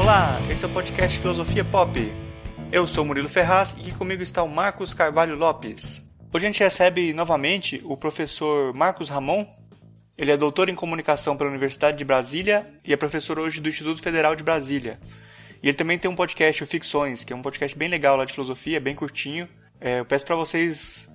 Olá, esse é o podcast Filosofia Pop. Eu sou Murilo Ferraz e aqui comigo está o Marcos Carvalho Lopes. Hoje a gente recebe novamente o professor Marcos Ramon. Ele é doutor em comunicação pela Universidade de Brasília e é professor hoje do Instituto Federal de Brasília. E ele também tem um podcast, o Ficções, que é um podcast bem legal lá de filosofia, bem curtinho. Eu peço para vocês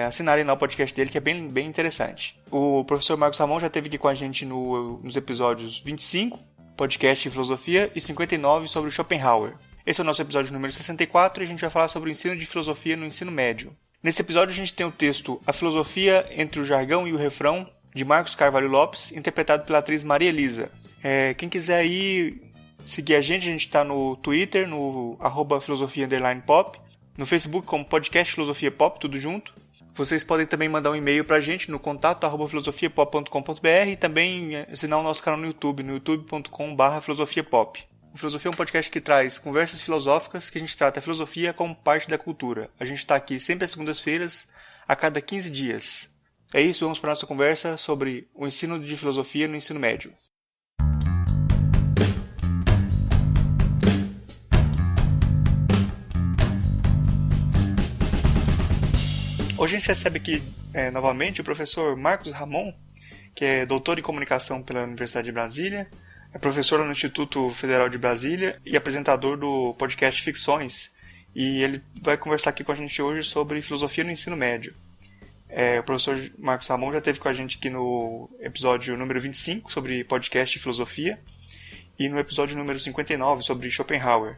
assinarem lá o podcast dele, que é bem interessante. O professor Marcos Ramon já esteve aqui com a gente nos episódios 25, podcast de filosofia, e 59 sobre o Schopenhauer. Esse é o nosso episódio número 64 e a gente vai falar sobre o ensino de filosofia no ensino médio. Nesse episódio a gente tem o texto A Filosofia entre o Jargão e o Refrão, de Marcos Carvalho Lopes, interpretado pela atriz Maria Elisa. Quem quiser aí seguir a gente está no Twitter, no @filosofia_pop, no Facebook como podcast Filosofia Pop, tudo junto. Vocês podem também mandar um e-mail pra gente no contato @filosofiapop.com.br e também assinar o nosso canal no YouTube, no youtube.com/filosofiapop. O Filosofia é um podcast que traz conversas filosóficas que a gente trata a filosofia como parte da cultura. A gente está aqui sempre às segundas-feiras, a cada 15 dias. É isso, vamos para a nossa conversa sobre o ensino de filosofia no ensino médio. Hoje a gente recebe aqui novamente o professor Marcos Ramon, que é doutor em comunicação pela Universidade de Brasília, é professor no Instituto Federal de Brasília e apresentador do podcast Ficções. E ele vai conversar aqui com a gente hoje sobre filosofia no ensino médio. O professor Marcos Ramon já esteve com a gente aqui no episódio número 25 sobre podcast e filosofia e no episódio número 59 sobre Schopenhauer.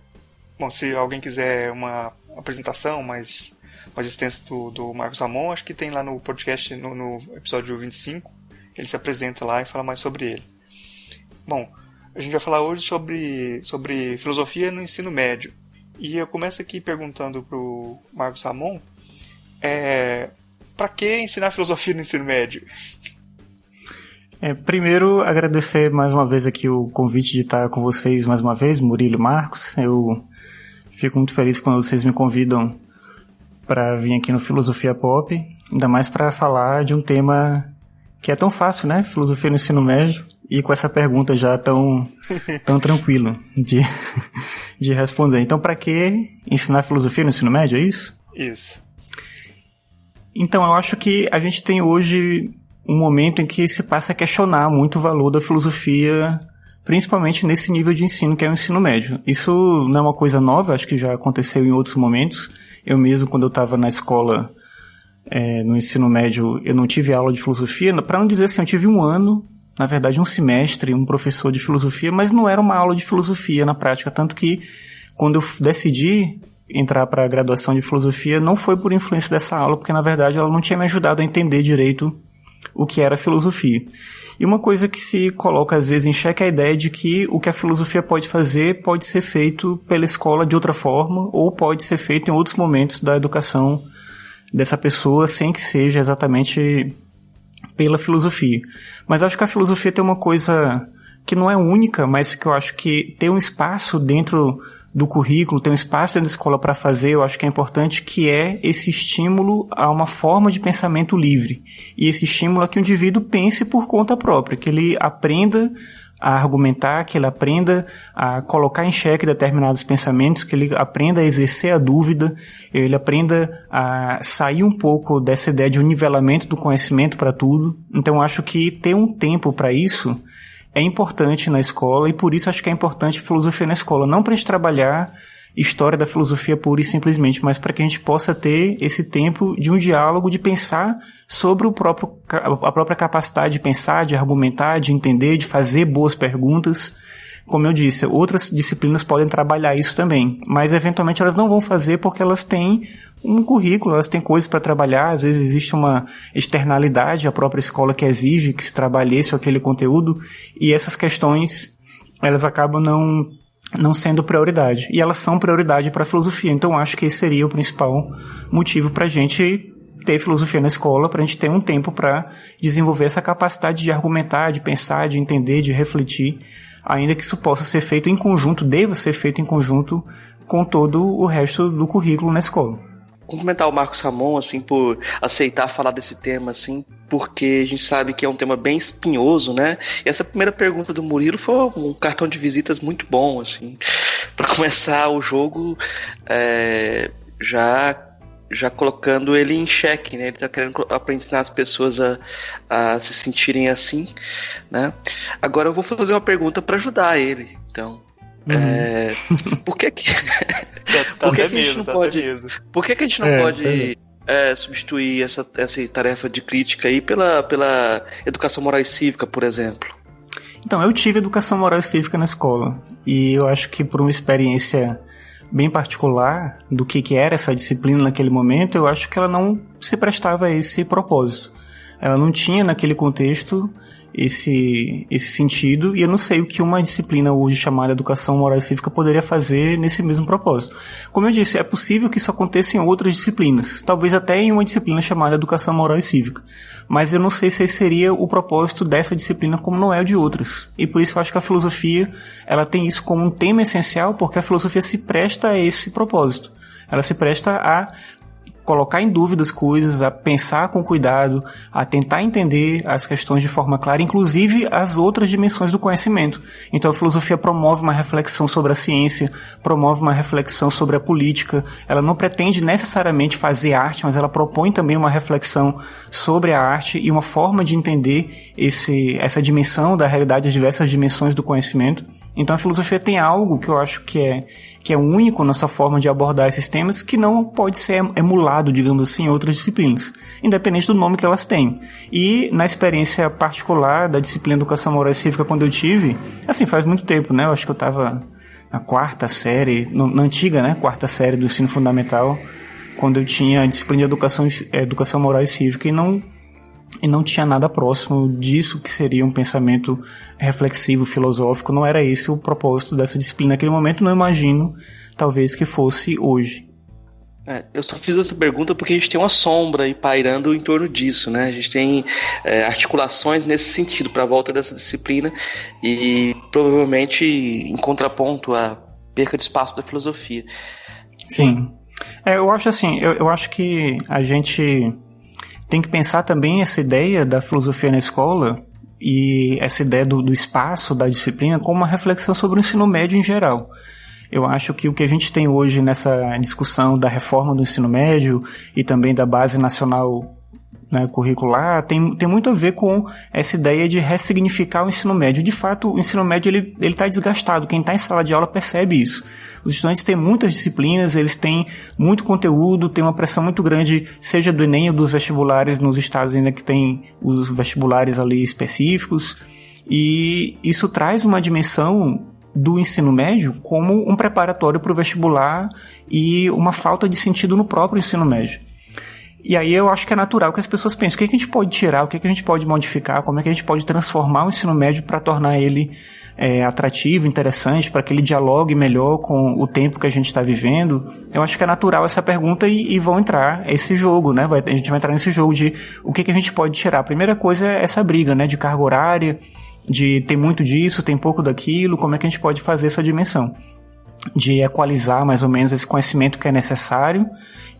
Bom, se alguém quiser uma apresentação mais extensa do Marcos Ramon, acho que tem lá no podcast, no episódio 25, ele se apresenta lá e fala mais sobre ele. Bom, a gente vai falar hoje sobre filosofia no ensino médio. E eu começo aqui perguntando para o Marcos Ramon, para que ensinar filosofia no ensino médio? Primeiro, agradecer mais uma vez aqui o convite de estar com vocês mais uma vez, Murilo e Marcos. Eu fico muito feliz quando vocês me convidam para vir aqui no Filosofia Pop, ainda mais para falar de um tema que é tão fácil, né? Filosofia no ensino médio, e com essa pergunta já tão tranquilo de responder. Então, para que ensinar filosofia no ensino médio, é isso? Isso. Então, eu acho que a gente tem hoje um momento em que se passa a questionar muito o valor da filosofia, principalmente nesse nível de ensino que é o ensino médio. Isso não é uma coisa nova, acho que já aconteceu em outros momentos. Eu mesmo, quando eu estava na escola, no ensino médio, eu não tive aula de filosofia. Para não dizer assim, eu tive um ano, na verdade um semestre, um professor de filosofia, mas não era uma aula de filosofia na prática. Tanto que, quando eu decidi entrar para a graduação de filosofia, não foi por influência dessa aula, porque na verdade ela não tinha me ajudado a entender direito o que era filosofia. E uma coisa que se coloca às vezes em xeque é a ideia de que o que a filosofia pode fazer pode ser feito pela escola de outra forma, ou pode ser feito em outros momentos da educação dessa pessoa, sem que seja exatamente pela filosofia. Mas acho que a filosofia tem uma coisa que não é única, mas que eu acho que tem um espaço dentro do currículo, tem um espaço dentro da escola para fazer, eu acho que é importante, que é esse estímulo a uma forma de pensamento livre. E esse estímulo a que o indivíduo pense por conta própria, que ele aprenda a argumentar, que ele aprenda a colocar em xeque determinados pensamentos, que ele aprenda a exercer a dúvida, ele aprenda a sair um pouco dessa ideia de um nivelamento do conhecimento para tudo. Então eu acho que ter um tempo para isso é importante na escola, e por isso acho que é importante filosofia na escola. Não para a gente trabalhar história da filosofia pura e simplesmente, mas para que a gente possa ter esse tempo de um diálogo, de pensar sobre a própria capacidade de pensar, de argumentar, de entender, de fazer boas perguntas. Como eu disse, outras disciplinas podem trabalhar isso também, mas eventualmente elas não vão fazer porque elas têm um currículo, elas têm coisas para trabalhar, às vezes existe uma externalidade, a própria escola que exige que se trabalhe esse ou aquele conteúdo, e essas questões, elas acabam não sendo prioridade, e elas são prioridade para a filosofia. Então acho que esse seria o principal motivo para a gente ter filosofia na escola, para a gente ter um tempo para desenvolver essa capacidade de argumentar, de pensar, de entender, de refletir, ainda que isso possa ser feito em conjunto, deva ser feito em conjunto com todo o resto do currículo na escola. Cumprimentar o Marcos Ramon, assim, por aceitar falar desse tema, assim, porque a gente sabe que é um tema bem espinhoso, né? E essa primeira pergunta do Murilo foi um cartão de visitas muito bom, assim, para começar o jogo, já colocando ele em xeque, né? Ele tá querendo ensinar as pessoas a se sentirem assim, né? Agora eu vou fazer uma pergunta para ajudar ele, então. Por que que por que a gente não pode substituir essa tarefa de crítica aí pela educação moral e cívica, por exemplo? Então, eu tive educação moral e cívica na escola, e eu acho que por uma experiência bem particular do que era essa disciplina naquele momento, eu acho que ela não se prestava a esse propósito. Ela não tinha naquele contexto esse sentido, e eu não sei o que uma disciplina hoje chamada Educação Moral e Cívica poderia fazer nesse mesmo propósito. Como eu disse, é possível que isso aconteça em outras disciplinas, talvez até em uma disciplina chamada Educação Moral e Cívica, mas eu não sei se esse seria o propósito dessa disciplina como não é o de outras. E por isso eu acho que a filosofia, ela tem isso como um tema essencial, porque a filosofia se presta a esse propósito. Ela se presta a colocar em dúvida as coisas, a pensar com cuidado, a tentar entender as questões de forma clara, inclusive as outras dimensões do conhecimento. Então a filosofia promove uma reflexão sobre a ciência, promove uma reflexão sobre a política. Ela não pretende necessariamente fazer arte, mas ela propõe também uma reflexão sobre a arte e uma forma de entender essa dimensão da realidade, as diversas dimensões do conhecimento. Então a filosofia tem algo que eu acho que é único nessa forma de abordar esses temas, que não pode ser emulado, digamos assim, em outras disciplinas, independente do nome que elas têm. E na experiência particular da disciplina de Educação Moral e Cívica, quando eu tive, assim, faz muito tempo, né? Eu acho que eu estava na quarta série, na antiga, né? Quarta série do ensino fundamental, quando eu tinha a disciplina de Educação Moral e Cívica, e não tinha nada próximo disso que seria um pensamento reflexivo, filosófico. Não era esse o propósito dessa disciplina naquele momento, não imagino, talvez, que fosse hoje. Eu só fiz essa pergunta porque a gente tem uma sombra aí pairando em torno disso, né? A gente tem articulações nesse sentido para a volta dessa disciplina e provavelmente em contraponto à perca de espaço da filosofia. Sim. Eu acho assim, eu acho que a gente tem que pensar também essa ideia da filosofia na escola e essa ideia do espaço da disciplina como uma reflexão sobre o ensino médio em geral. Eu acho que o que a gente tem hoje nessa discussão da reforma do ensino médio e também da base nacional, né, curricular, tem muito a ver com essa ideia de ressignificar o ensino médio. De fato, o ensino médio ele está desgastado. Quem está em sala de aula percebe isso. Os estudantes têm muitas disciplinas, eles têm muito conteúdo, tem uma pressão muito grande, seja do Enem ou dos vestibulares, nos estados ainda que tem os vestibulares ali específicos, e isso traz uma dimensão do ensino médio como um preparatório para o vestibular e uma falta de sentido no próprio ensino médio. E aí eu acho que é natural que as pessoas pensem o que a gente pode tirar, o que a gente pode modificar, como é que a gente pode transformar o ensino médio para tornar ele atrativo, interessante, para que ele dialogue melhor com o tempo que a gente está vivendo. Eu acho que é natural essa pergunta e vão entrar esse jogo, né? A gente vai entrar nesse jogo de o que a gente pode tirar. A primeira coisa é essa briga, né? De carga horária, de tem muito disso, tem pouco daquilo, como é que a gente pode fazer essa dimensão de equalizar mais ou menos esse conhecimento que é necessário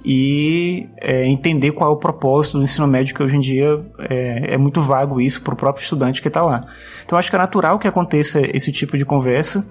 e entender qual é o propósito do ensino médio, que hoje em dia é muito vago isso para o próprio estudante que está lá. Então acho que é natural que aconteça esse tipo de conversa,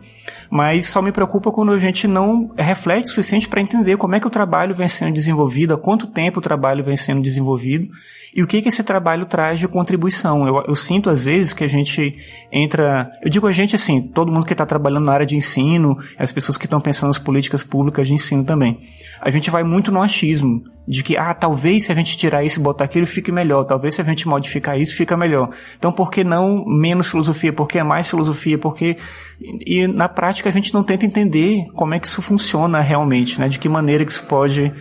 mas só me preocupa quando a gente não reflete o suficiente para entender como é que o trabalho vem sendo desenvolvido, há quanto tempo o trabalho vem sendo desenvolvido e o que esse trabalho traz de contribuição. Eu sinto às vezes que a gente entra, eu digo a gente assim, todo mundo que está trabalhando na área de ensino, as pessoas que estão pensando nas políticas públicas de ensino também, a gente vai muito no achismo de que, talvez se a gente tirar isso e botar aquilo fique melhor, talvez se a gente modificar isso fica melhor. Então por que não menos filosofia? Por que mais filosofia? E na prática a gente não tenta entender como é que isso funciona realmente, né? De que maneira que isso pode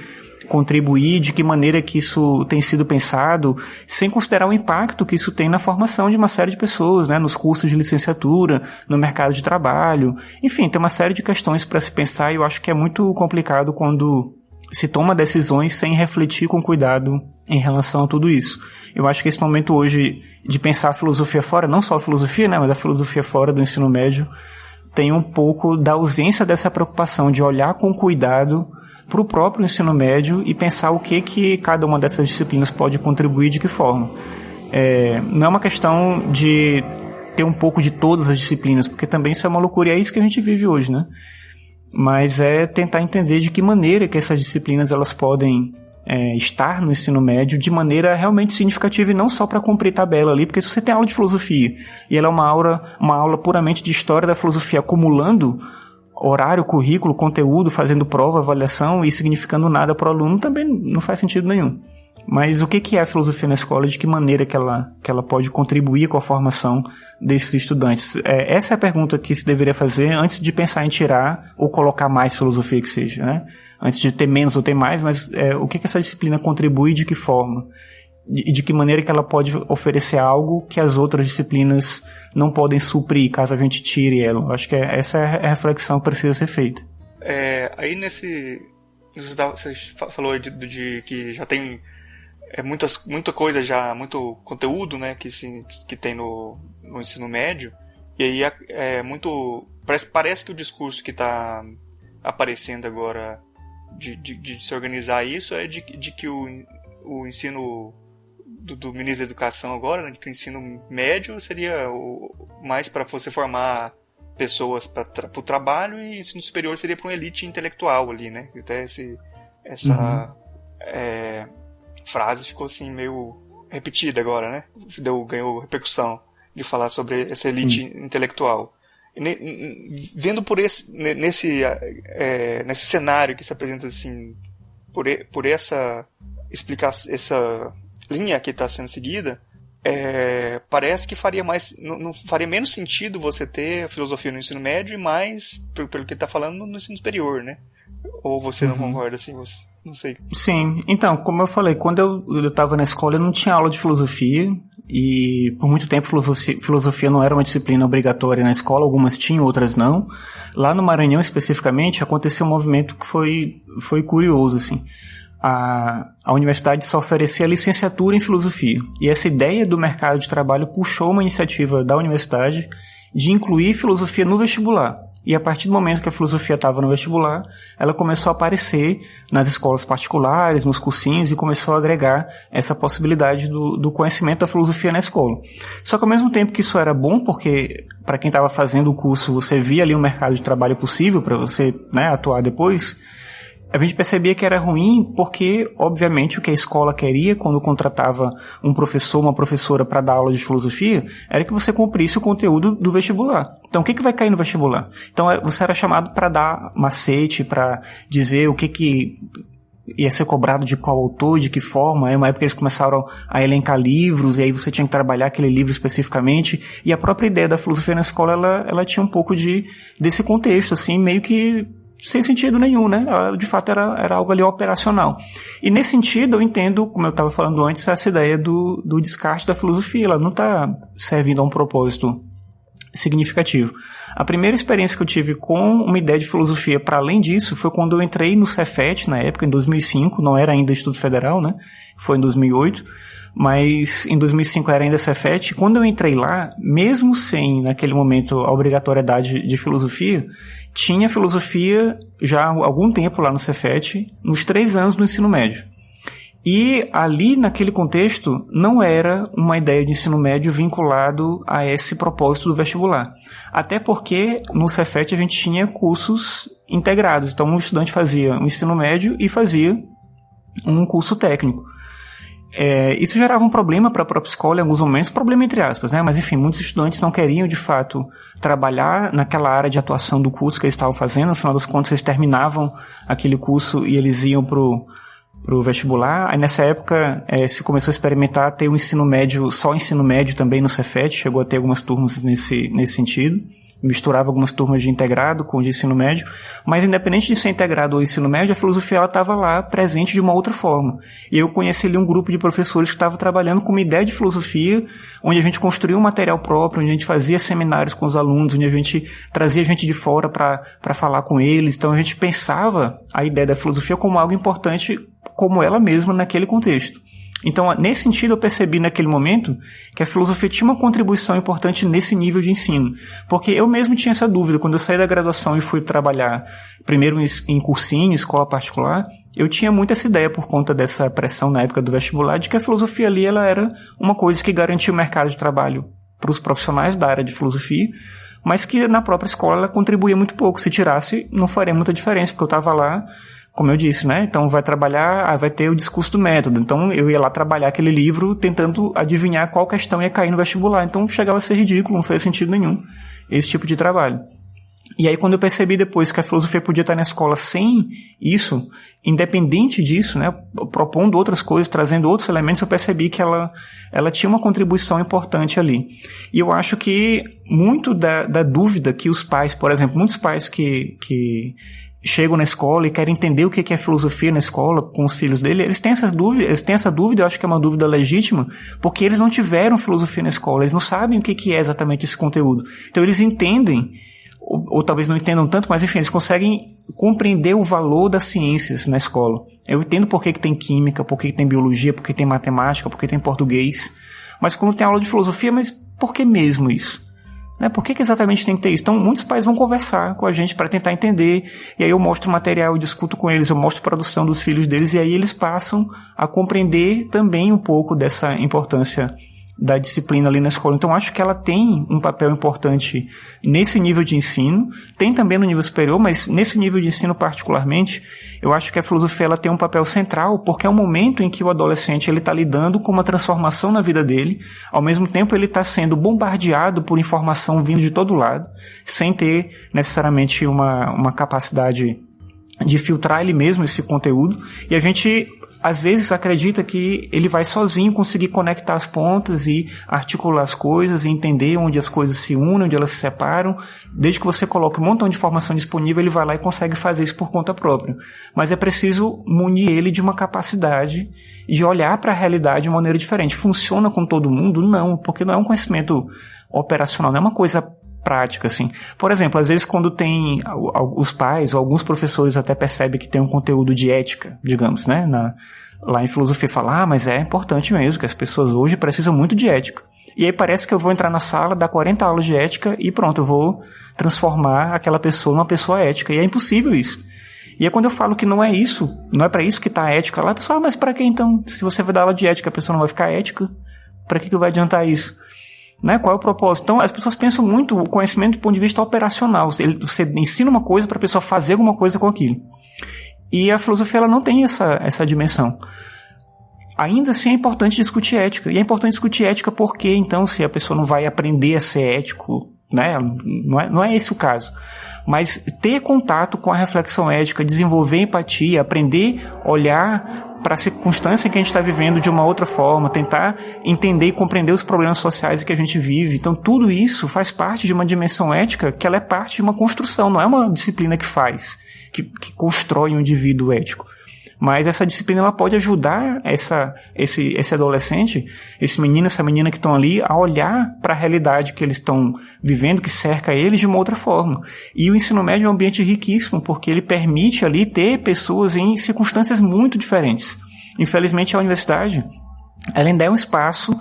contribuir, de que maneira que isso tem sido pensado, sem considerar o impacto que isso tem na formação de uma série de pessoas, né? Nos cursos de licenciatura, no mercado de trabalho. Enfim, tem uma série de questões para se pensar e eu acho que é muito complicado quando se toma decisões sem refletir com cuidado em relação a tudo isso. Eu acho que esse momento hoje de pensar a filosofia fora, não só a filosofia, né, mas a filosofia fora do ensino médio, tem um pouco da ausência dessa preocupação de olhar com cuidado para o próprio ensino médio e pensar o que cada uma dessas disciplinas pode contribuir, de que forma. não é uma questão de ter um pouco de todas as disciplinas, porque também isso é uma loucura, e é isso que a gente vive hoje, né? Mas é tentar entender de que maneira que essas disciplinas elas podem estar no ensino médio de maneira realmente significativa e não só para cumprir tabela ali, porque se você tem aula de filosofia e ela é uma aula puramente de história da filosofia, acumulando horário, currículo, conteúdo, fazendo prova, avaliação e significando nada para o aluno, também não faz sentido nenhum. Mas o que é a filosofia na escola? De que maneira que ela pode contribuir com a formação desses estudantes? Essa é a pergunta que se deveria fazer antes de pensar em tirar ou colocar mais filosofia que seja, né? Antes de ter menos ou ter mais, mas o que essa disciplina contribui e de que forma? De que maneira que ela pode oferecer algo que as outras disciplinas não podem suprir, caso a gente tire ela. Eu acho que essa é a reflexão que precisa ser feita. Aí você falou de que já tem muita coisa já, muito conteúdo, né, que tem no ensino médio, e aí parece que o discurso que está aparecendo agora de se organizar isso é de que o ensino do ministro da Educação agora, né, de que o ensino médio seria mais para você formar pessoas para o trabalho, e o ensino superior seria para uma elite intelectual ali, né? Até essa frase ficou assim meio repetida agora, né? Ganhou repercussão de falar sobre essa elite intelectual. Vendo nesse cenário que se apresenta assim, por essa explicação, essa linha que está sendo seguida, parece que não faria menos sentido você ter a filosofia no ensino médio e mais, pelo que está falando, no ensino superior, né? Ou você não concorda assim? Não sei. Sim, então, como eu falei, quando eu estava na escola eu não tinha aula de filosofia, e por muito tempo filosofia não era uma disciplina obrigatória na escola, algumas tinham, outras não. Lá no Maranhão especificamente aconteceu um movimento que foi curioso, assim. A universidade só oferecia licenciatura em filosofia, e essa ideia do mercado de trabalho puxou uma iniciativa da universidade de incluir filosofia no vestibular. E a partir do momento que a filosofia estava no vestibular, ela começou a aparecer nas escolas particulares, nos cursinhos, e começou a agregar essa possibilidade do conhecimento da filosofia na escola. Só que ao mesmo tempo que isso era bom, porque para quem estava fazendo o curso, você via ali um mercado de trabalho possível para você, né, atuar depois, a gente percebia que era ruim porque, obviamente, o que a escola queria quando contratava um professor, uma professora para dar aula de filosofia, era que você cumprisse o conteúdo do vestibular. Então, o que vai cair no vestibular? Então, você era chamado para dar macete, para dizer o que ia ser cobrado de qual autor, de que forma. Aí, uma época eles começaram a elencar livros, e aí você tinha que trabalhar aquele livro especificamente. E a própria ideia da filosofia na escola, ela tinha um pouco desse contexto, assim, meio que sem sentido nenhum, né? De fato era algo ali operacional. E nesse sentido eu entendo, como eu estava falando antes, essa ideia do descarte da filosofia. Ela não está servindo a um propósito significativo. A primeira experiência que eu tive com uma ideia de filosofia para além disso foi quando eu entrei no Cefet, na época, em 2005, não era ainda Instituto Federal, né? Foi em 2008. Mas em 2005 era ainda Cefet. Quando eu entrei lá, mesmo sem, naquele momento, a obrigatoriedade de filosofia, tinha filosofia já há algum tempo lá no Cefet, nos 3 anos do ensino médio. E ali, naquele contexto, não era uma ideia de ensino médio vinculado a esse propósito do vestibular. Até porque no Cefet a gente tinha cursos integrados. Então, um estudante fazia um ensino médio e fazia um curso técnico. Isso gerava um problema para a própria escola em alguns momentos, problema entre aspas, né? Mas enfim, muitos estudantes não queriam de fato trabalhar naquela área de atuação do curso que eles estavam fazendo. No final das contas, eles terminavam aquele curso e eles iam pro vestibular. Aí nessa época se começou a experimentar ter o ensino médio, só ensino médio também no Cefet, chegou a ter algumas turmas nesse sentido. Misturava algumas turmas de integrado com de ensino médio, mas independente de ser integrado ou ensino médio, a filosofia ela estava lá presente de uma outra forma. E eu conheci ali um grupo de professores que estavam trabalhando com uma ideia de filosofia, onde a gente construía um material próprio, onde a gente fazia seminários com os alunos, onde a gente trazia gente de fora para falar com eles. Então a gente pensava a ideia da filosofia como algo importante, como ela mesma naquele contexto. Então, nesse sentido, eu percebi naquele momento que a filosofia tinha uma contribuição importante nesse nível de ensino. Porque eu mesmo tinha essa dúvida. Quando eu saí da graduação e fui trabalhar, primeiro em cursinho, escola particular, eu tinha muito essa ideia por conta dessa pressão na época do vestibular de que a filosofia ali ela era uma coisa que garantia o mercado de trabalho para os profissionais da área de filosofia, mas que na própria escola ela contribuía muito pouco. Se tirasse, não faria muita diferença, porque eu estava lá, como eu disse, né? Então vai trabalhar, vai ter o discurso do método. Então eu ia lá trabalhar aquele livro tentando adivinhar qual questão ia cair no vestibular. Então chegava a ser ridículo, não fez sentido nenhum esse tipo de trabalho. E aí quando eu percebi depois que a filosofia podia estar na escola sem isso, independente disso, né, propondo outras coisas, trazendo outros elementos, eu percebi que ela tinha uma contribuição importante ali. E eu acho que muito da dúvida que os pais, por exemplo, muitos pais que chegam na escola e querem entender o que é filosofia na escola com os filhos dele, eles têm essa dúvida, eu acho que é uma dúvida legítima, porque eles não tiveram filosofia na escola, eles não sabem o que é exatamente esse conteúdo. Então eles entendem, ou talvez não entendam tanto, mas enfim, eles conseguem compreender o valor das ciências na escola. Eu entendo por que tem química, por que tem biologia, por que tem matemática, por que tem português, mas quando tem aula de filosofia, mas por que mesmo isso? Né? Por que exatamente tem que ter isso? Então, muitos pais vão conversar com a gente para tentar entender, e aí eu mostro o material, eu discuto com eles, eu mostro a produção dos filhos deles, e aí eles passam a compreender também um pouco dessa importância da disciplina ali na escola. Então, acho que ela tem um papel importante nesse nível de ensino, tem também no nível superior, mas nesse nível de ensino particularmente, eu acho que a filosofia ela tem um papel central, porque é um momento em que o adolescente ele está lidando com uma transformação na vida dele, ao mesmo tempo ele está sendo bombardeado por informação vindo de todo lado, sem ter necessariamente uma capacidade de filtrar ele mesmo esse conteúdo, e a gente às vezes acredita que ele vai sozinho conseguir conectar as pontas e articular as coisas e entender onde as coisas se unem, onde elas se separam. Desde que você coloque um montão de informação disponível, ele vai lá e consegue fazer isso por conta própria. Mas é preciso munir ele de uma capacidade de olhar para a realidade de maneira diferente. Funciona com todo mundo? Não, porque não é um conhecimento operacional, não é uma coisa prática, assim. Por exemplo, às vezes quando tem os pais ou alguns professores até percebem que tem um conteúdo de ética, digamos, né, lá em filosofia fala, mas é importante mesmo, que as pessoas hoje precisam muito de ética. E aí parece que eu vou entrar na sala, dar 40 aulas de ética e pronto, eu vou transformar aquela pessoa numa pessoa ética. E é impossível isso. E aí quando eu falo que não é isso, não é para isso que está a ética lá, a pessoa, mas para que então? Se você vai dar aula de ética, a pessoa não vai ficar ética? Para que vai adiantar isso? Né? Qual é o propósito? Então, as pessoas pensam muito o conhecimento do ponto de vista operacional. Você ensina uma coisa para a pessoa fazer alguma coisa com aquilo. E a filosofia ela não tem essa dimensão. Ainda assim é importante discutir ética. E é importante discutir ética porque, então, se a pessoa não vai aprender a ser ético, né? Não é esse o caso. Mas ter contato com a reflexão ética, desenvolver empatia, aprender a olhar para a circunstância em que a gente está vivendo de uma outra forma, tentar entender e compreender os problemas sociais em que a gente vive. Então, tudo isso faz parte de uma dimensão ética que ela é parte de uma construção, não é uma disciplina que constrói um indivíduo ético. Mas essa disciplina ela pode ajudar esse adolescente, esse menino, essa menina que estão ali, a olhar para a realidade que eles estão vivendo, que cerca eles de uma outra forma. E o ensino médio é um ambiente riquíssimo, porque ele permite ali ter pessoas em circunstâncias muito diferentes. Infelizmente, a universidade, ela ainda é um espaço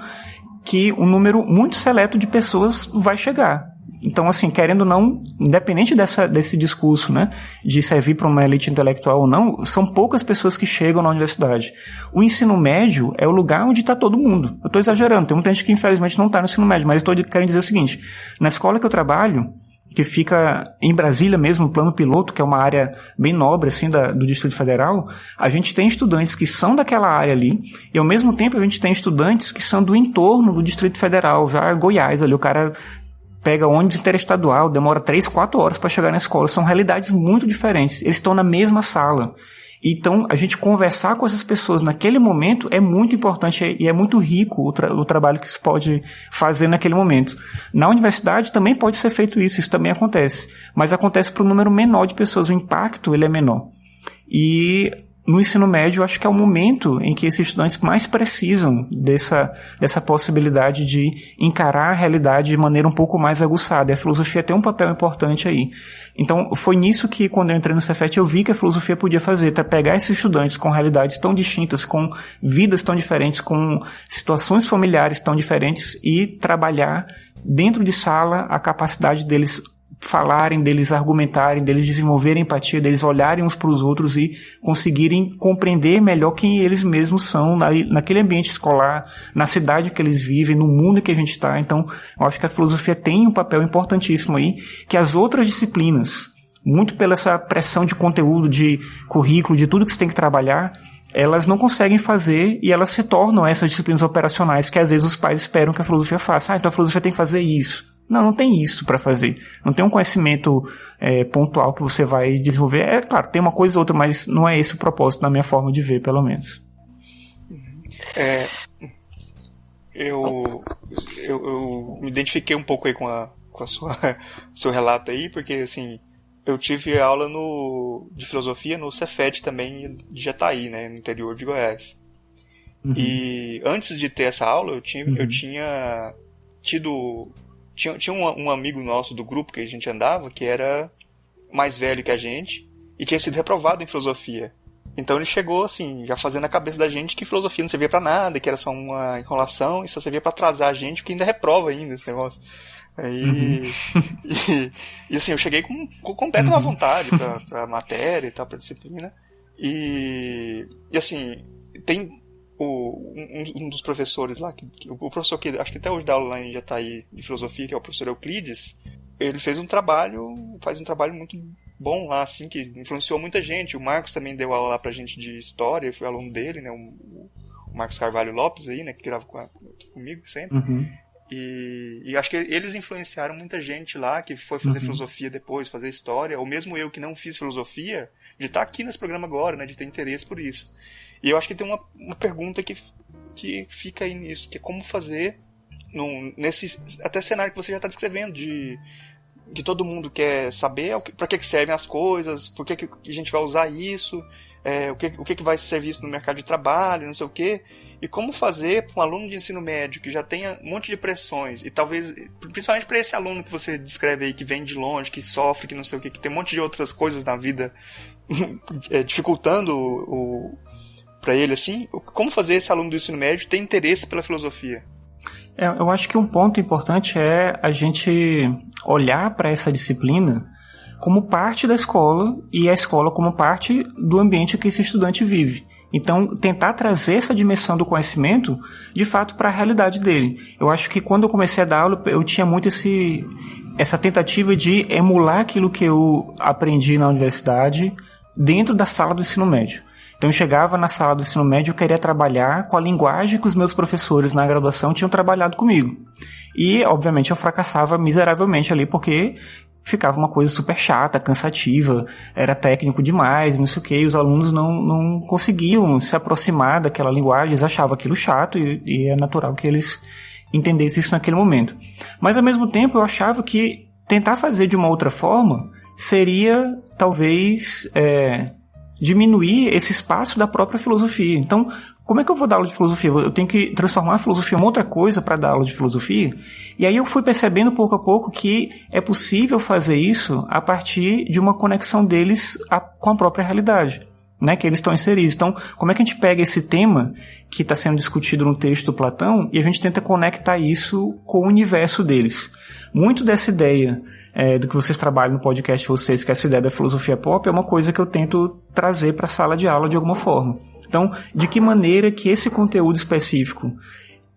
que um número muito seleto de pessoas vai chegar. Então, assim, querendo ou não, independente desse discurso, né, de servir para uma elite intelectual ou não, são poucas pessoas que chegam na universidade. O ensino médio é o lugar onde está todo mundo. Eu estou exagerando, tem muita gente que infelizmente não está no ensino médio, mas quero dizer o seguinte, na escola que eu trabalho, que fica em Brasília mesmo, no Plano Piloto, que é uma área bem nobre, assim, do Distrito Federal, a gente tem estudantes que são daquela área ali, e ao mesmo tempo a gente tem estudantes que são do entorno do Distrito Federal, já Goiás ali, o cara pega ônibus interestadual, demora 3, 4 horas para chegar na escola. São realidades muito diferentes. Eles estão na mesma sala. Então, a gente conversar com essas pessoas naquele momento é muito importante e é muito rico o trabalho que se pode fazer naquele momento. Na universidade também pode ser feito isso também acontece. Mas acontece para um número menor de pessoas. O impacto ele é menor. E no ensino médio, eu acho que é o momento em que esses estudantes mais precisam dessa possibilidade de encarar a realidade de maneira um pouco mais aguçada. E a filosofia tem um papel importante aí. Então, foi nisso que, quando eu entrei no Cefet, eu vi que a filosofia podia fazer, tá? Pegar esses estudantes com realidades tão distintas, com vidas tão diferentes, com situações familiares tão diferentes e trabalhar dentro de sala a capacidade deles falarem, deles argumentarem, deles desenvolverem empatia, deles olharem uns para os outros e conseguirem compreender melhor quem eles mesmos são naquele ambiente escolar, na cidade que eles vivem, no mundo que a gente está. Então, eu acho que a filosofia tem um papel importantíssimo aí, que as outras disciplinas, muito pela essa pressão de conteúdo, de currículo, de tudo que você tem que trabalhar, elas não conseguem fazer e elas se tornam essas disciplinas operacionais que às vezes os pais esperam que a filosofia faça. Então a filosofia tem que fazer isso. Não tem isso para fazer. Não tem um conhecimento pontual que você vai desenvolver. É claro, tem uma coisa ou outra, mas não é esse o propósito na minha forma de ver, pelo menos. Eu me identifiquei um pouco aí com a seu relato aí, porque assim, eu tive aula de filosofia no Cefet também de Jataí, né, no interior de Goiás. Uhum. E antes de ter essa aula, eu tinha tido... Tinha um amigo nosso do grupo que a gente andava, que era mais velho que a gente, e tinha sido reprovado em filosofia. Então ele chegou, assim, já fazendo a cabeça da gente que filosofia não servia pra nada, que era só uma enrolação, e só servia pra atrasar a gente, porque ainda reprova ainda esse negócio. Aí, e assim, eu cheguei com completa má vontade pra matéria e tal, pra disciplina. E assim, tem um dos professores lá, o professor que acho que até hoje dá aula lá em Jataí de filosofia, que é o professor Euclides, ele faz um trabalho muito bom lá, assim, que influenciou muita gente. O Marcos também deu aula lá pra gente de história, eu fui aluno dele, né, o Marcos Carvalho Lopes aí, né, que grava comigo sempre. Uhum. E acho que eles influenciaram muita gente lá, que foi fazer filosofia depois, fazer história, ou mesmo eu que não fiz filosofia, de estar aqui nesse programa agora, né, de ter interesse por isso. E eu acho que tem uma pergunta que fica aí nisso, que é como fazer nesse até cenário que você já está descrevendo, que todo mundo quer saber para que servem as coisas, por que a gente vai usar isso, o que vai ser visto no mercado de trabalho, não sei o quê. E como fazer para um aluno de ensino médio que já tenha um monte de pressões, e talvez, principalmente para esse aluno que você descreve aí, que vem de longe, que sofre, que não sei o quê, que tem um monte de outras coisas na vida dificultando para ele, assim, como fazer esse aluno do ensino médio ter interesse pela filosofia? Eu acho que um ponto importante é a gente olhar para essa disciplina como parte da escola e a escola como parte do ambiente que esse estudante vive. Então, tentar trazer essa dimensão do conhecimento, de fato, para a realidade dele. Eu acho que quando eu comecei a dar aula, eu tinha muito essa tentativa de emular aquilo que eu aprendi na universidade dentro da sala do ensino médio. Então eu chegava na sala do ensino médio e queria trabalhar com a linguagem que os meus professores na graduação tinham trabalhado comigo. E, obviamente, eu fracassava miseravelmente ali porque ficava uma coisa super chata, cansativa, era técnico demais, não sei o quê, e os alunos não conseguiam se aproximar daquela linguagem, eles achavam aquilo chato e é natural que eles entendessem isso naquele momento. Mas, ao mesmo tempo, eu achava que tentar fazer de uma outra forma seria, talvez, diminuir esse espaço da própria filosofia. Então, como é que eu vou dar aula de filosofia? Eu tenho que transformar a filosofia em uma outra coisa para dar aula de filosofia? E aí eu fui percebendo pouco a pouco que é possível fazer isso a partir de uma conexão deles com a própria realidade, né, que eles estão inseridos. Então, como é que a gente pega esse tema que está sendo discutido no texto do Platão e a gente tenta conectar isso com o universo deles? Muito dessa ideia do que vocês trabalham no podcast de vocês, que é essa ideia da filosofia pop, é uma coisa que eu tento trazer para a sala de aula de alguma forma. Então, de que maneira que esse conteúdo específico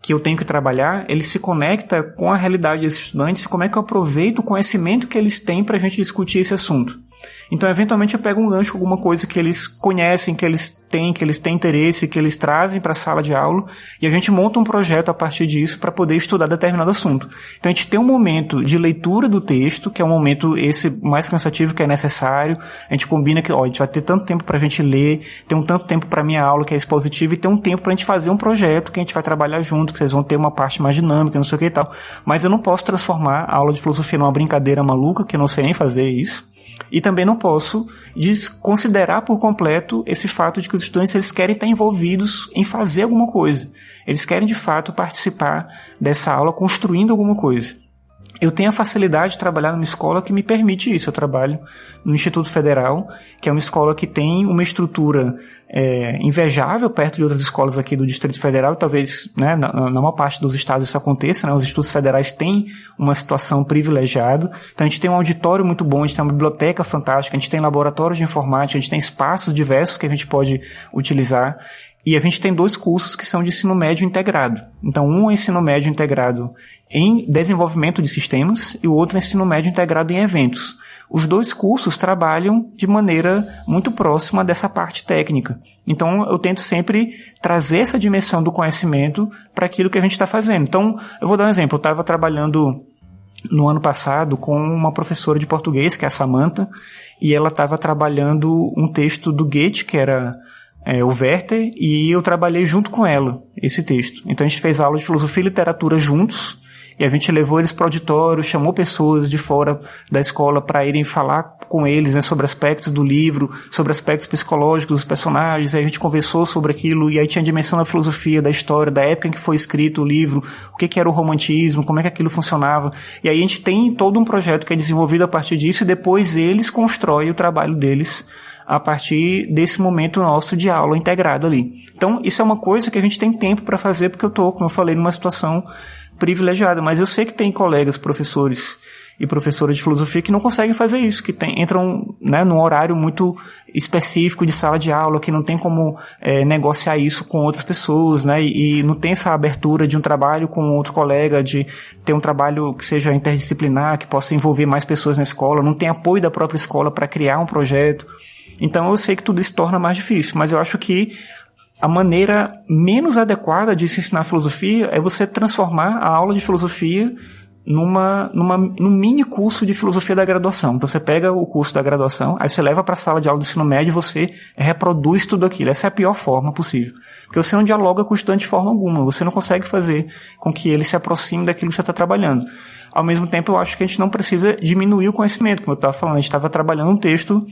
que eu tenho que trabalhar, ele se conecta com a realidade desses estudantes e como é que eu aproveito o conhecimento que eles têm para a gente discutir esse assunto. Então, eventualmente, eu pego um gancho com alguma coisa que eles conhecem, que eles têm interesse, que eles trazem para a sala de aula, e a gente monta um projeto a partir disso para poder estudar determinado assunto. Então, a gente tem um momento de leitura do texto, que é um momento esse mais cansativo que é necessário. A gente combina que, a gente vai ter tanto tempo para a gente ler, tem um tanto tempo para a minha aula, que é expositiva, e tem um tempo para a gente fazer um projeto que a gente vai trabalhar junto, que vocês vão ter uma parte mais dinâmica, não sei o que e tal. Mas eu não posso transformar a aula de filosofia numa brincadeira maluca, que eu não sei nem fazer isso. E também não posso desconsiderar por completo esse fato de que os estudantes eles querem estar envolvidos em fazer alguma coisa. Eles querem, de fato, participar dessa aula construindo alguma coisa. eu tenho a facilidade de trabalhar numa escola que me permite isso. Eu trabalho no Instituto Federal, que é uma escola que tem uma estrutura invejável perto de outras escolas aqui do Distrito Federal. Talvez, né, na maior parte dos estados isso aconteça, né? Os institutos federais têm uma situação privilegiada. Então a gente tem um auditório muito bom, a gente tem uma biblioteca fantástica, a gente tem laboratórios de informática, a gente tem espaços diversos que a gente pode utilizar. E a gente tem 2 cursos que são de ensino médio integrado. Então, um é ensino médio integrado em desenvolvimento de sistemas e o outro é ensino médio integrado em eventos. Os 2 cursos trabalham de maneira muito próxima dessa parte técnica. Então, eu tento sempre trazer essa dimensão do conhecimento para aquilo que a gente está fazendo. Então, eu vou dar um exemplo. Eu estava trabalhando no ano passado com uma professora de português, que é a Samantha, e ela estava trabalhando um texto do Goethe, que era o Werther, e eu trabalhei junto com ela esse texto. Então a gente fez aula de filosofia e literatura juntos, e a gente levou eles para o auditório, chamou pessoas de fora da escola para irem falar com eles, né, sobre aspectos do livro, sobre aspectos psicológicos dos personagens. Aí a gente conversou sobre aquilo, e aí tinha a dimensão da filosofia, da história, da época em que foi escrito o livro, o que era o romantismo, como é que aquilo funcionava. E aí a gente tem todo um projeto que é desenvolvido a partir disso, e depois eles constroem o trabalho deles a partir desse momento nosso de aula integrado ali. Então, isso é uma coisa que a gente tem tempo para fazer, porque eu estou, como eu falei, numa situação privilegiada. Mas eu sei que tem colegas, professores e professoras de filosofia que não conseguem fazer isso, que entram, né, num horário muito específico de sala de aula, que não tem como negociar isso com outras pessoas, né, e não tem essa abertura de um trabalho com outro colega, de ter um trabalho que seja interdisciplinar, que possa envolver mais pessoas na escola, não tem apoio da própria escola para criar um projeto. Então eu sei que tudo isso torna mais difícil, mas eu acho que a maneira menos adequada de se ensinar filosofia é você transformar a aula de filosofia num mini curso de filosofia da graduação. Então você pega o curso da graduação, aí você leva para a sala de aula do ensino médio e você reproduz tudo aquilo. Essa é a pior forma possível. Porque você não dialoga com o estudante de forma alguma, você não consegue fazer com que ele se aproxime daquilo que você está trabalhando. Ao mesmo tempo, eu acho que a gente não precisa diminuir o conhecimento. Como eu estava falando, a gente estava trabalhando um texto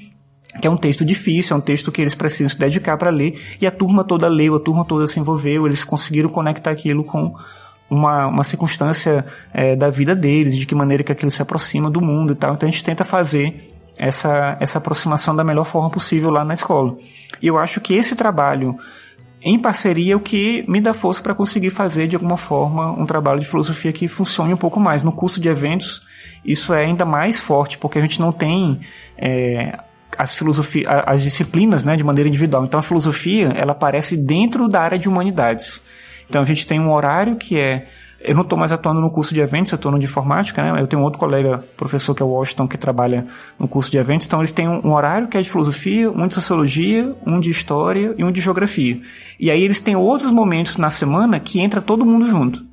que é um texto difícil, é um texto que eles precisam se dedicar para ler, e a turma toda leu, a turma toda se envolveu, eles conseguiram conectar aquilo com uma circunstância da vida deles, de que maneira que aquilo se aproxima do mundo e tal. Então a gente tenta fazer essa aproximação da melhor forma possível lá na escola. E eu acho que esse trabalho em parceria é o que me dá força para conseguir fazer de alguma forma um trabalho de filosofia que funcione um pouco mais. No curso de eventos isso é ainda mais forte, porque a gente não tem as disciplinas, né, de maneira individual. Então a filosofia, ela aparece dentro da área de humanidades. Então a gente tem um horário que eu não estou mais atuando no curso de eventos, eu estou no de informática, né? Eu tenho um outro colega, professor, que é o Washington, que trabalha no curso de eventos. Então eles têm um horário que é de filosofia, um de sociologia, um de história e um de geografia. E aí eles têm outros momentos na semana que entra todo mundo junto.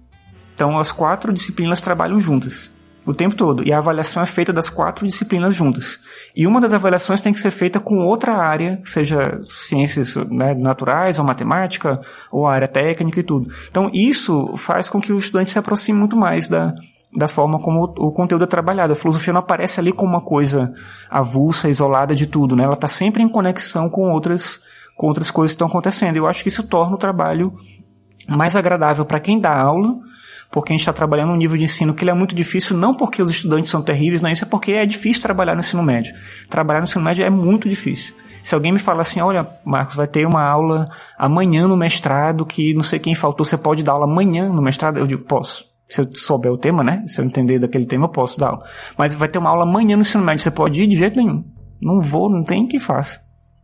Então as 4 disciplinas trabalham juntas o tempo todo, e a avaliação é feita das 4 disciplinas juntas. E uma das avaliações tem que ser feita com outra área, seja ciências, né, naturais, ou matemática, ou área técnica e tudo. Então isso faz com que o estudante se aproxime muito mais da forma como o conteúdo é trabalhado. A filosofia não aparece ali como uma coisa avulsa, isolada de tudo, né? Ela está sempre em conexão com outras coisas que estão acontecendo. Eu acho que isso torna o trabalho mais agradável para quem dá aula, porque a gente está trabalhando um nível de ensino que ele é muito difícil, não porque os estudantes são terríveis, não é isso, é porque é difícil trabalhar no ensino médio. Trabalhar no ensino médio é muito difícil. Se alguém me fala assim, olha, Marcos, vai ter uma aula amanhã no mestrado que não sei quem faltou, você pode dar aula amanhã no mestrado? Eu digo, posso. Se eu souber o tema, né? Se eu entender daquele tema, eu posso dar aula. Mas vai ter uma aula amanhã no ensino médio, você pode ir? De jeito nenhum. Não vou, não tem que faça.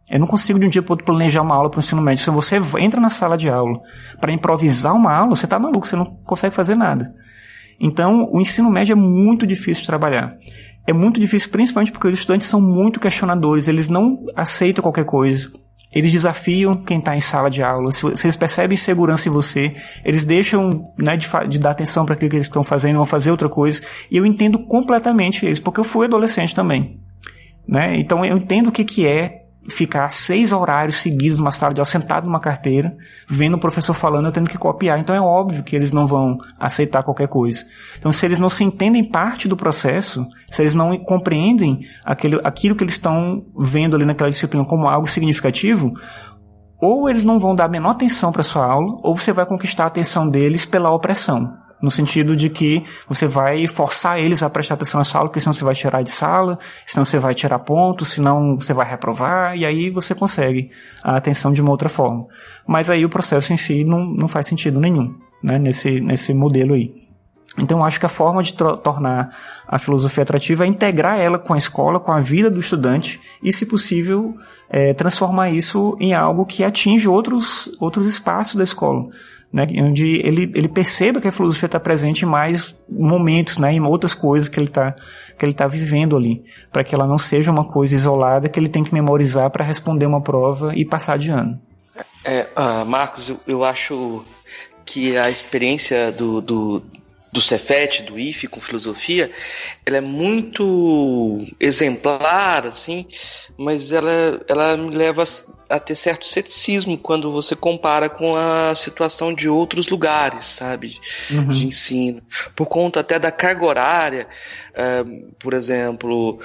Eu não consigo de um dia para outro planejar uma aula para o ensino médio. Se você entra na sala de aula para improvisar uma aula, você está maluco, você não consegue fazer nada. Então, o ensino médio é muito difícil de trabalhar. É muito difícil, principalmente porque os estudantes são muito questionadores, eles não aceitam qualquer coisa. Eles desafiam quem está em sala de aula. Se eles percebem insegurança em você, eles deixam, né, de dar atenção para aquilo que eles estão fazendo, vão fazer outra coisa. E eu entendo completamente eles, porque eu fui adolescente também, né? Então, eu entendo o que é ficar 6 horários seguidos numa sala de aula, sentado numa carteira, vendo o professor falando, eu tendo que copiar. Então é óbvio que eles não vão aceitar qualquer coisa. Então se eles não se entendem parte do processo, se eles não compreendem aquilo que eles estão vendo ali naquela disciplina como algo significativo, ou eles não vão dar a menor atenção para a sua aula, ou você vai conquistar a atenção deles pela opressão. no sentido de que você vai forçar eles a prestar atenção na sala, porque senão você vai tirar de sala, senão você vai tirar pontos, senão você vai reprovar, e aí você consegue a atenção de uma outra forma. Mas aí o processo em si não faz sentido nenhum, né, nesse modelo aí. Então eu acho que a forma de tornar a filosofia atrativa é integrar ela com a escola, com a vida do estudante e, se possível, transformar isso em algo que atinge outros espaços da escola, né? Onde ele perceba que a filosofia está presente em mais momentos, né? Em outras coisas que ele tá vivendo ali, para que ela não seja uma coisa isolada que ele tem que memorizar para responder uma prova e passar de ano. Marcos, eu acho que a experiência do Cefet, do IFE com filosofia, ela é muito exemplar, assim, mas ela me leva a ter certo ceticismo quando você compara com a situação de outros lugares, sabe, de ensino, por conta até da carga horária, por exemplo,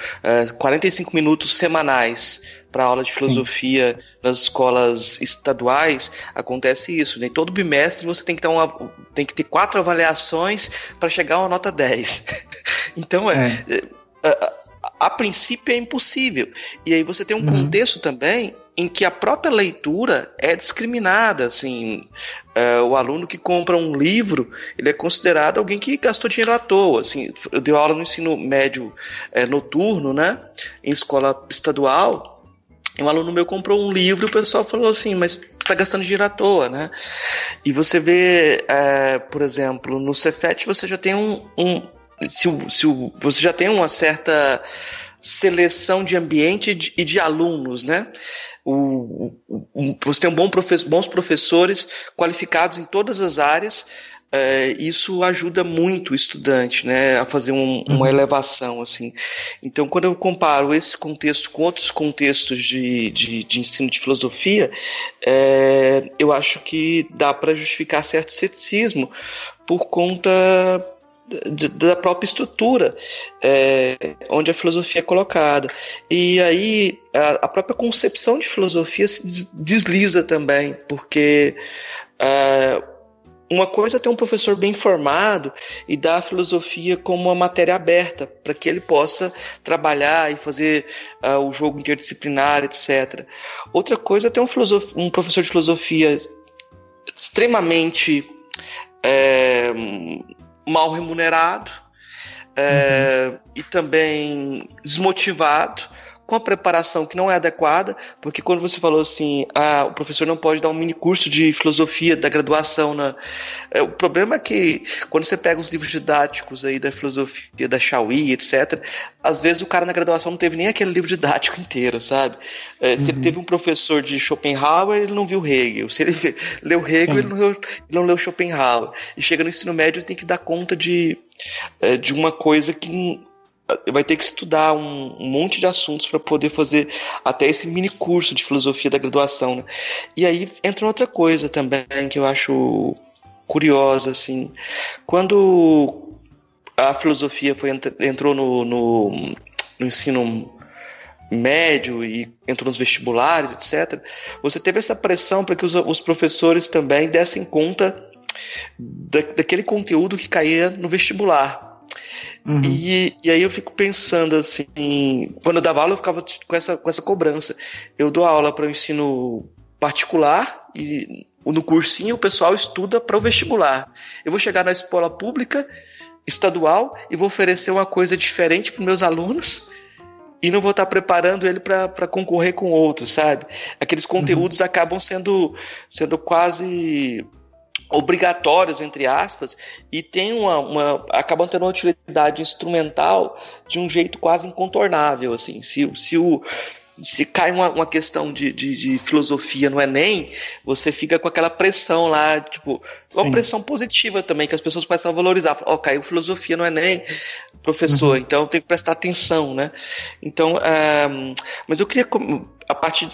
45 minutos semanais para aula de filosofia. Sim. Nas escolas estaduais acontece isso, né? Todo bimestre você tem que ter 4 avaliações para chegar a uma nota 10. Então a princípio é impossível. E aí você tem um contexto também em que a própria leitura é discriminada, assim, o aluno que compra um livro, ele é considerado alguém que gastou dinheiro à toa, assim. Eu dei aula no ensino médio noturno, né, em escola estadual. Um aluno meu comprou um livro e o pessoal falou assim, mas você está gastando dinheiro à toa, né? E você vê, por exemplo, no Cefet você já tem você já tem uma certa seleção de ambiente e de alunos, né? Você tem bons professores qualificados em todas as áreas. Isso ajuda muito o estudante, né, a fazer uma elevação, assim. Então, quando eu comparo esse contexto com outros contextos de ensino de filosofia, eu acho que dá para justificar certo ceticismo por conta da própria estrutura onde a filosofia é colocada. E aí a própria concepção de filosofia se desliza também, porque uma coisa é ter um professor bem formado e dar a filosofia como uma matéria aberta, para que ele possa trabalhar e fazer o jogo interdisciplinar, etc. Outra coisa é ter um professor de filosofia extremamente mal remunerado e também desmotivado, com a preparação que não é adequada, porque quando você falou assim, o professor não pode dar um mini curso de filosofia da graduação, o problema é que quando você pega os livros didáticos aí da filosofia da Chauí, etc., às vezes o cara na graduação não teve nem aquele livro didático inteiro, sabe? Se ele teve um professor de Schopenhauer, ele não viu Hegel. Se ele leu Hegel, ele não leu Schopenhauer. E chega no ensino médio, ele tem que dar conta de uma coisa que vai ter que estudar um monte de assuntos para poder fazer até esse mini curso de filosofia da graduação, né? E aí entra outra coisa também que eu acho curiosa, assim. Quando a filosofia entrou no ensino médio e entrou nos vestibulares, etc., você teve essa pressão para que os professores também dessem conta daquele conteúdo que caía no vestibular. E aí eu fico pensando assim, quando eu dava aula eu ficava com essa cobrança. Eu dou aula para o ensino particular e no cursinho o pessoal estuda para o vestibular. Eu vou chegar na escola pública estadual e vou oferecer uma coisa diferente para os meus alunos e não vou estar preparando ele para concorrer com outros, sabe? Aqueles conteúdos acabam sendo quase obrigatórios, entre aspas, e tem acabam tendo uma utilidade instrumental de um jeito quase incontornável, assim. Se cai uma questão de filosofia no Enem, você fica com aquela pressão lá, tipo, uma pressão positiva também, que as pessoas começam a valorizar. Caiu filosofia no Enem, professor, então eu tenho que prestar atenção, né? Então, mas eu queria,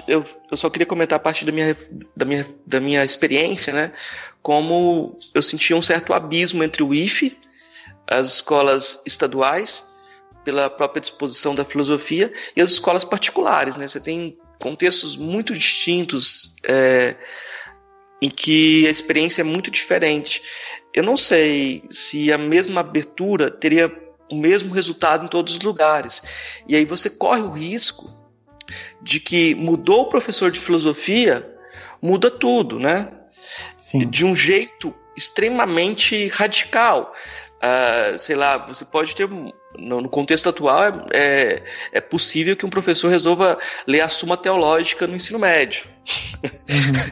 eu só queria comentar a partir da minha experiência, né? Como eu sentia um certo abismo entre o IFE, as escolas estaduais, pela própria disposição da filosofia, e as escolas particulares, né? Você tem contextos muito distintos em que a experiência é muito diferente. Eu não sei se a mesma abertura teria o mesmo resultado em todos os lugares. E aí você corre o risco de que mudou o professor de filosofia, muda tudo, né? Sim. De um jeito extremamente radical. Sei lá, você pode ter... No contexto atual, é possível que um professor resolva ler a Suma Teológica no ensino médio. Uhum.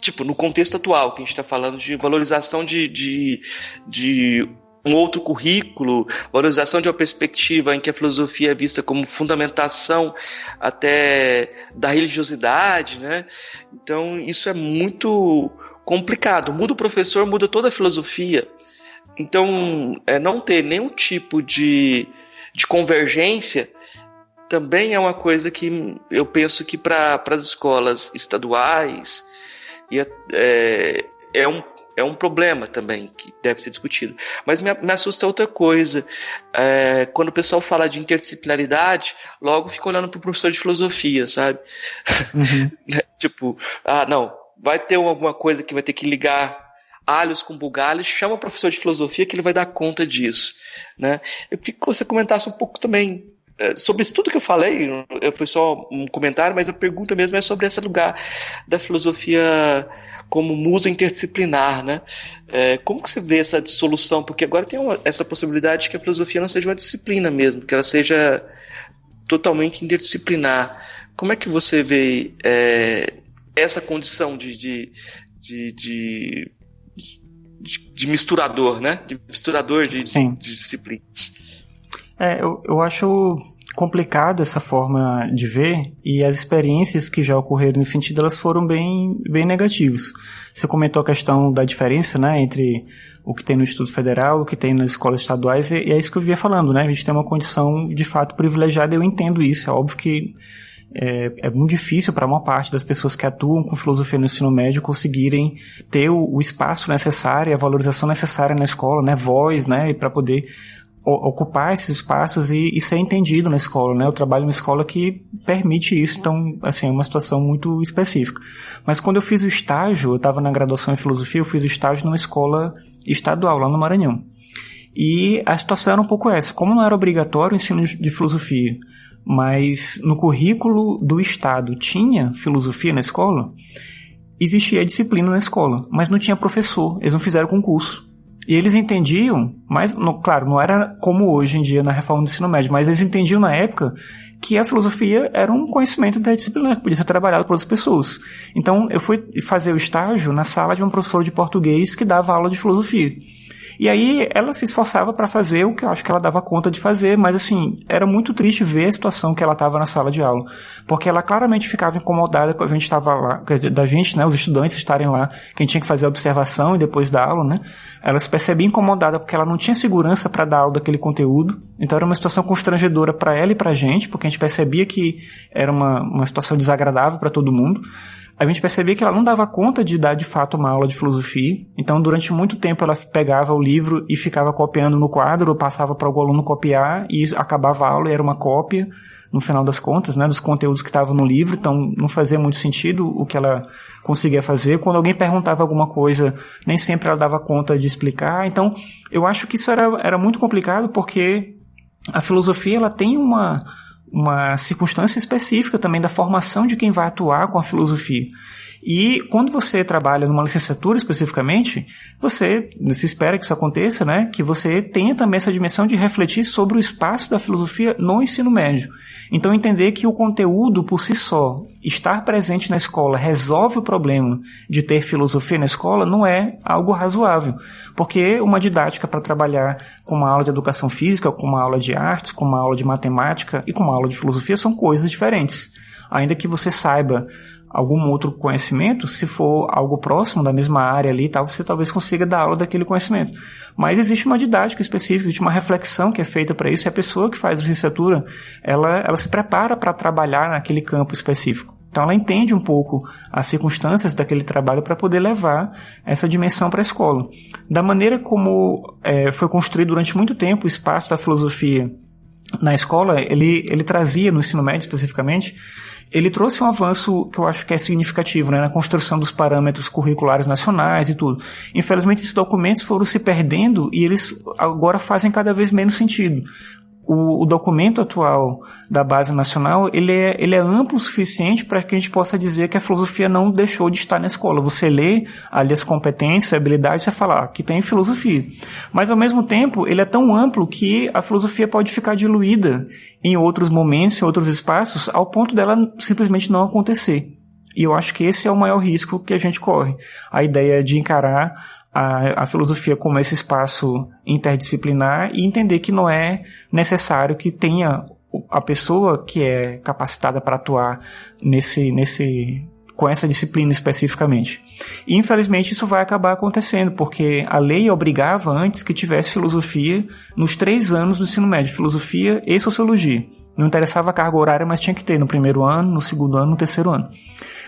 Tipo, no contexto atual, que a gente está falando de valorização de um outro currículo, valorização de uma perspectiva em que a filosofia é vista como fundamentação até da religiosidade, né? Então, isso é muito complicado. Muda o professor, muda toda a filosofia. Então, não ter nenhum tipo de convergência também é uma coisa que eu penso que para as escolas estaduais é um problema também que deve ser discutido. Mas me assusta outra coisa. Quando o pessoal fala de interdisciplinaridade, logo fica olhando para o professor de filosofia, sabe? Uhum. Tipo, não, vai ter alguma coisa que vai ter que ligar alhos com bugalhos, chama o professor de filosofia que ele vai dar conta disso, né? Eu queria que você comentasse um pouco também sobre isso tudo que eu falei. Foi só um comentário, mas a pergunta mesmo é sobre esse lugar da filosofia como musa interdisciplinar, né? Como que você vê essa dissolução? Porque agora tem essa possibilidade de que a filosofia não seja uma disciplina mesmo, que ela seja totalmente interdisciplinar. Como é que você vê essa condição de misturador, né? De misturador de disciplinas. Eu acho complicado essa forma de ver, e as experiências que já ocorreram nesse sentido, elas foram bem negativas. Você comentou a questão da diferença, né, entre o que tem no Instituto Federal, o que tem nas escolas estaduais, e é isso que eu vinha falando, né? A gente tem uma condição de fato privilegiada, eu entendo isso. É óbvio que é muito difícil para uma parte das pessoas que atuam com filosofia no ensino médio conseguirem ter o espaço necessário, a valorização necessária na escola, né, voz, né, para poder ocupar esses espaços e ser entendido na escola, né? Eu trabalho em uma escola que permite isso, então, assim, é uma situação muito específica. Mas quando eu fiz o estágio, eu estava na graduação em filosofia, eu fiz o estágio numa escola estadual, lá no Maranhão. E a situação era um pouco essa. Como não era obrigatório o ensino de filosofia, mas no currículo do Estado tinha filosofia na escola, existia disciplina na escola, mas não tinha professor, eles não fizeram concurso. E eles entendiam, mas, claro, não era como hoje em dia na reforma do ensino médio, mas eles entendiam na época que a filosofia era um conhecimento interdisciplinar que podia ser trabalhado por outras pessoas. Então, eu fui fazer o estágio na sala de uma professora de português que dava aula de filosofia. E aí ela se esforçava para fazer o que eu acho que ela dava conta de fazer, mas assim, era muito triste ver a situação que ela estava na sala de aula, porque ela claramente ficava incomodada quando a gente estava lá, da gente, né, os estudantes estarem lá, que a gente tinha que fazer a observação e depois dar aula, né? Ela se percebia incomodada porque ela não tinha segurança para dar aula daquele conteúdo, então era uma situação constrangedora para ela e para a gente, porque a gente percebia que era uma situação desagradável para todo mundo. A gente percebia que ela não dava conta de dar de fato uma aula de filosofia, então durante muito tempo ela pegava o livro e ficava copiando no quadro, ou passava para algum aluno copiar e acabava a aula e era uma cópia, no final das contas, né, dos conteúdos que estavam no livro, então não fazia muito sentido o que ela conseguia fazer. Quando alguém perguntava alguma coisa, nem sempre ela dava conta de explicar, então eu acho que isso era muito complicado, porque a filosofia ela tem uma circunstância específica também da formação de quem vai atuar com a filosofia. E quando você trabalha numa licenciatura especificamente, se espera que isso aconteça, né? Que você tenha também essa dimensão de refletir sobre o espaço da filosofia no ensino médio. Então entender que o conteúdo por si só, estar presente na escola, resolve o problema de ter filosofia na escola, não é algo razoável. Porque uma didática para trabalhar com uma aula de educação física, com uma aula de artes, com uma aula de matemática e com uma aula de filosofia são coisas diferentes. Ainda que você saiba algum outro conhecimento, se for algo próximo da mesma área ali e tal, você talvez consiga dar aula daquele conhecimento. Mas existe uma didática específica, existe uma reflexão que é feita para isso, e a pessoa que faz licenciatura, ela se prepara para trabalhar naquele campo específico. Então ela entende um pouco as circunstâncias daquele trabalho para poder levar essa dimensão para a escola. Da maneira como foi construído durante muito tempo o espaço da filosofia na escola, ele trazia, no ensino médio especificamente, ele trouxe um avanço que eu acho que é significativo, né, na construção dos parâmetros curriculares nacionais e tudo. Infelizmente, esses documentos foram se perdendo e eles agora fazem cada vez menos sentido. O documento atual da Base Nacional, ele é amplo o suficiente para que a gente possa dizer que a filosofia não deixou de estar na escola. Você lê ali as competências, habilidades, você fala, que tem filosofia. Mas, ao mesmo tempo, ele é tão amplo que a filosofia pode ficar diluída em outros momentos, em outros espaços, ao ponto dela simplesmente não acontecer. E eu acho que esse é o maior risco que a gente corre. A ideia de encarar a filosofia como esse espaço interdisciplinar e entender que não é necessário que tenha a pessoa que é capacitada para atuar com essa disciplina especificamente. E, infelizmente, isso vai acabar acontecendo, porque a lei obrigava antes que tivesse filosofia nos 3 anos do ensino médio, filosofia e sociologia. Não interessava a carga horária, mas tinha que ter no primeiro ano, no segundo ano, no terceiro ano.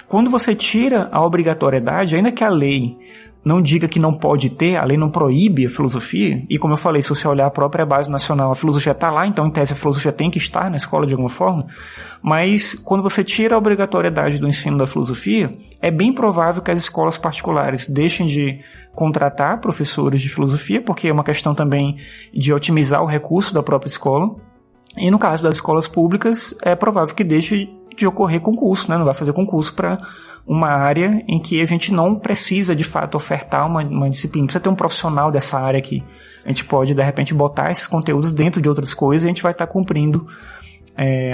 Quando você tira a obrigatoriedade, ainda que a lei não diga que não pode ter, a lei não proíbe a filosofia, e como eu falei, se você olhar a própria Base Nacional, a filosofia está lá, então em tese a filosofia tem que estar na escola de alguma forma, mas quando você tira a obrigatoriedade do ensino da filosofia, é bem provável que as escolas particulares deixem de contratar professores de filosofia, porque é uma questão também de otimizar o recurso da própria escola, e no caso das escolas públicas, é provável que deixe de ocorrer concurso, né? Não vai fazer concurso para uma área em que a gente não precisa, de fato, ofertar uma disciplina. Precisa ter um profissional dessa área aqui. A gente pode, de repente, botar esses conteúdos dentro de outras coisas e a gente vai estar cumprindo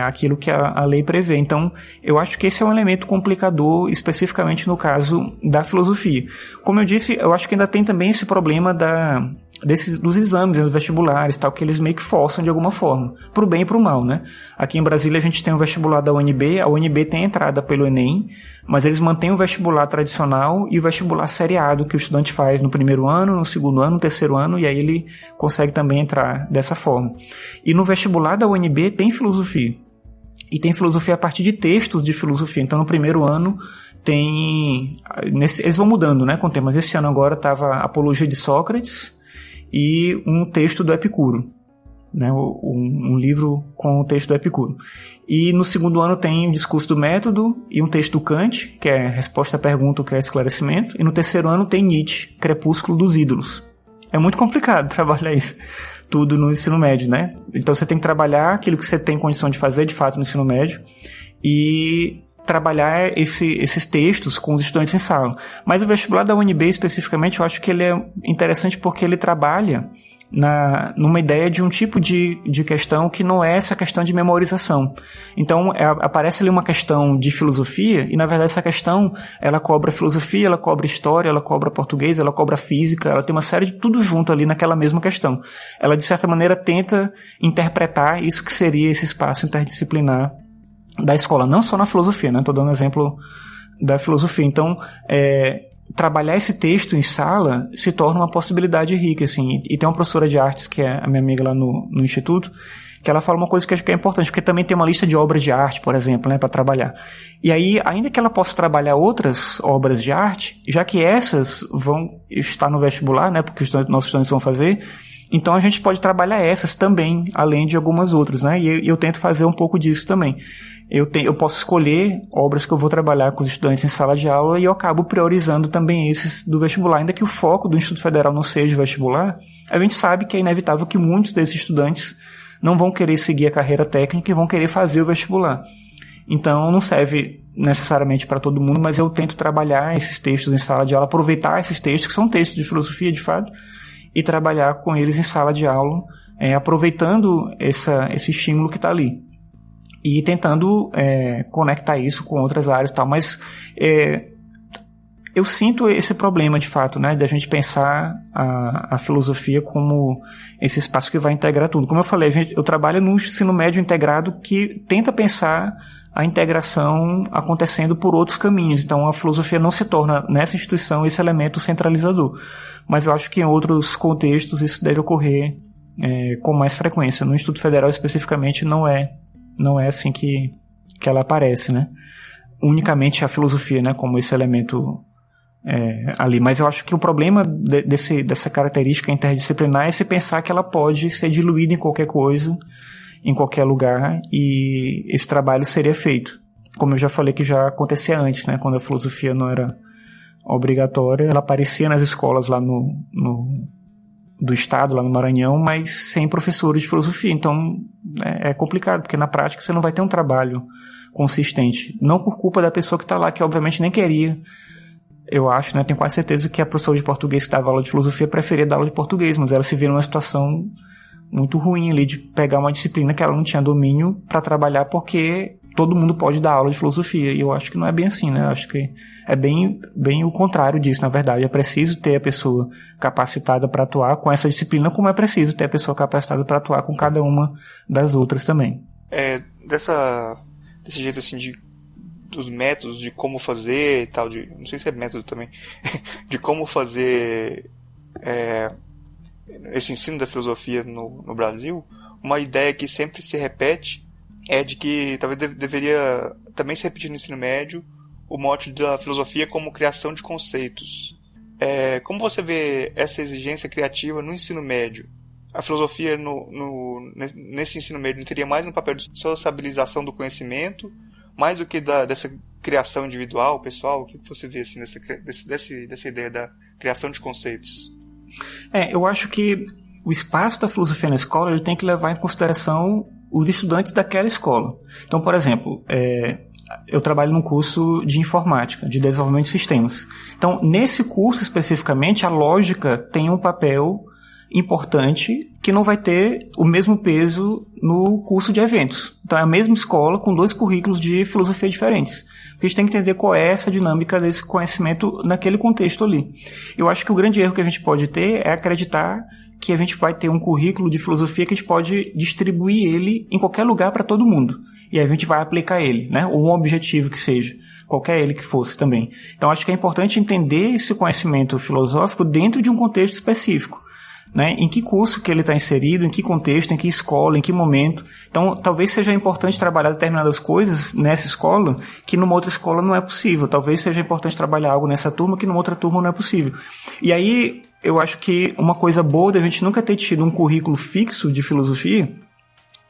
aquilo que a lei prevê. Então, eu acho que esse é um elemento complicador, especificamente no caso da filosofia. Como eu disse, eu acho que ainda tem também esse problema dos exames, dos vestibulares, tal, que eles meio que forçam de alguma forma, pro bem e pro mal, né? Aqui em Brasília a gente tem o vestibular da UNB, a UNB tem entrada pelo Enem, mas eles mantêm o vestibular tradicional e o vestibular seriado que o estudante faz no primeiro ano, no segundo ano, no terceiro ano, e aí ele consegue também entrar dessa forma. E no vestibular da UNB tem filosofia. E tem filosofia a partir de textos de filosofia. Então, no primeiro ano, eles vão mudando, né, com o tempo. Mas esse ano agora estava Apologia de Sócrates e um texto do Epicuro, né, um livro com o texto do Epicuro. E no segundo ano tem o Discurso do Método e um texto do Kant, que é Resposta à Pergunta, que é Esclarecimento. E no terceiro ano tem Nietzsche, Crepúsculo dos Ídolos. É muito complicado trabalhar isso tudo no ensino médio, né? Então você tem que trabalhar aquilo que você tem condição de fazer, de fato, no ensino médio, e trabalhar esses textos com os estudantes em sala. Mas o vestibular da UNB, especificamente, eu acho que ele é interessante porque ele trabalha numa ideia de um tipo de questão que não é essa questão de memorização. Então, aparece ali uma questão de filosofia, e na verdade essa questão, ela cobra filosofia, ela cobra história, ela cobra português, ela cobra física, ela tem uma série de tudo junto ali naquela mesma questão. Ela, de certa maneira, tenta interpretar isso que seria esse espaço interdisciplinar da escola, não só na filosofia, né? Estou dando exemplo da filosofia. Então, trabalhar esse texto em sala se torna uma possibilidade rica, assim. E tem uma professora de artes, que é a minha amiga lá no instituto, que ela fala uma coisa que eu acho que é importante, porque também tem uma lista de obras de arte, por exemplo, né, para trabalhar. E aí, ainda que ela possa trabalhar outras obras de arte, já que essas vão estar no vestibular, né, porque os nossos estudantes vão fazer, então a gente pode trabalhar essas também, além de algumas outras, né, e eu tento fazer um pouco disso também. Eu posso escolher obras que eu vou trabalhar com os estudantes em sala de aula e eu acabo priorizando também esses do vestibular. Ainda que o foco do Instituto Federal não seja o vestibular, a gente sabe que é inevitável que muitos desses estudantes não vão querer seguir a carreira técnica e vão querer fazer o vestibular. Então não serve necessariamente para todo mundo, mas eu tento trabalhar esses textos em sala de aula, aproveitar esses textos, que são textos de filosofia de fato, e trabalhar com eles em sala de aula, aproveitando esse estímulo que está ali. E tentando conectar isso com outras áreas e tal, mas eu sinto esse problema de fato, né, da gente pensar a filosofia como esse espaço que vai integrar tudo. Como eu falei, eu trabalho no ensino médio integrado que tenta pensar a integração acontecendo por outros caminhos, então a filosofia não se torna nessa instituição esse elemento centralizador, mas eu acho que em outros contextos isso deve ocorrer com mais frequência. No Instituto Federal especificamente não é assim que ela aparece, né? Unicamente a filosofia, né, como esse elemento ali. Mas eu acho que o problema dessa característica interdisciplinar é se pensar que ela pode ser diluída em qualquer coisa, em qualquer lugar, e esse trabalho seria feito. como eu já falei que já acontecia antes, né, quando a filosofia não era obrigatória, ela aparecia nas escolas lá do estado, lá no Maranhão, mas sem professores de filosofia. Então é complicado, porque na prática você não vai ter um trabalho consistente. Não por culpa da pessoa que está lá, que obviamente nem queria. Eu acho, né, tenho quase certeza que a professora de português que dava aula de filosofia preferia dar aula de português, mas ela se vê numa situação muito ruim ali de pegar uma disciplina que ela não tinha domínio para trabalhar, porque todo mundo pode dar aula de filosofia, e eu acho que não é bem assim, né? Eu acho que é bem o contrário disso, na verdade. É preciso ter a pessoa capacitada para atuar com essa disciplina, como é preciso ter a pessoa capacitada para atuar com cada uma das outras também. Desse jeito assim dos métodos de como fazer e tal, não sei se é método também, de como fazer esse ensino da filosofia no Brasil, uma ideia que sempre se repete é de que talvez deveria também se repetir no ensino médio o mote da filosofia como criação de conceitos. Como você vê essa exigência criativa no ensino médio? A filosofia nesse ensino médio não teria mais um papel de sociabilização do conhecimento, mais do que dessa criação individual, pessoal? O que você vê assim, dessa ideia da criação de conceitos? Eu acho que o espaço da filosofia na escola ele tem que levar em consideração os estudantes daquela escola. Então, por exemplo, eu trabalho num curso de informática, de desenvolvimento de sistemas. Então, nesse curso especificamente, a lógica tem um papel importante que não vai ter o mesmo peso no curso de eventos. Então, é a mesma escola com 2 currículos de filosofia diferentes. Porque a gente tem que entender qual é essa dinâmica desse conhecimento naquele contexto ali. Eu acho que o grande erro que a gente pode ter é acreditar que a gente vai ter um currículo de filosofia que a gente pode distribuir ele em qualquer lugar para todo mundo. E aí a gente vai aplicar ele, né? Ou um objetivo que seja, qualquer ele que fosse também. Então acho que é importante entender esse conhecimento filosófico dentro de um contexto específico, né? Em que curso que ele está inserido, em que contexto, em que escola, em que momento. Então talvez seja importante trabalhar determinadas coisas nessa escola que numa outra escola não é possível. Talvez seja importante trabalhar algo nessa turma que numa outra turma não é possível. E aí eu acho que uma coisa boa da gente nunca ter tido um currículo fixo de filosofia,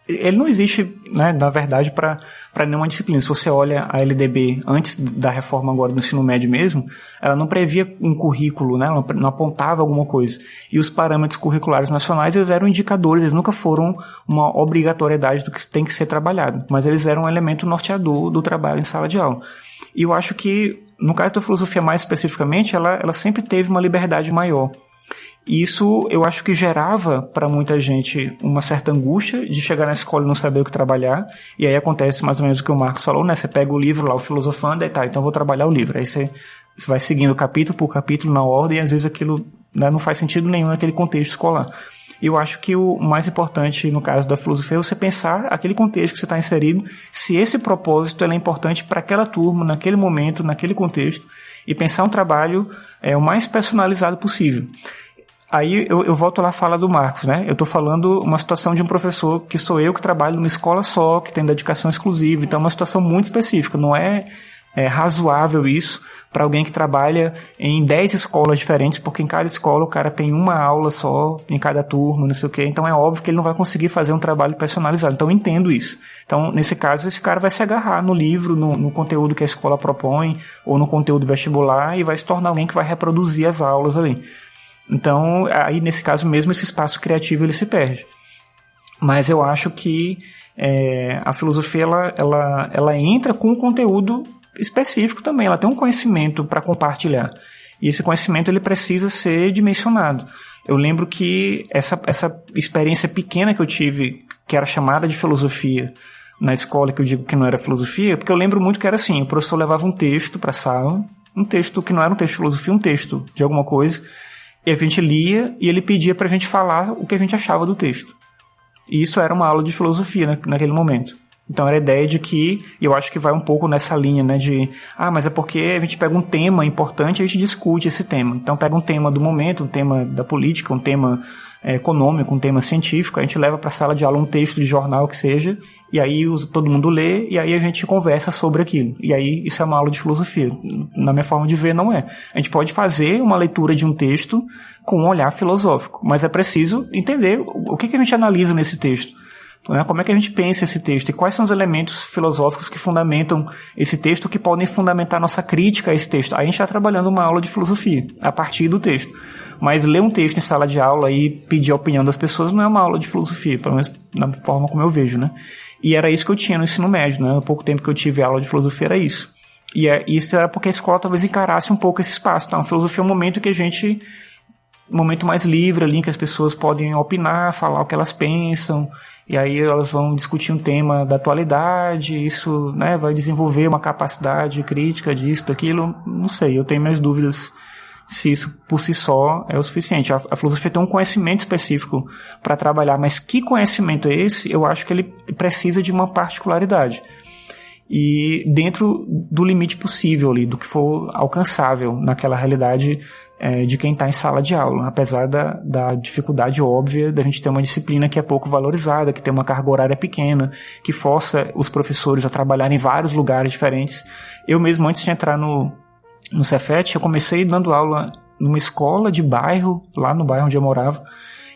ele não existe, né, na verdade, para nenhuma disciplina. Se você olha a LDB antes da reforma agora do ensino médio mesmo, ela não previa um currículo, né, ela não apontava alguma coisa. E os parâmetros curriculares nacionais, eles eram indicadores, eles nunca foram uma obrigatoriedade do que tem que ser trabalhado, mas eles eram um elemento norteador do trabalho em sala de aula. E eu acho que, no caso da filosofia mais especificamente, ela sempre teve uma liberdade maior. E isso eu acho que gerava para muita gente uma certa angústia de chegar na escola e não saber o que trabalhar. E aí acontece mais ou menos o que o Marcos falou, né? Você pega o livro lá, o Filosofando, e tá, então eu vou trabalhar o livro. Aí você vai seguindo capítulo por capítulo na ordem e às vezes aquilo, né, não faz sentido nenhum naquele contexto escolar. Eu acho que o mais importante no caso da filosofia é você pensar aquele contexto que você está inserido, se esse propósito é importante para aquela turma, naquele momento, naquele contexto, e pensar um trabalho o mais personalizado possível. Aí eu volto lá à fala do Marcos, né? Eu estou falando uma situação de um professor que sou eu, que trabalho numa escola só, que tem dedicação exclusiva, então é uma situação muito específica, não é razoável isso para alguém que trabalha em 10 escolas diferentes, porque em cada escola o cara tem uma aula só, em cada turma, não sei o quê, então é óbvio que ele não vai conseguir fazer um trabalho personalizado, então eu entendo isso. Então, nesse caso, esse cara vai se agarrar no livro, no conteúdo que a escola propõe, ou no conteúdo vestibular, e vai se tornar alguém que vai reproduzir as aulas ali. Então, aí nesse caso mesmo, esse espaço criativo ele se perde. Mas eu acho que a filosofia ela entra com um conteúdo específico também, ela tem um conhecimento para compartilhar. E esse conhecimento ele precisa ser dimensionado. Eu lembro que essa experiência pequena que eu tive, que era chamada de filosofia na escola, que eu digo que não era filosofia, porque eu lembro muito que era assim, o professor levava um texto para a sala, um texto que não era um texto de filosofia, um texto de alguma coisa, e a gente lia e ele pedia pra gente falar o que a gente achava do texto. E isso era uma aula de filosofia naquele momento. Então era a ideia de que, e eu acho que vai um pouco nessa linha, né, de, mas é porque a gente pega um tema importante e a gente discute esse tema. Então pega um tema do momento, um tema da política, um tema econômico, um tema científico, a gente leva para a sala de aula um texto de jornal que seja, e aí todo mundo lê, e aí a gente conversa sobre aquilo. E aí isso é uma aula de filosofia. Na minha forma de ver, não é. A gente pode fazer uma leitura de um texto com um olhar filosófico, mas é preciso entender o que a gente analisa nesse texto. Né? Como é que a gente pensa esse texto? E quais são os elementos filosóficos que fundamentam esse texto, que podem fundamentar nossa crítica a esse texto? Aí a gente está trabalhando uma aula de filosofia, a partir do texto. Mas ler um texto em sala de aula e pedir a opinião das pessoas não é uma aula de filosofia, pelo menos da forma como eu vejo, né? E era isso que eu tinha no ensino médio, né? Há pouco tempo que eu tive aula de filosofia era isso. E isso era porque a escola talvez encarasse um pouco esse espaço. Então, a filosofia é um momento que um momento mais livre ali, que as pessoas podem opinar, falar o que elas pensam, e aí elas vão discutir um tema da atualidade, isso, né, vai desenvolver uma capacidade crítica disso, daquilo, não sei, eu tenho minhas dúvidas se isso por si só é o suficiente. A filosofia tem um conhecimento específico para trabalhar, mas que conhecimento é esse? Eu acho que ele precisa de uma particularidade. E dentro do limite possível ali, do que for alcançável naquela realidade de quem está em sala de aula, apesar da dificuldade óbvia da gente ter uma disciplina que é pouco valorizada, que tem uma carga horária pequena, que força os professores a trabalhar em vários lugares diferentes. Eu mesmo, antes de entrar no Cefet, eu comecei dando aula numa escola de bairro, lá no bairro onde eu morava.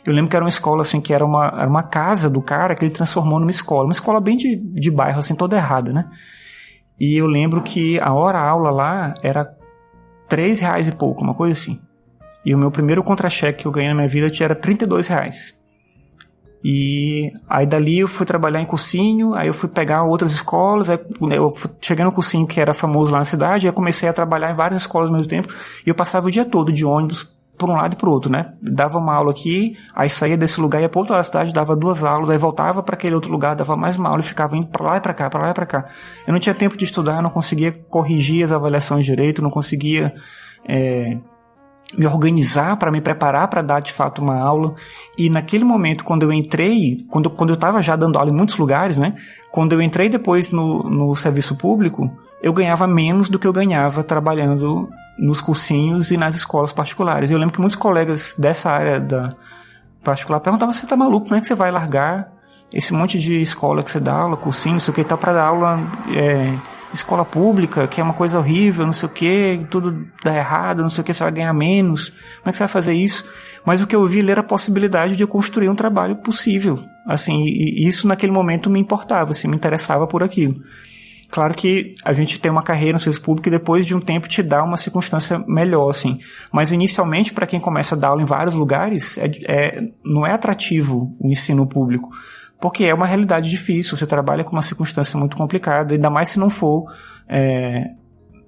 Eu lembro que era uma escola, assim, que era uma casa do cara que ele transformou numa escola bem de bairro, assim, toda errada, né? E eu lembro que a hora-aula lá era R$3 e pouco, uma coisa assim. E o meu primeiro contra-cheque que eu ganhei na minha vida era R$32. E aí dali eu fui trabalhar em cursinho, aí eu fui pegar outras escolas, aí eu cheguei no cursinho que era famoso lá na cidade, aí eu comecei a trabalhar em várias escolas ao mesmo tempo, e eu passava o dia todo de ônibus por um lado e pro outro, né? Dava uma aula aqui, aí saía desse lugar, ia para outra cidade, dava 2 aulas, aí voltava para aquele outro lugar, dava mais uma aula e ficava indo para lá e para cá, para lá e para cá. Eu não tinha tempo de estudar, não conseguia corrigir as avaliações direito, não conseguia me organizar para me preparar para dar de fato uma aula. E naquele momento, quando eu entrei, quando eu estava já dando aula em muitos lugares, né? Quando eu entrei depois no serviço público, eu ganhava menos do que eu ganhava trabalhando nos cursinhos e nas escolas particulares. Eu lembro que muitos colegas dessa área da particular perguntavam: você tá maluco? Como é que você vai largar esse monte de escola que você dá aula, cursinho, não sei o que, tá para dar aula escola pública, que é uma coisa horrível, não sei o que, tudo dá errado, não sei o que, você vai ganhar menos, como é que você vai fazer isso? Mas o que eu vi ali era a possibilidade de eu construir um trabalho possível, assim, e isso naquele momento me importava, assim, me interessava por aquilo. Claro que a gente tem uma carreira no serviço público e depois de um tempo te dá uma circunstância melhor, assim. Mas inicialmente, para quem começa a dar aula em vários lugares, não é atrativo o ensino público. Porque é uma realidade difícil, você trabalha com uma circunstância muito complicada, ainda mais se não for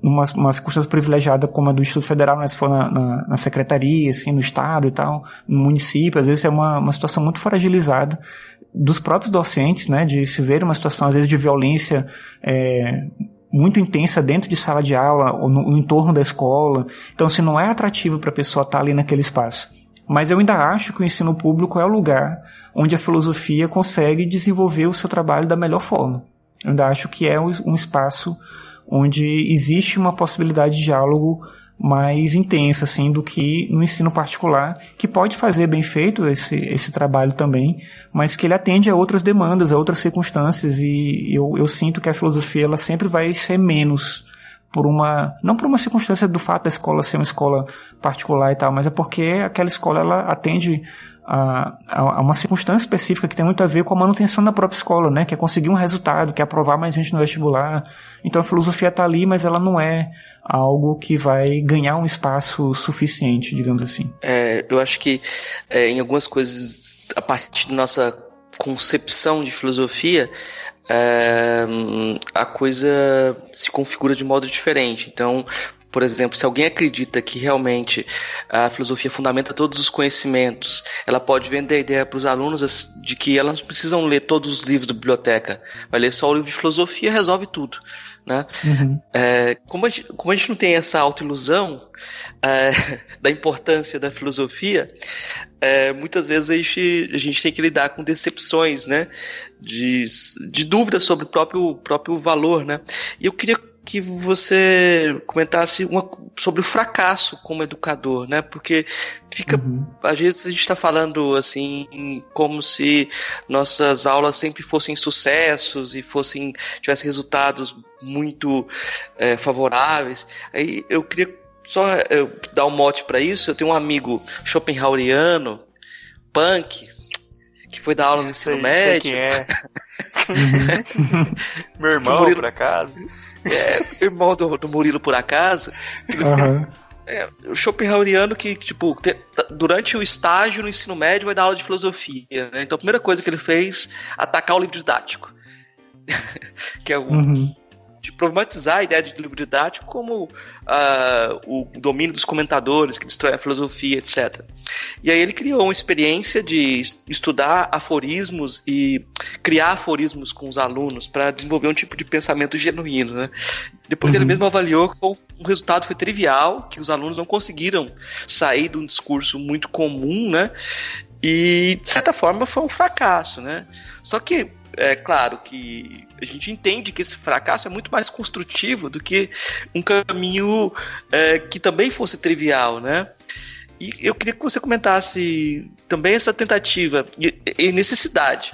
uma circunstância privilegiada como a do Instituto Federal, né? Se for na secretaria, assim, no estado e tal, no município, às vezes é uma situação muito fragilizada dos próprios docentes, né? De se ver uma situação, às vezes, de violência muito intensa dentro de sala de aula ou no entorno da escola. Então, assim, não é atrativo para a pessoa estar ali naquele espaço. Mas eu ainda acho que o ensino público é o lugar onde a filosofia consegue desenvolver o seu trabalho da melhor forma. Eu ainda acho que é um espaço onde existe uma possibilidade de diálogo mais intensa, assim, do que no ensino particular, que pode fazer bem feito esse trabalho também, mas que ele atende a outras demandas, a outras circunstâncias, e eu sinto que a filosofia ela sempre vai ser menos não por uma circunstância do fato da escola ser uma escola particular e tal, mas é porque aquela escola ela atende a uma circunstância específica que tem muito a ver com a manutenção da própria escola, né? Que é conseguir um resultado, que é aprovar mais gente no vestibular. Então a filosofia está ali, mas ela não é algo que vai ganhar um espaço suficiente, digamos assim. Eu acho que em algumas coisas, a partir da nossa concepção de filosofia, a coisa se configura de modo diferente. Então, por exemplo, se alguém acredita que realmente a filosofia fundamenta todos os conhecimentos, ela pode vender a ideia para os alunos de que elas não precisam ler todos os livros da biblioteca, vai ler só o livro de filosofia e resolve tudo, né? Uhum. Como a gente não tem essa autoilusão da importância da filosofia, muitas vezes a gente tem que lidar com decepções, né? De dúvidas sobre o próprio valor, né? E eu queria que você comentasse sobre o fracasso como educador, né? Porque às vezes a gente está falando assim como se nossas aulas sempre fossem sucessos e tivessem resultados muito favoráveis. Aí eu queria só dar um mote para isso. Eu tenho um amigo schopenhaueriano, punk, que foi dar aula no ensino médio. Sei quem é. Meu irmão, Murilo, por acaso. Irmão do Murilo, por acaso. O Schopenhaueriano que, tipo, durante o estágio no ensino médio vai dar aula de filosofia, né? Então a primeira coisa que ele fez, atacar o livro didático. Que é de problematizar a ideia de livro didático como o domínio dos comentadores que destrói a filosofia, etc. E aí ele criou uma experiência de estudar aforismos e criar aforismos com os alunos para desenvolver um tipo de pensamento genuíno, né? Depois ele mesmo avaliou que o resultado foi trivial, que os alunos não conseguiram sair de um discurso muito comum, né? E, de certa forma, foi um fracasso, né? Só que é claro que a gente entende que esse fracasso é muito mais construtivo do que um caminho que também fosse trivial, né? E eu queria que você comentasse também essa tentativa e necessidade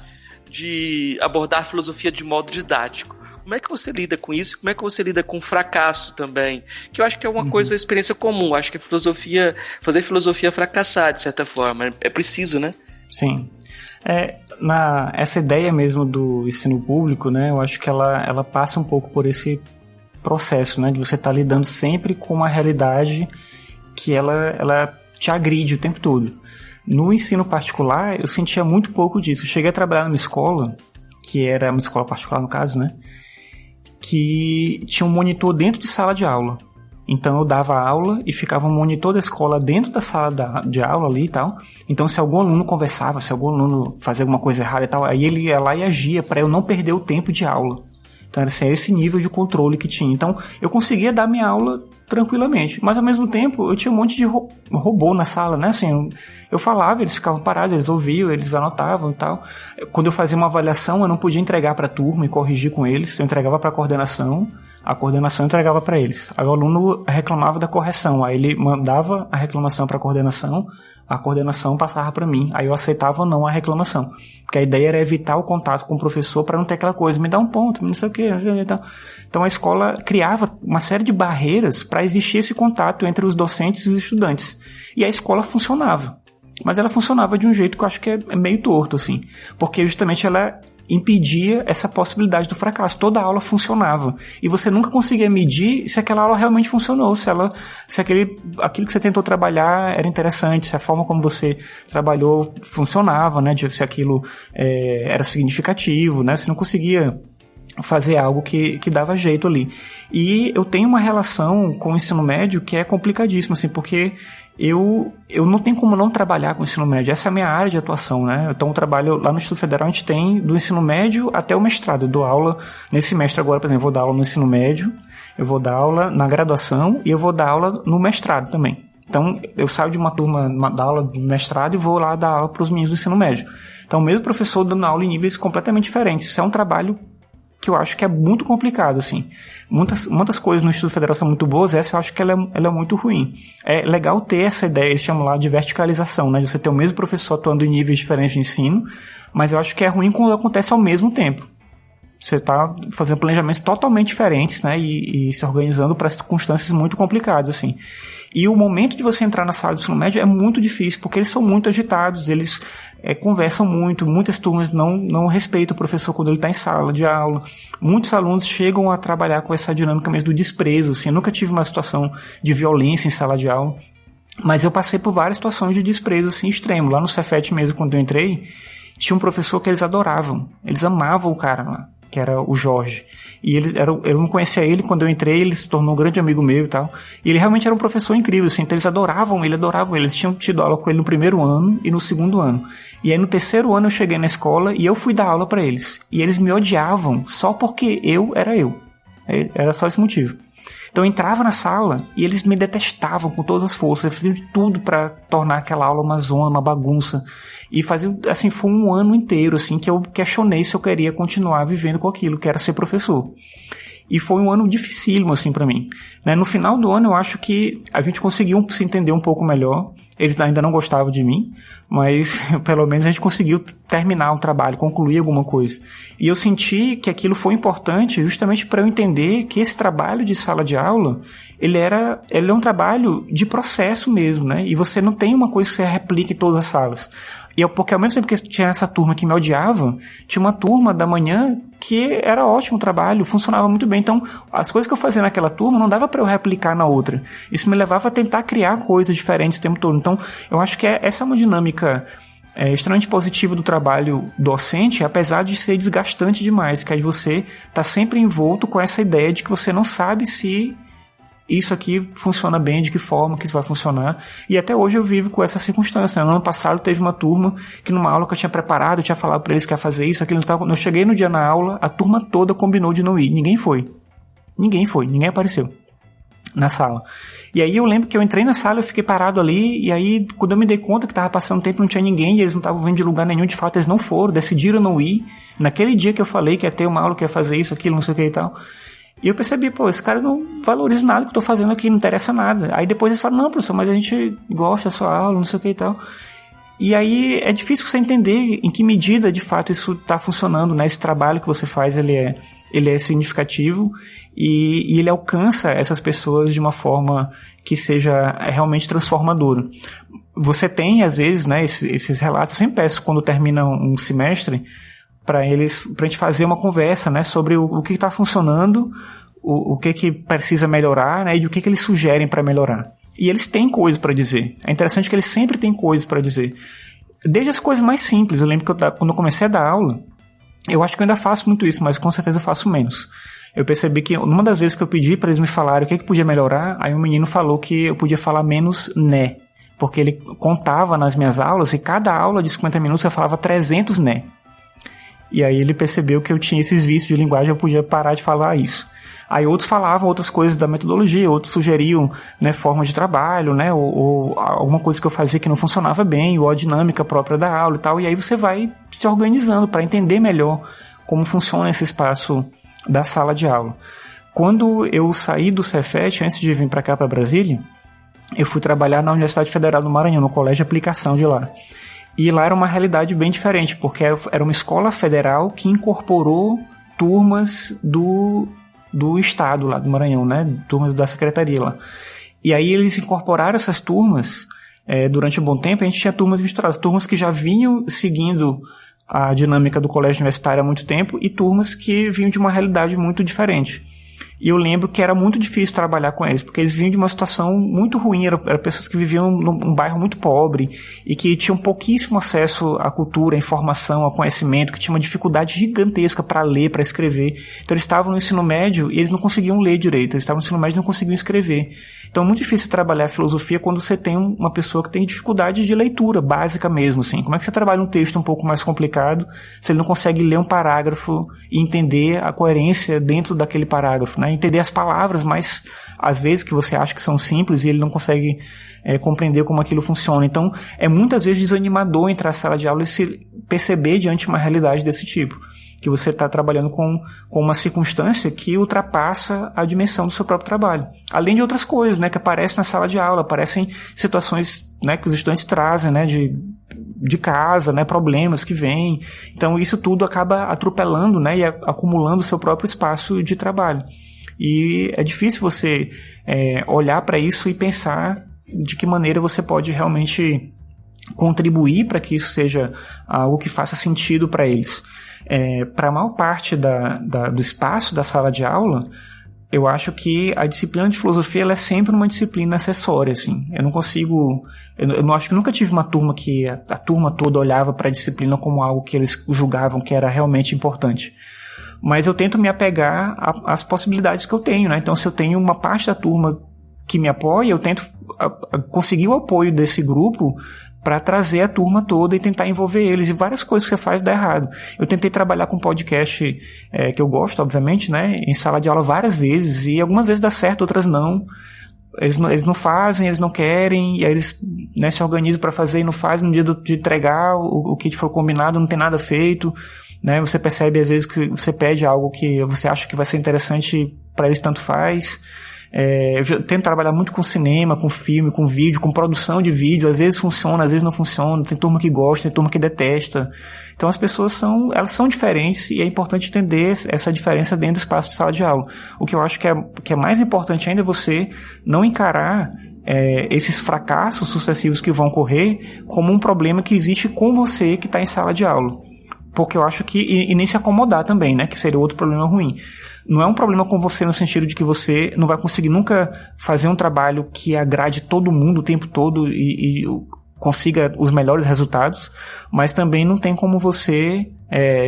de abordar a filosofia de modo didático. Como é que você lida com isso? Como é que você lida com o fracasso também? Que eu acho que é uma coisa, experiência comum. Acho que a filosofia, fazer filosofia fracassar, de certa forma. É preciso, né? Sim. Essa ideia mesmo do ensino público, né, eu acho que ela passa um pouco por esse processo, né, de você estar lidando sempre com uma realidade que ela te agride o tempo todo. No ensino particular, eu sentia muito pouco disso. Eu cheguei a trabalhar numa escola, que era uma escola particular no caso, né, que tinha um monitor dentro de sala de aula. Então eu dava aula e ficava um monitor da escola dentro da sala de aula ali e tal. Então se algum aluno conversava, se algum aluno fazia alguma coisa errada e tal, aí ele ia lá e agia para eu não perder o tempo de aula. Então era assim, esse nível de controle que tinha. Então eu conseguia dar minha aula tranquilamente, mas ao mesmo tempo eu tinha um monte de robô na sala, né? Assim, eu falava, eles ficavam parados, eles ouviam, eles anotavam e tal. Quando eu fazia uma avaliação, eu não podia entregar para a turma e corrigir com eles, eu entregava para a coordenação entregava para eles. Aí o aluno reclamava da correção, aí ele mandava a reclamação para a coordenação passava para mim, aí eu aceitava ou não a reclamação, porque a ideia era evitar o contato com o professor para não ter aquela coisa, me dá um ponto, não sei o que. Então a escola criava uma série de barreiras para existir esse contato entre os docentes e os estudantes, e a escola funcionava, mas ela funcionava de um jeito que eu acho que é meio torto, assim, porque justamente ela impedia essa possibilidade do fracasso. Toda a aula funcionava. E você nunca conseguia medir se aquela aula realmente funcionou, se aquilo que você tentou trabalhar era interessante, se a forma como você trabalhou funcionava, né? Se aquilo era significativo, né? Você não conseguia fazer algo que dava jeito ali. E eu tenho uma relação com o ensino médio que é complicadíssima, assim, porque eu não tenho como não trabalhar com o ensino médio. Essa é a minha área de atuação, né? Então eu trabalho lá no Instituto Federal, a gente tem do ensino médio até o mestrado. Eu dou aula nesse semestre agora, por exemplo, eu vou dar aula no ensino médio, eu vou dar aula na graduação e eu vou dar aula no mestrado também. Então eu saio de uma turma da aula do mestrado e vou lá dar aula para os meninos do ensino médio. Então o mesmo professor dando aula em níveis completamente diferentes. Isso é um trabalho que eu acho que é muito complicado, assim. Muitas coisas no Instituto Federal são muito boas, essa eu acho que ela é muito ruim. É legal ter essa ideia, eles chamam lá de verticalização, né? De você ter o mesmo professor atuando em níveis diferentes de ensino, mas eu acho que é ruim quando acontece ao mesmo tempo. Você está fazendo planejamentos totalmente diferentes, né? E se organizando para circunstâncias muito complicadas, assim. E o momento de você entrar na sala do ensino médio é muito difícil, porque eles são muito agitados, eles conversam muito, muitas turmas não respeitam o professor quando ele está em sala de aula. Muitos alunos chegam a trabalhar com essa dinâmica mesmo do desprezo, assim. Eu nunca tive uma situação de violência em sala de aula, mas eu passei por várias situações de desprezo, assim, extremo. Lá no Cefet mesmo, quando eu entrei, tinha um professor que eles adoravam, eles amavam o cara lá, que era o Jorge. E eu não conhecia ele, quando eu entrei, ele se tornou um grande amigo meu e tal. E ele realmente era um professor incrível, assim, então eles adoravam ele. Eles tinham tido aula com ele no primeiro ano e no segundo ano. E aí no terceiro ano eu cheguei na escola e eu fui dar aula pra eles. E eles me odiavam só porque eu era eu. Era só esse motivo. Então eu entrava na sala e eles me detestavam com todas as forças. Eles faziam de tudo pra tornar aquela aula uma zona, uma bagunça. E assim, foi um ano inteiro, assim, que eu questionei se eu queria continuar vivendo com aquilo, que era ser professor. E foi um ano dificílimo, assim, pra mim. Né? No final do ano, eu acho que a gente conseguiu se entender um pouco melhor. Eles ainda não gostavam de mim, mas pelo menos a gente conseguiu terminar um trabalho, concluir alguma coisa. E eu senti que aquilo foi importante justamente para eu entender que esse trabalho de sala de aula, ele é um trabalho de processo mesmo, né? E você não tem uma coisa que você replica em todas as salas. Porque ao mesmo tempo que tinha essa turma que me odiava, tinha uma turma da manhã que era ótimo o trabalho, funcionava muito bem. Então, as coisas que eu fazia naquela turma não dava para eu replicar na outra. Isso me levava a tentar criar coisas diferentes o tempo todo. Então, eu acho que essa é uma dinâmica extremamente positiva do trabalho docente, apesar de ser desgastante demais, que aí você está sempre envolto com essa ideia de que você não sabe se isso aqui funciona bem, de que forma que isso vai funcionar. E até hoje eu vivo com essa circunstância. No ano passado teve uma turma que numa aula que eu tinha preparado, eu tinha falado para eles que ia fazer isso, aquilo. Eu cheguei no dia na aula, a turma toda combinou de não ir. Ninguém foi. Ninguém apareceu na sala. E aí eu lembro que eu entrei na sala, eu fiquei parado ali, e aí quando eu me dei conta que estava passando tempo, não tinha ninguém, e eles não estavam vindo de lugar nenhum, de fato eles não foram, decidiram não ir. Naquele dia que eu falei que ia ter uma aula, que ia fazer isso, aquilo, não sei o que e tal. E eu percebi, esse cara não valoriza nada que eu tô fazendo aqui, não interessa nada. Aí depois eles falam, não, professor, mas a gente gosta da sua aula, não sei o que e tal. E aí é difícil você entender em que medida, de fato, isso tá funcionando, né? Esse trabalho que você faz, ele é significativo e ele alcança essas pessoas de uma forma que seja realmente transformadora. Você tem, às vezes, né, esses relatos, eu sempre peço quando termina um semestre, pra gente fazer uma conversa, né, sobre o que está funcionando, o que precisa melhorar, né, e o que eles sugerem para melhorar. E eles têm coisas para dizer. É interessante que eles sempre têm coisas para dizer. Desde as coisas mais simples. Eu lembro que quando eu comecei a dar aula, eu acho que eu ainda faço muito isso, mas com certeza eu faço menos. Eu percebi que numa das vezes que eu pedi para eles me falarem o que podia melhorar, aí um menino falou que eu podia falar menos né, porque ele contava nas minhas aulas e cada aula de 50 minutos eu falava 300 né. E aí ele percebeu que eu tinha esses vícios de linguagem, eu podia parar de falar isso. Aí outros falavam outras coisas da metodologia, outros sugeriam, né, formas de trabalho, né, ou alguma coisa que eu fazia que não funcionava bem, ou a dinâmica própria da aula e tal. E aí você vai se organizando para entender melhor como funciona esse espaço da sala de aula. Quando eu saí do Cefet, antes de vir para cá, para Brasília, eu fui trabalhar na Universidade Federal do Maranhão, no Colégio de Aplicação de lá. E lá era uma realidade bem diferente, porque era uma escola federal que incorporou turmas do estado lá do Maranhão, né? Turmas da secretaria lá. E aí eles incorporaram essas turmas durante um bom tempo. A gente tinha turmas misturadas, turmas que já vinham seguindo a dinâmica do colégio universitário há muito tempo e turmas que vinham de uma realidade muito diferente. E eu lembro que era muito difícil trabalhar com eles, porque eles vinham de uma situação muito ruim, eram pessoas que viviam num bairro muito pobre e que tinham pouquíssimo acesso à cultura, à informação, ao conhecimento, que tinham uma dificuldade gigantesca para ler, para escrever. Então eles estavam no ensino médio e eles não conseguiam ler direito, eles estavam no ensino médio e não conseguiam escrever. Então é muito difícil trabalhar filosofia quando você tem uma pessoa que tem dificuldade de leitura, básica mesmo, assim. Como é que você trabalha um texto um pouco mais complicado se ele não consegue ler um parágrafo e entender a coerência dentro daquele parágrafo, né? Entender as palavras, mas às vezes que você acha que são simples e ele não consegue compreender como aquilo funciona. Então, é muitas vezes desanimador entrar na sala de aula e se perceber diante de uma realidade desse tipo, que você está trabalhando com uma circunstância que ultrapassa a dimensão do seu próprio trabalho. Além de outras coisas, né, que aparecem na sala de aula, aparecem situações, né, que os estudantes trazem, né, de casa, né, problemas que vêm. Então, isso tudo acaba atropelando, né, e acumulando o seu próprio espaço de trabalho. E é difícil você olhar para isso e pensar de que maneira você pode realmente contribuir para que isso seja algo que faça sentido para eles. Para a maior parte do espaço da sala de aula, eu acho que a disciplina de filosofia ela é sempre uma disciplina acessória, assim. Eu não acho que nunca tive uma turma que a turma toda olhava para a disciplina como algo que eles julgavam que era realmente importante. Mas eu tento me apegar às possibilidades que eu tenho, né? Então, se eu tenho uma parte da turma que me apoia, eu tento conseguir o apoio desse grupo para trazer a turma toda e tentar envolver eles. E várias coisas que você faz dá errado. Eu tentei trabalhar com podcast que eu gosto, obviamente, né? Em sala de aula várias vezes, e algumas vezes dá certo, outras não. Eles não fazem, eles não querem, e aí eles, né, se organizam para fazer e não fazem. No dia de entregar o que foi combinado, não tem nada feito. Né, você percebe às vezes que você pede algo que você acha que vai ser interessante para eles, tanto faz. Eu tento trabalhar muito com cinema, com filme, com vídeo, com produção de vídeo. Às vezes funciona, às vezes não funciona. Tem turma que gosta, tem turma que detesta. Então as pessoas elas são diferentes e é importante entender essa diferença dentro do espaço de sala de aula. O que eu acho que é mais importante ainda é você não encarar esses fracassos sucessivos que vão ocorrer como um problema que existe com você que está em sala de aula. Porque eu acho que, e nem se acomodar também, né, que seria outro problema ruim. Não é um problema com você no sentido de que você não vai conseguir nunca fazer um trabalho que agrade todo mundo o tempo todo e consiga os melhores resultados, mas também não tem como você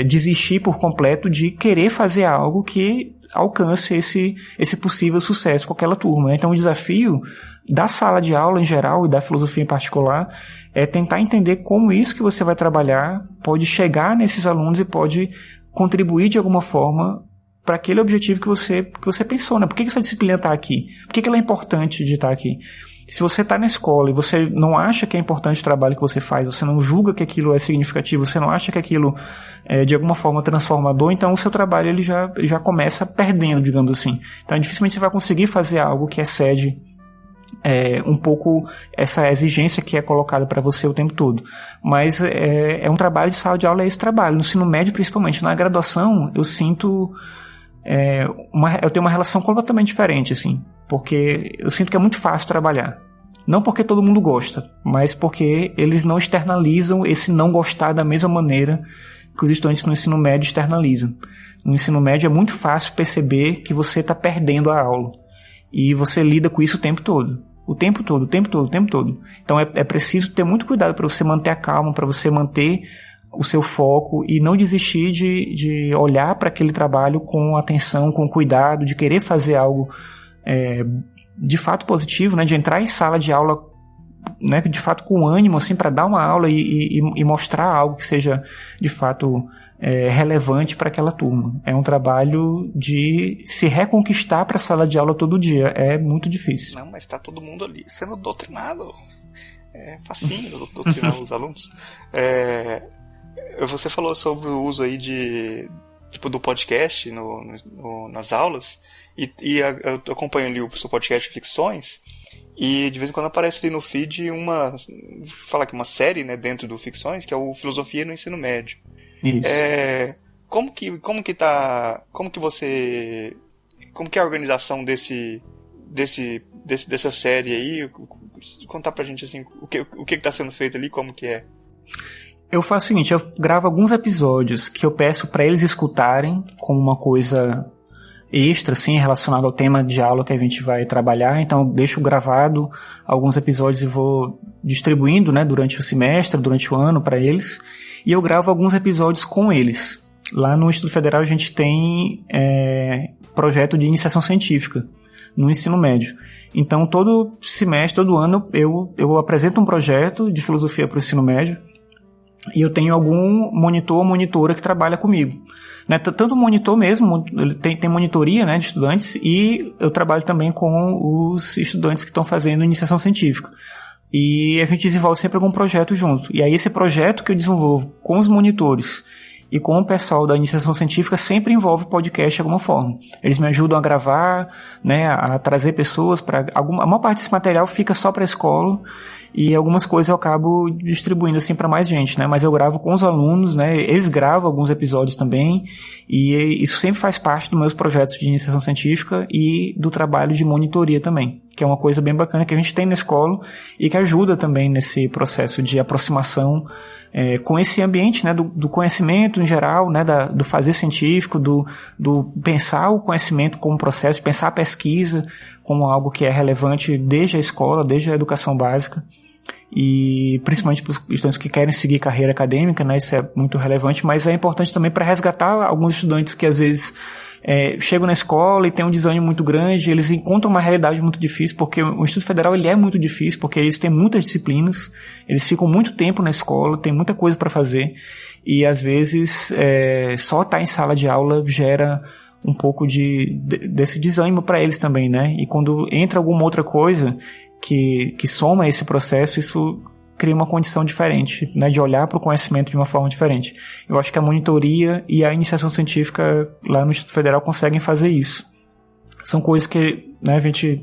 desistir por completo de querer fazer algo que alcance esse possível sucesso com aquela turma, né? Então o desafio da sala de aula em geral e da filosofia em particular é tentar entender como isso que você vai trabalhar pode chegar nesses alunos e pode contribuir de alguma forma para aquele objetivo que você pensou, né? Por que essa disciplina está aqui? Por que ela é importante de estar aqui? Se você está na escola e você não acha que é importante o trabalho que você faz, você não julga que aquilo é significativo, você não acha que aquilo é de alguma forma transformador, então o seu trabalho ele já começa perdendo, digamos assim. Então dificilmente você vai conseguir fazer algo que excede um pouco essa exigência que é colocada para você o tempo todo. Mas é um trabalho de sala de aula, é esse trabalho. No ensino médio, principalmente. Na graduação, eu sinto... eu tenho uma relação completamente diferente, assim. Porque eu sinto que é muito fácil trabalhar. Não porque todo mundo gosta, mas porque eles não externalizam esse não gostar da mesma maneira que os estudantes no ensino médio externalizam. No ensino médio é muito fácil perceber que você está perdendo a aula. E você lida com isso o tempo todo. O tempo todo. Então é preciso ter muito cuidado para você manter a calma, para você manter o seu foco e não desistir de olhar para aquele trabalho com atenção, com cuidado, de querer fazer algo de fato positivo, né, de entrar em sala de aula, né, de fato com ânimo assim, para dar uma aula e mostrar algo que seja de fato relevante para aquela turma. É um trabalho de se reconquistar para a sala de aula todo dia. É muito difícil. Não, mas está todo mundo ali sendo doutrinado. É facinho doutrinar os alunos. Você falou sobre o uso aí do podcast nas aulas, eu acompanho ali o seu podcast de ficções, e de vez em quando aparece ali no feed uma série, né, dentro do Ficções, que é o Filosofia no Ensino Médio. Isso. Como que é a organização dessa série aí? Contar pra gente assim, o que está sendo feito ali, como que é? Eu faço o seguinte, eu gravo alguns episódios que eu peço para eles escutarem como uma coisa extra, assim, relacionado ao tema de aula que a gente vai trabalhar. Então eu deixo gravado alguns episódios e vou distribuindo, né, durante o semestre, durante o ano para eles. E eu gravo alguns episódios com eles. Lá no Instituto Federal a gente tem projeto de iniciação científica no ensino médio. Então todo semestre, todo ano eu apresento um projeto de filosofia para o ensino médio. E eu tenho algum monitor ou monitora que trabalha comigo, né? Tanto o monitor mesmo, ele tem monitoria, né, de estudantes, e eu trabalho também com os estudantes que estão fazendo iniciação científica. E a gente desenvolve sempre algum projeto junto. E aí esse projeto que eu desenvolvo com os monitores e com o pessoal da iniciação científica sempre envolve podcast de alguma forma. Eles me ajudam a gravar, né, a trazer pessoas para a maior parte desse material fica só para a escola. E algumas coisas eu acabo distribuindo assim para mais gente, né? Mas eu gravo com os alunos, né? Eles gravam alguns episódios também, e isso sempre faz parte dos meus projetos de iniciação científica e do trabalho de monitoria também, que é uma coisa bem bacana que a gente tem na escola e que ajuda também nesse processo de aproximação com esse ambiente, né? Do conhecimento em geral, né? Do fazer científico, do pensar o conhecimento como processo, pensar a pesquisa como algo que é relevante desde a escola, desde a educação básica. E principalmente para os estudantes que querem seguir carreira acadêmica, né, isso é muito relevante, mas é importante também para resgatar alguns estudantes que às vezes chegam na escola e têm um desânimo muito grande, eles encontram uma realidade muito difícil, porque o Instituto Federal ele é muito difícil, porque eles têm muitas disciplinas, eles ficam muito tempo na escola, tem muita coisa para fazer, e às vezes só estar em sala de aula gera um pouco desse desânimo para eles também, né, e quando entra alguma outra coisa que soma esse processo, isso cria uma condição diferente, né, de olhar para o conhecimento de uma forma diferente. Eu acho que a monitoria e a iniciação científica lá no Instituto Federal conseguem fazer isso. São coisas que, né, a gente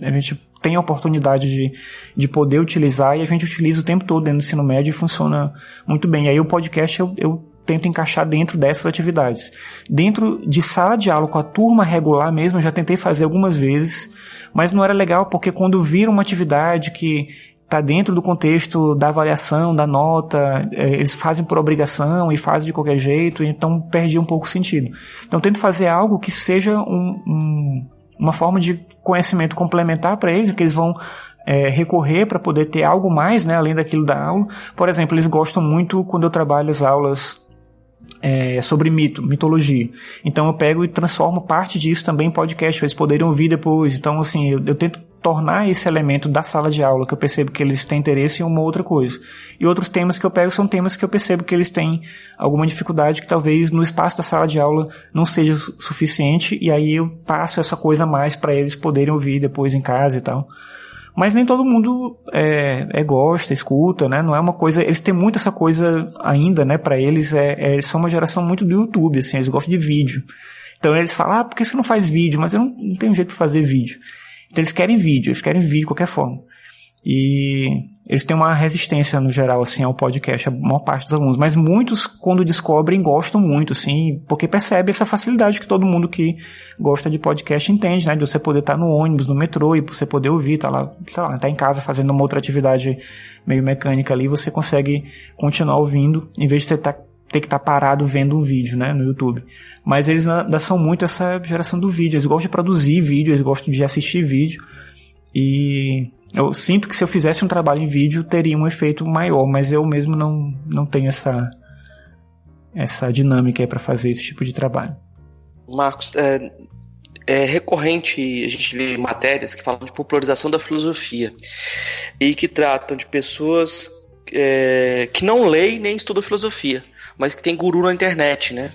tem a oportunidade de poder utilizar, e a gente utiliza o tempo todo dentro do ensino médio e funciona muito bem. E aí o podcast eu tento encaixar dentro dessas atividades. Dentro de sala de aula com a turma regular mesmo, eu já tentei fazer algumas vezes, mas não era legal porque quando vira uma atividade que está dentro do contexto da avaliação, da nota, eles fazem por obrigação e fazem de qualquer jeito, então perdi um pouco o sentido. Então eu tento fazer algo que seja uma forma de conhecimento complementar para eles, que eles vão recorrer para poder ter algo mais, né, além daquilo da aula. Por exemplo, eles gostam muito quando eu trabalho as aulas sobre mitologia. Então eu pego e transformo parte disso também em podcast, para eles poderem ouvir depois. Então, assim, eu tento tornar esse elemento da sala de aula, que eu percebo que eles têm interesse em uma outra coisa. E outros temas que eu pego são temas que eu percebo que eles têm alguma dificuldade, que talvez no espaço da sala de aula não seja suficiente, e aí eu passo essa coisa a mais para eles poderem ouvir depois em casa e tal. Mas nem todo mundo gosta, escuta, né? Não é uma coisa... Eles têm muito essa coisa ainda, né? Para eles, eles são uma geração muito do YouTube, assim. Eles gostam de vídeo. Então eles falam, por que você não faz vídeo? Mas eu não tenho jeito de fazer vídeo. Então eles querem vídeo de qualquer forma. E eles têm uma resistência, no geral, assim, ao podcast, a maior parte dos alunos. Mas muitos, quando descobrem, gostam muito, assim, porque percebe essa facilidade que todo mundo que gosta de podcast entende, né? De você poder estar no ônibus, no metrô, e você poder ouvir, tá em casa fazendo uma outra atividade meio mecânica ali, você consegue continuar ouvindo, em vez de você ter que estar parado vendo um vídeo, né, no YouTube. Mas eles ainda são muito essa geração do vídeo. Eles gostam de produzir vídeo, eles gostam de assistir vídeo. E eu sinto que se eu fizesse um trabalho em vídeo, teria um efeito maior, mas eu mesmo não tenho essa dinâmica aí para fazer esse tipo de trabalho. Marcos, é recorrente a gente ler matérias que falam de popularização da filosofia e que tratam de pessoas que não leem nem estudam filosofia, mas que tem guru na internet, né?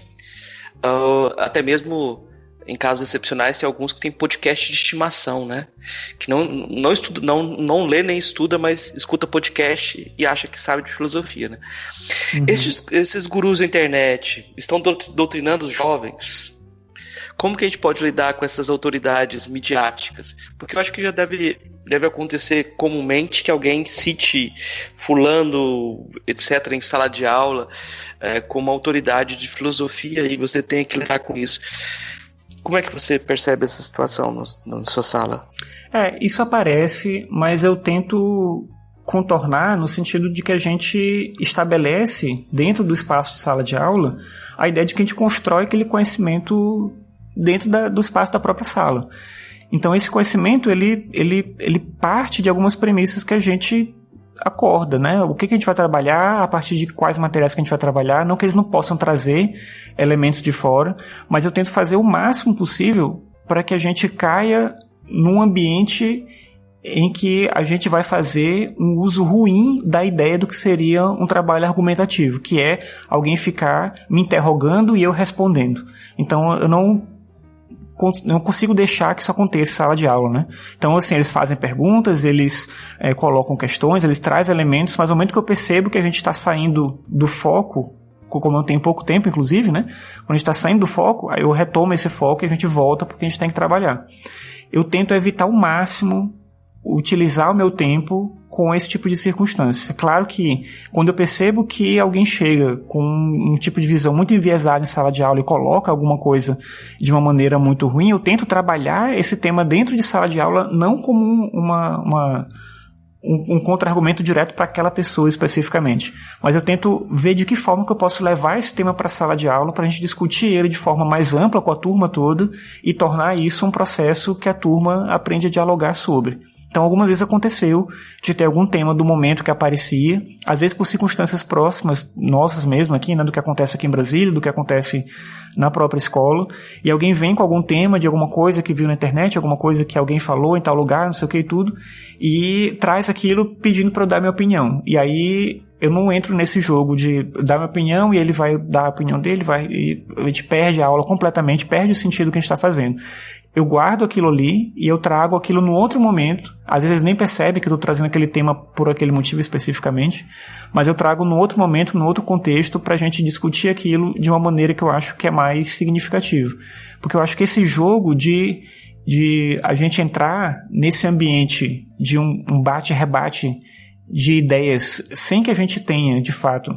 Até mesmo em casos excepcionais tem alguns que tem podcast de estimação, né? Que não lê nem estuda, mas escuta podcast e acha que sabe de filosofia, né? Uhum. Esses gurus da internet estão doutrinando os jovens. Como que a gente pode lidar com essas autoridades midiáticas? Porque eu acho que já deve acontecer comumente que alguém cite fulano, etc., em sala de aula como autoridade de filosofia e você tem que lidar com isso. Como é que você percebe essa situação na sua sala? Isso aparece, mas eu tento contornar no sentido de que a gente estabelece dentro do espaço de sala de aula a ideia de que a gente constrói aquele conhecimento dentro do espaço da própria sala. Então esse conhecimento ele parte de algumas premissas que a gente acorda, né? O que a gente vai trabalhar, a partir de quais materiais que a gente vai trabalhar, não que eles não possam trazer elementos de fora, mas eu tento fazer o máximo possível para que a gente caia num ambiente em que a gente vai fazer um uso ruim da ideia do que seria um trabalho argumentativo, que é alguém ficar me interrogando e eu respondendo. Então eu não consigo deixar que isso aconteça em sala de aula, né? Então, assim, eles fazem perguntas, eles colocam questões, eles trazem elementos, mas no momento que eu percebo que a gente está saindo do foco, como eu tenho pouco tempo, inclusive, né? Quando a gente está saindo do foco, aí eu retomo esse foco e a gente volta porque a gente tem que trabalhar. Eu tento evitar ao máximo utilizar o meu tempo com esse tipo de circunstância. É claro que quando eu percebo que alguém chega com um tipo de visão muito enviesada em sala de aula e coloca alguma coisa de uma maneira muito ruim, eu tento trabalhar esse tema dentro de sala de aula não como um contra-argumento direto para aquela pessoa especificamente, mas eu tento ver de que forma que eu posso levar esse tema para a sala de aula para a gente discutir ele de forma mais ampla com a turma toda e tornar isso um processo que a turma aprende a dialogar sobre. Então, algumas vezes aconteceu de ter algum tema do momento que aparecia, às vezes por circunstâncias próximas, nossas mesmo aqui, né, do que acontece aqui em Brasília, do que acontece na própria escola, e alguém vem com algum tema de alguma coisa que viu na internet, alguma coisa que alguém falou em tal lugar, não sei o que e tudo, e traz aquilo pedindo para eu dar minha opinião. E aí eu não entro nesse jogo de dar minha opinião e ele vai dar a opinião dele, e a gente perde a aula completamente, perde o sentido que a gente está fazendo. Eu guardo aquilo ali e eu trago aquilo num outro momento. Às vezes eles nem percebem que eu estou trazendo aquele tema por aquele motivo especificamente, mas eu trago num outro momento, num outro contexto, para a gente discutir aquilo de uma maneira que eu acho que é mais significativa. Porque eu acho que esse jogo de a gente entrar nesse ambiente de um bate-rebate de ideias sem que a gente tenha, de fato,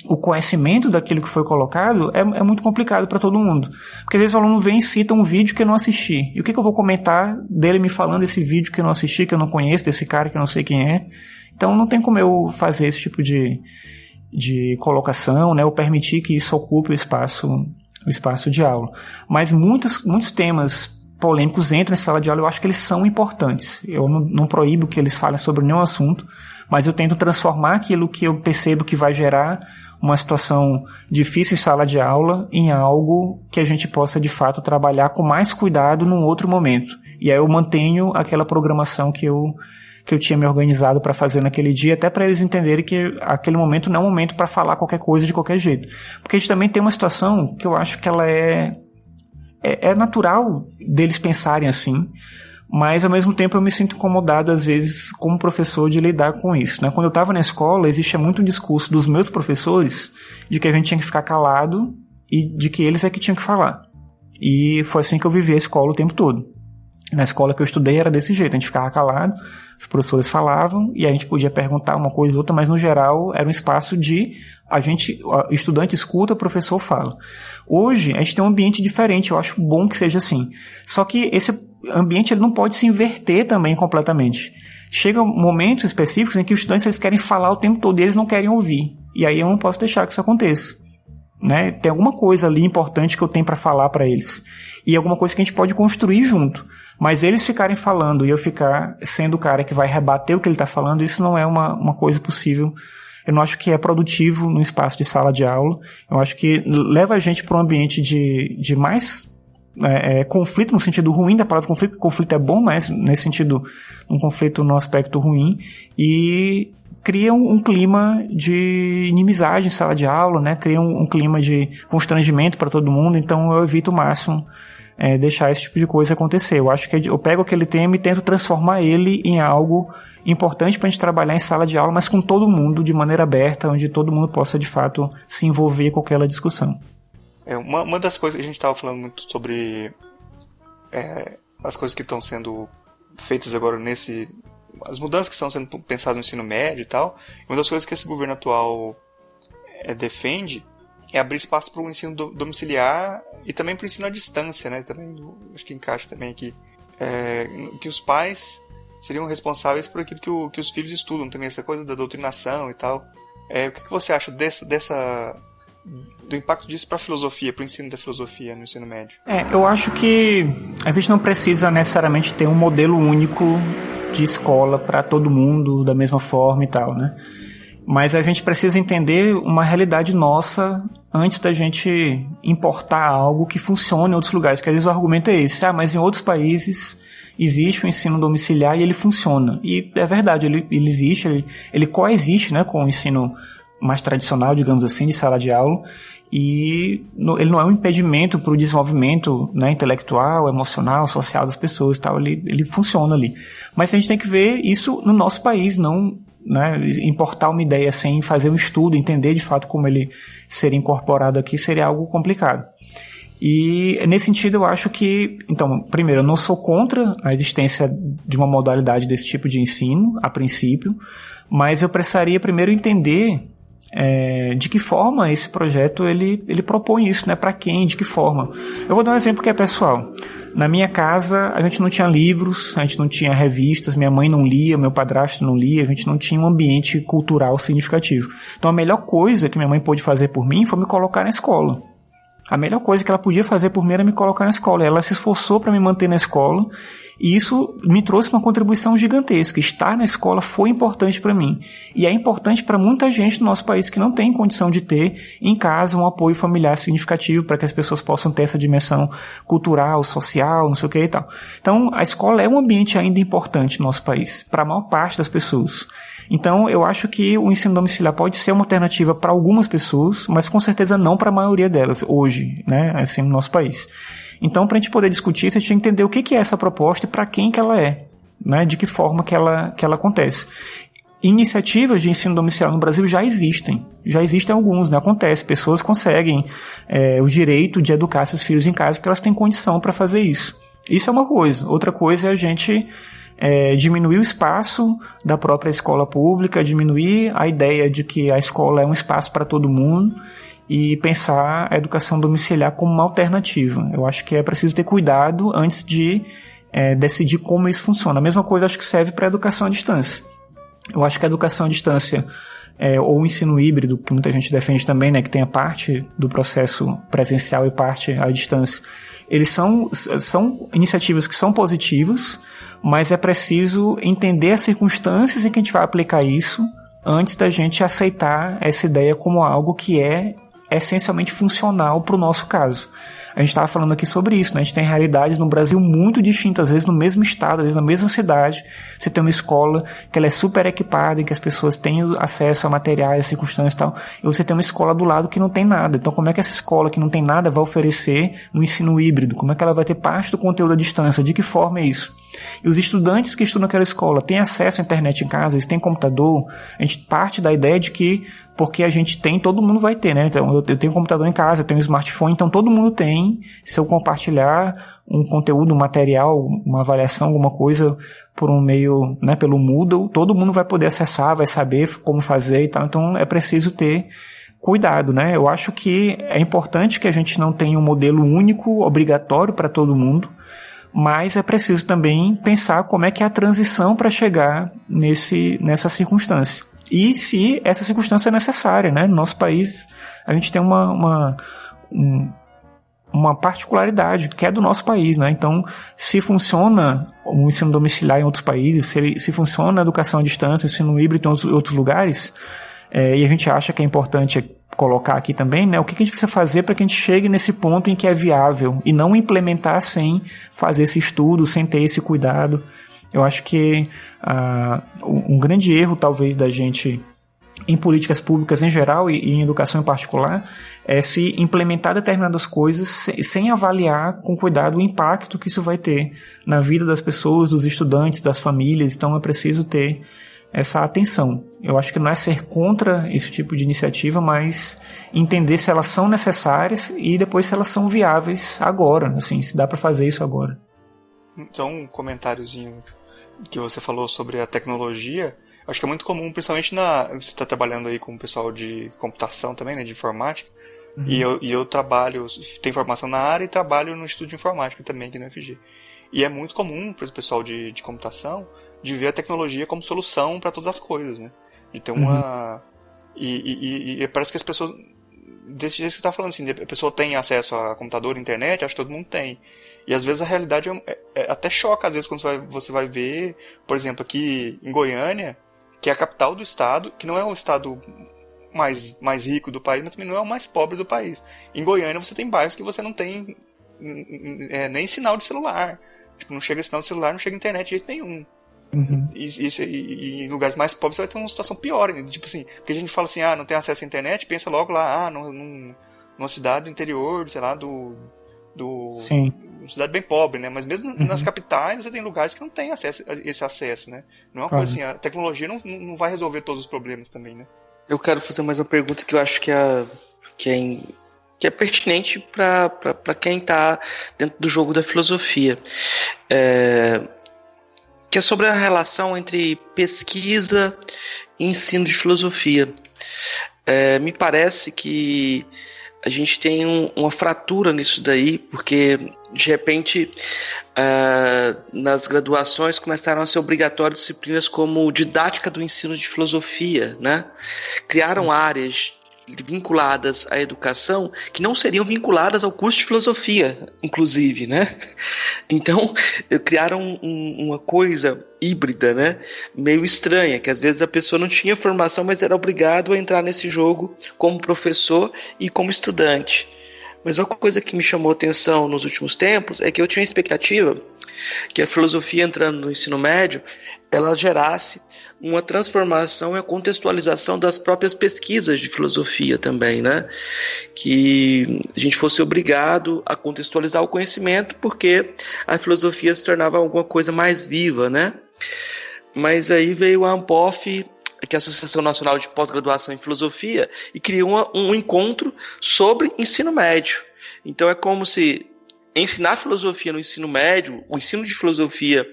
o conhecimento daquilo que foi colocado é muito complicado para todo mundo. Porque às vezes o aluno vem e cita um vídeo que eu não assisti. E o que eu vou comentar dele me falando desse vídeo que eu não assisti, que eu não conheço, desse cara que eu não sei quem é? Então não tem como eu fazer esse tipo de colocação, né, ou permitir que isso ocupe o espaço de aula. Mas muitos temas polêmicos entram em sala de aula, eu acho que eles são importantes. Eu não proíbo que eles falem sobre nenhum assunto, mas eu tento transformar aquilo que eu percebo que vai gerar uma situação difícil em sala de aula em algo que a gente possa, de fato, trabalhar com mais cuidado num outro momento. E aí eu mantenho aquela programação que eu tinha me organizado para fazer naquele dia, até para eles entenderem que aquele momento não é um momento para falar qualquer coisa de qualquer jeito. Porque a gente também tem uma situação que eu acho que ela é natural deles pensarem assim, mas ao mesmo tempo eu me sinto incomodado às vezes como professor de lidar com isso, né? Quando eu estava na escola, existia muito um discurso dos meus professores de que a gente tinha que ficar calado e de que eles é que tinham que falar. E foi assim que eu vivi a escola o tempo todo. Na escola que eu estudei era desse jeito, a gente ficava calado, os professores falavam e a gente podia perguntar uma coisa ou outra, mas no geral era um espaço de estudante escuta, o professor fala. Hoje a gente tem um ambiente diferente, eu acho bom que seja assim. Só que esse ambiente ele não pode se inverter também completamente. Chegam momentos específicos em que os estudantes eles querem falar o tempo todo e eles não querem ouvir. E aí eu não posso deixar que isso aconteça. Né? Tem alguma coisa ali importante que eu tenho para falar para eles. E alguma coisa que a gente pode construir junto. Mas eles ficarem falando e eu ficar sendo o cara que vai rebater o que ele está falando, isso não é uma coisa possível. Eu não acho que é produtivo no espaço de sala de aula. Eu acho que leva a gente para um ambiente de mais conflito, no sentido ruim da palavra conflito. Conflito é bom, mas nesse sentido, um conflito no aspecto ruim. E cria um clima de inimizade em sala de aula, né? Cria um clima de constrangimento para todo mundo. Então eu evito o máximo deixar esse tipo de coisa acontecer. Eu acho que eu pego aquele tema e tento transformar ele em algo importante para a gente trabalhar em sala de aula, mas com todo mundo, de maneira aberta, onde todo mundo possa, de fato, se envolver com aquela discussão. Uma das coisas que a gente estava falando muito sobre as coisas que estão sendo feitas agora as mudanças que estão sendo pensadas no ensino médio e tal, uma das coisas que esse governo atual defende é abrir espaço para o ensino domiciliar e também para o ensino à distância, né? Também, acho que encaixa também aqui. Que os pais seriam responsáveis por aquilo que os filhos estudam, também essa coisa da doutrinação e tal. O que você acha do impacto disso para a filosofia, para o ensino da filosofia no ensino médio? Eu acho que a gente não precisa necessariamente ter um modelo único de escola para todo mundo da mesma forma e tal, né? Mas a gente precisa entender uma realidade nossa antes da gente importar algo que funcione em outros lugares, porque às vezes o argumento é esse, mas em outros países existe o ensino domiciliar e ele funciona. E é verdade, ele existe, ele coexiste, né, com o ensino mais tradicional, digamos assim, de sala de aula, e ele não é um impedimento para o desenvolvimento, né, intelectual, emocional, social das pessoas e tal, ele funciona ali. Mas a gente tem que ver isso no nosso país, não, né, importar uma ideia sem fazer um estudo, entender de fato como ele seria incorporado aqui, seria algo complicado. E nesse sentido eu acho que, então, primeiro, eu não sou contra a existência de uma modalidade desse tipo de ensino, a princípio, mas eu precisaria primeiro entender de que forma esse projeto ele propõe isso, né? Para quem, de que forma. Eu vou dar um exemplo que é pessoal. Na minha casa, a gente não tinha livros, a gente não tinha revistas, minha mãe não lia, meu padrasto não lia, a gente não tinha um ambiente cultural significativo. Então a melhor coisa que minha mãe pôde fazer por mim foi me colocar na escola. A melhor coisa que ela podia fazer por mim era me colocar na escola. Ela se esforçou para me manter na escola e isso me trouxe uma contribuição gigantesca. Estar na escola foi importante para mim. E é importante para muita gente no nosso país que não tem condição de ter em casa um apoio familiar significativo para que as pessoas possam ter essa dimensão cultural, social, não sei o que e tal. Então, a escola é um ambiente ainda importante no nosso país, para a maior parte das pessoas. Então, eu acho que o ensino domiciliar pode ser uma alternativa para algumas pessoas, mas com certeza não para a maioria delas, hoje, né, assim, no nosso país. Então, para a gente poder discutir isso, a gente tem que entender o que é essa proposta e para quem que ela é, né, de que forma que ela acontece. Iniciativas de ensino domiciliar no Brasil já existem alguns, né, acontece, pessoas conseguem o direito de educar seus filhos em casa porque elas têm condição para fazer isso. Isso é uma coisa. Outra coisa é a gente diminuir o espaço da própria escola pública, diminuir a ideia de que a escola é um espaço para todo mundo e pensar a educação domiciliar como uma alternativa. Eu acho que é preciso ter cuidado antes de decidir como isso funciona. A mesma coisa acho que serve para a educação à distância. Eu acho que a educação à distância ou o ensino híbrido, que muita gente defende também, né, que tem a parte do processo presencial e parte à distância, eles são iniciativas que são positivas, mas é preciso entender as circunstâncias em que a gente vai aplicar isso antes da gente aceitar essa ideia como algo que é essencialmente funcional para o nosso caso. A gente estava falando aqui sobre isso, né? A gente tem realidades no Brasil muito distintas, às vezes no mesmo estado, às vezes na mesma cidade. Você tem uma escola que ela é super equipada, em que as pessoas têm acesso a materiais, circunstâncias e tal, e você tem uma escola do lado que não tem nada. Então como é que essa escola que não tem nada vai oferecer um ensino híbrido? Como é que ela vai ter parte do conteúdo à distância? De que forma é isso? E os estudantes que estudam naquela escola têm acesso à internet em casa, eles têm computador. A gente parte da ideia de que porque a gente tem, todo mundo vai ter, né? Então, eu tenho um computador em casa, eu tenho um smartphone, então todo mundo tem. Se eu compartilhar um conteúdo, um material, uma avaliação, alguma coisa por um meio, né, pelo Moodle, todo mundo vai poder acessar, vai saber como fazer e tal. Então, é preciso ter cuidado, né? Eu acho que é importante que a gente não tenha um modelo único, obrigatório para todo mundo, mas é preciso também pensar como é que é a transição para chegar nessa circunstância. E se essa circunstância é necessária, né? No nosso país, a gente tem uma particularidade que é do nosso país, né? Então, se funciona o ensino domiciliar em outros países, se funciona a educação à distância, o ensino híbrido em outros lugares, e a gente acha que é importante colocar aqui também, né? O que a gente precisa fazer para que a gente chegue nesse ponto em que é viável e não implementar sem fazer esse estudo, sem ter esse cuidado. Eu acho que um grande erro, talvez, da gente em políticas públicas em geral e em educação em particular é se implementar determinadas coisas sem avaliar com cuidado o impacto que isso vai ter na vida das pessoas, dos estudantes, das famílias. Então é preciso ter essa atenção. Eu acho que não é ser contra esse tipo de iniciativa, mas entender se elas são necessárias e depois se elas são viáveis agora, assim, se dá para fazer isso agora. Então, um comentáriozinho que você falou sobre a tecnologia, acho que é muito comum, principalmente você está trabalhando aí com o pessoal de computação também, né, de informática, e eu trabalho, tenho formação na área e trabalho no Instituto de Informática também aqui no UFG. E é muito comum para o pessoal de computação de ver a tecnologia como solução para todas as coisas, né? De ter uma... E parece que as pessoas... Desse jeito que você tá falando, assim, a pessoa tem acesso a computador, internet, acho que todo mundo tem. E às vezes a realidade até choca, às vezes, quando você vai ver, por exemplo, aqui em Goiânia, que é a capital do estado, que não é o estado mais rico do país, mas também não é o mais pobre do país. Em Goiânia você tem bairros que você não tem nem sinal de celular. Tipo, não chega sinal de celular, não chega internet de jeito nenhum. E em lugares mais pobres você vai ter uma situação pior, né? Tipo assim, porque a gente fala assim, não tem acesso à internet, pensa logo lá, numa cidade do interior, sei lá, Sim. Uma cidade bem pobre, né? Mas mesmo nas capitais você tem lugares que não tem esse acesso, né? Não é uma coisa assim, a tecnologia não vai resolver todos os problemas também, né? Eu quero fazer mais uma pergunta que eu acho que é pertinente para quem está dentro do jogo da filosofia. Que é sobre a relação entre pesquisa e ensino de filosofia. Me parece que a gente tem uma fratura nisso daí, porque de repente nas graduações começaram a ser obrigatórias disciplinas como didática do ensino de filosofia, né? Criaram áreas vinculadas à educação que não seriam vinculadas ao curso de filosofia, inclusive, né? Então, criaram uma coisa híbrida, né? Meio estranha, que às vezes a pessoa não tinha formação, mas era obrigado a entrar nesse jogo como professor e como estudante. Mas uma coisa que me chamou a atenção nos últimos tempos é que eu tinha a expectativa que a filosofia entrando no ensino médio, ela gerasse uma transformação e a contextualização das próprias pesquisas de filosofia também, né? Que a gente fosse obrigado a contextualizar o conhecimento porque a filosofia se tornava alguma coisa mais viva, né? Mas aí veio a ANPOF, que é a Associação Nacional de Pós-Graduação em Filosofia, e criou um encontro sobre ensino médio. Então é como se ensinar filosofia no ensino médio, o ensino de filosofia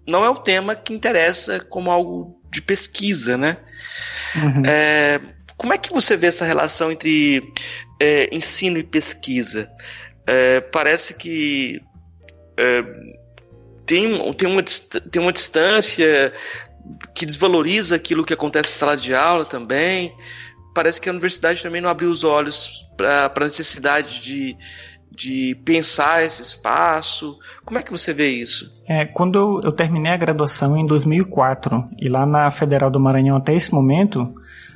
não é um tema que interessa como algo de pesquisa, né? Uhum. Como é que você vê essa relação entre ensino e pesquisa? Parece que tem uma distância que desvaloriza aquilo que acontece em sala de aula também. Parece que a universidade também não abriu os olhos para a necessidade de pensar esse espaço. Como é que você vê isso? Quando eu terminei a graduação em 2004, e lá na Federal do Maranhão até esse momento,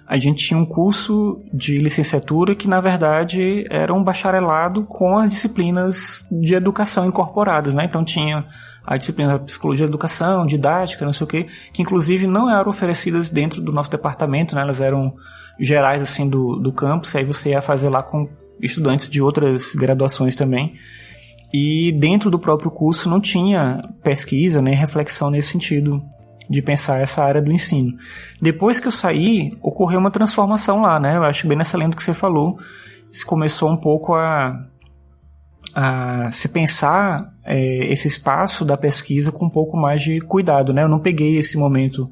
a gente tinha um curso de licenciatura que, na verdade, era um bacharelado com as disciplinas de educação incorporadas, né? Então tinha a disciplina de psicologia da educação, didática, não sei o quê, que inclusive não eram oferecidas dentro do nosso departamento, né? Elas eram gerais, assim, do campus, aí você ia fazer lá com estudantes de outras graduações também. E dentro do próprio curso não tinha pesquisa nem reflexão nesse sentido de pensar essa área do ensino. Depois que eu saí, ocorreu uma transformação lá, né? Eu acho bem nessa lenda que você falou. Se começou um pouco a se pensar esse espaço da pesquisa com um pouco mais de cuidado, né? Eu não peguei esse momento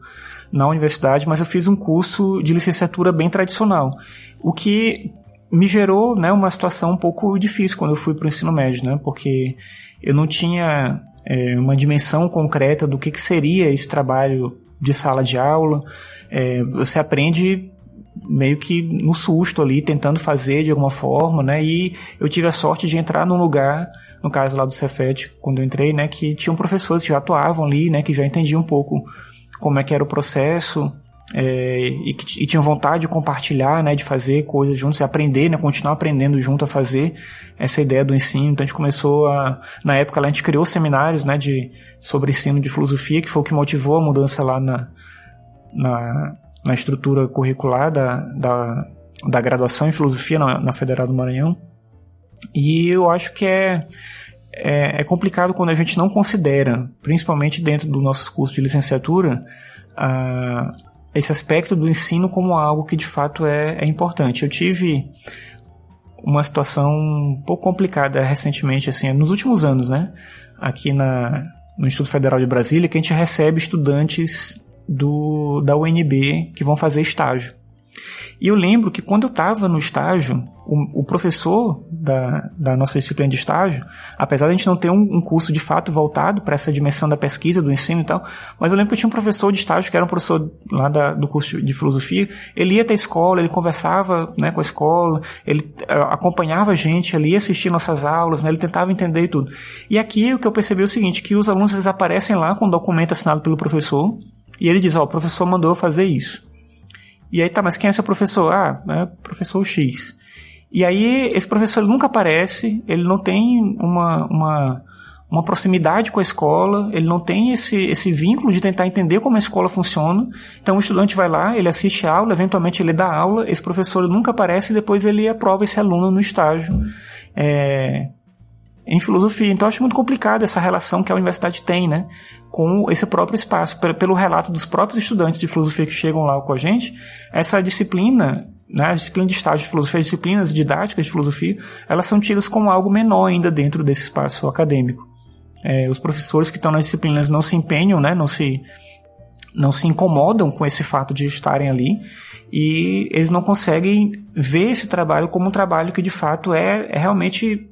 na universidade, mas eu fiz um curso de licenciatura bem tradicional, o que me gerou, né, uma situação um pouco difícil quando eu fui para o ensino médio, né? Porque eu não tinha uma dimensão concreta do que seria esse trabalho de sala de aula. Você aprende meio que no susto ali, tentando fazer de alguma forma, né? E eu tive a sorte de entrar num lugar, no caso lá do Cefet, quando eu entrei, né, que tinham professores que já atuavam ali, né, que já entendiam um pouco como é que era o processo, e tinham vontade de compartilhar, né, de fazer coisas juntos, e aprender, né, continuar aprendendo junto a fazer essa ideia do ensino. Então a gente começou na época lá a gente criou seminários, né, sobre ensino de filosofia, que foi o que motivou a mudança lá na estrutura curricular da graduação em filosofia na Federal do Maranhão. E eu acho que é complicado quando a gente não considera, principalmente dentro do nosso curso de licenciatura, esse aspecto do ensino como algo que de fato é importante. Eu tive uma situação um pouco complicada recentemente, assim, nos últimos anos, né? Aqui no Instituto Federal de Brasília, que a gente recebe estudantes da UNB que vão fazer estágio. E eu lembro que quando eu estava no estágio, o professor da nossa disciplina de estágio, apesar de a gente não ter um curso de fato voltado para essa dimensão da pesquisa, do ensino e tal, mas eu lembro que eu tinha um professor de estágio, que era um professor lá do curso de filosofia. Ele ia até a escola, ele conversava, né, com a escola, ele acompanhava a gente ali, assistia nossas aulas, né, ele tentava entender e tudo. E aqui o que eu percebi é o seguinte, que os alunos eles aparecem lá com um documento assinado pelo professor, e ele diz, o professor mandou eu fazer isso. E aí, tá, mas quem é seu professor? É professor X. E aí, esse professor ele nunca aparece, ele não tem uma proximidade com a escola, ele não tem esse vínculo de tentar entender como a escola funciona. Então, o estudante vai lá, ele assiste a aula, eventualmente ele dá aula, esse professor nunca aparece e depois ele aprova esse aluno no estágio em filosofia. Então, eu acho muito complicado essa relação que a universidade tem, né, com esse próprio espaço. Pelo relato dos próprios estudantes de filosofia que chegam lá com a gente, essa disciplina, né, a disciplina de estágio de filosofia, as disciplinas didáticas de filosofia, elas são tidas como algo menor ainda dentro desse espaço acadêmico. Os professores que estão nas disciplinas não se empenham, né, não se incomodam com esse fato de estarem ali, e eles não conseguem ver esse trabalho como um trabalho que de fato realmente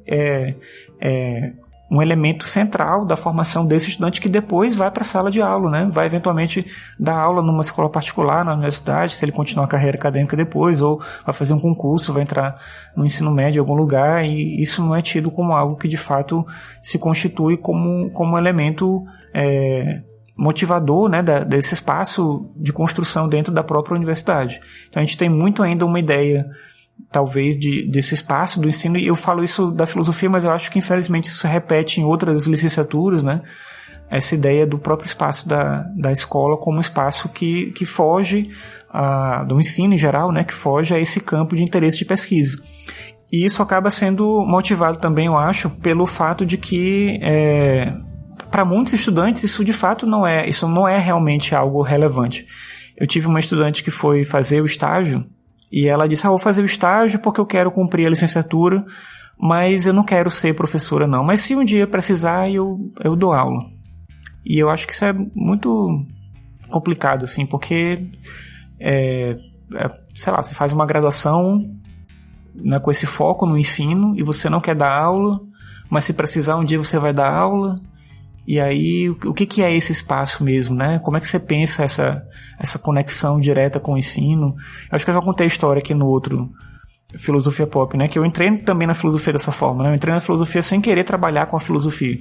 um elemento central da formação desse estudante que depois vai para a sala de aula, né? Vai eventualmente dar aula numa escola particular, na universidade, se ele continuar a carreira acadêmica depois, ou vai fazer um concurso, vai entrar no ensino médio em algum lugar, e isso não é tido como algo que de fato se constitui como um elemento motivador, né, desse espaço de construção dentro da própria universidade. Então a gente tem muito ainda uma ideia, talvez, desse espaço do ensino, e eu falo isso da filosofia, mas eu acho que infelizmente isso repete em outras licenciaturas, né, essa ideia do próprio espaço da escola como um espaço que foge do ensino em geral, né, que foge a esse campo de interesse de pesquisa. E isso acaba sendo motivado também, eu acho, pelo fato de que para muitos estudantes isso de fato não é realmente algo relevante. Eu tive uma estudante que foi fazer o estágio e ela disse, vou fazer o estágio porque eu quero cumprir a licenciatura, mas eu não quero ser professora não, mas se um dia precisar eu dou aula. E eu acho que isso é muito complicado, assim, porque, sei lá, você faz uma graduação, né, com esse foco no ensino e você não quer dar aula, mas se precisar um dia você vai dar aula. E aí, o que é esse espaço mesmo, né? Como é que você pensa essa conexão direta com o ensino? Eu acho que eu já contei a história aqui no outro Filosofia Pop, né? Que eu entrei também na filosofia dessa forma, né? Eu entrei na filosofia sem querer trabalhar com a filosofia.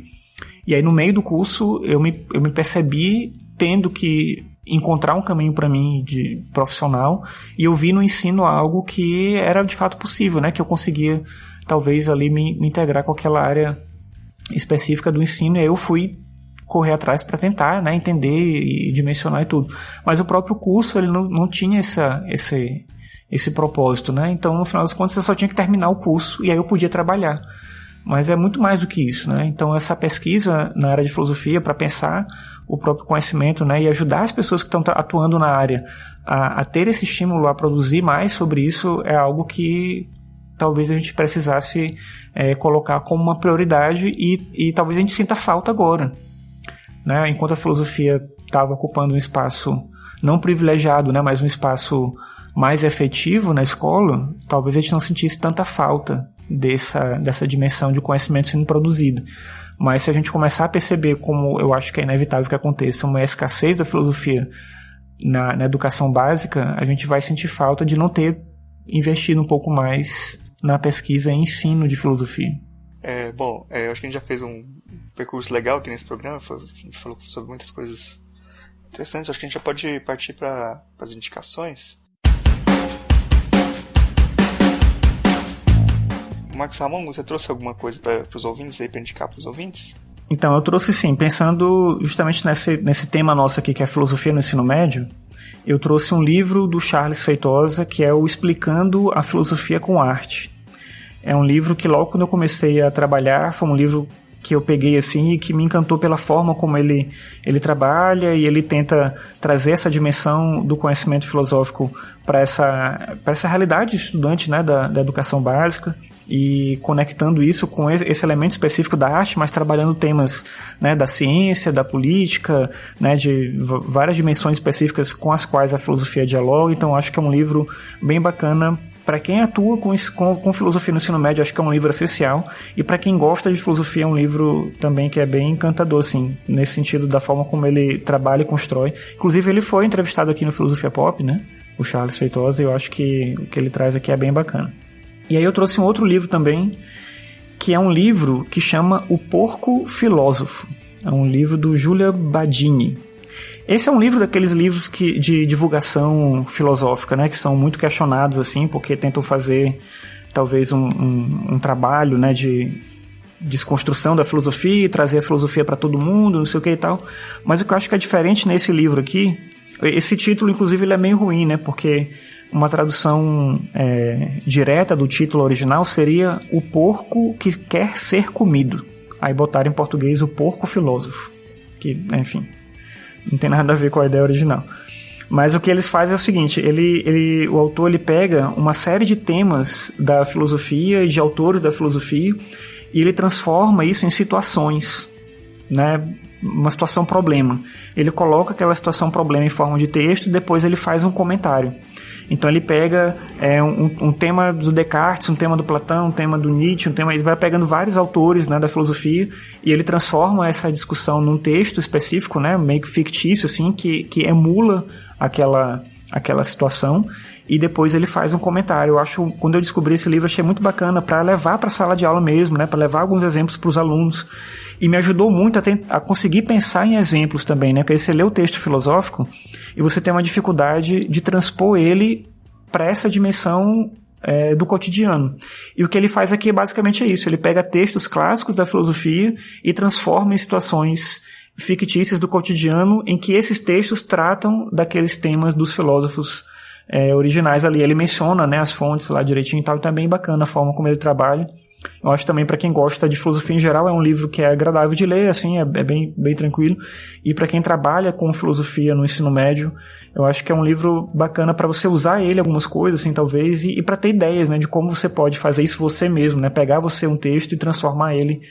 E aí, no meio do curso, eu me percebi tendo que encontrar um caminho para mim de profissional, e eu vi no ensino algo que era de fato possível, né? Que eu conseguia, talvez, ali me integrar com aquela área específica do ensino, e aí eu fui correr atrás para tentar, né, entender e dimensionar e tudo. Mas o próprio curso, ele não tinha esse propósito, né? Então, no final das contas, eu só tinha que terminar o curso e aí eu podia trabalhar. Mas é muito mais do que isso, né? Então, essa pesquisa na área de filosofia para pensar o próprio conhecimento, né, e ajudar as pessoas que estão atuando na área a ter esse estímulo a produzir mais sobre isso é algo que talvez a gente precisasse colocar como uma prioridade e talvez a gente sinta falta agora, né? Enquanto a filosofia estava ocupando um espaço não privilegiado, né, mas um espaço mais efetivo na escola, talvez a gente não sentisse tanta falta dessa dimensão de conhecimento sendo produzido. Mas se a gente começar a perceber, como eu acho que é inevitável que aconteça, uma escassez da filosofia na educação básica, a gente vai sentir falta de não ter investido um pouco mais na pesquisa e ensino de filosofia. Eu acho que a gente já fez um percurso legal aqui nesse programa, a gente falou sobre muitas coisas interessantes. Acho que a gente já pode partir para as indicações. Marcos Ramon, você trouxe alguma coisa para os ouvintes aí, para indicar para os ouvintes? Então, eu trouxe sim, pensando justamente nesse tema nosso aqui, que é a filosofia no ensino médio. Eu trouxe um livro do Charles Feitosa, que é o Explicando a Filosofia com Arte. É um livro que logo quando eu comecei a trabalhar, foi um livro que eu peguei assim e que me encantou pela forma como ele trabalha, e ele tenta trazer essa dimensão do conhecimento filosófico para essa realidade estudante, né, da educação básica, e conectando isso com esse elemento específico da arte, mas trabalhando temas, né, da ciência, da política, né, de várias dimensões específicas com as quais a filosofia dialoga. Então acho que é um livro bem bacana para quem atua com filosofia no ensino médio. Acho que é um livro essencial, e para quem gosta de filosofia é um livro também que é bem encantador, assim, nesse sentido da forma como ele trabalha e constrói. Inclusive ele foi entrevistado aqui no Filosofia Pop, né, o Charles Feitosa, e eu acho que o que ele traz aqui é bem bacana. E aí eu trouxe um outro livro também, que é um livro que chama O Porco Filósofo. É um livro do Giulio Badini. Esse é um livro daqueles livros de divulgação filosófica, né, que são muito questionados, assim, porque tentam fazer talvez um trabalho, né, de desconstrução da filosofia e trazer a filosofia para todo mundo, não sei o que e tal. Mas o que eu acho que é diferente nesse livro aqui, esse título, inclusive, ele é meio ruim, né, porque uma tradução direta do título original seria O Porco que Quer Ser Comido. Aí botaram em português O Porco Filósofo, que, enfim, não tem nada a ver com a ideia original. Mas o que eles fazem é o seguinte, o autor ele pega uma série de temas da filosofia e de autores da filosofia, e ele transforma isso em situações, né? Uma situação problema. Ele coloca aquela situação problema em forma de texto e depois ele faz um comentário. Então ele pega um tema do Descartes, um tema do Platão, um tema do Nietzsche, ele vai pegando vários autores, né, da filosofia, e ele transforma essa discussão num texto específico, né, meio que fictício, assim, que emula aquela situação, e depois ele faz um comentário. Eu acho, quando eu descobri esse livro, achei muito bacana para levar para a sala de aula mesmo, né, para levar alguns exemplos para os alunos. E me ajudou muito a conseguir pensar em exemplos também, né? Porque aí você lê o texto filosófico e você tem uma dificuldade de transpor ele para essa dimensão do cotidiano. E o que ele faz aqui basicamente é isso. Ele pega textos clássicos da filosofia e transforma em situações fictícias do cotidiano em que esses textos tratam daqueles temas dos filósofos originais ali. Ele menciona, né, as fontes lá direitinho e tal, então é bem bacana a forma como ele trabalha. Eu acho também para quem gosta de filosofia em geral é um livro que é agradável de ler, assim, é bem, bem tranquilo. E para quem trabalha com filosofia no ensino médio, eu acho que é um livro bacana para você usar ele algumas coisas, assim, talvez, e para ter ideias, né, de como você pode fazer isso você mesmo, né, pegar você um texto e transformar ele,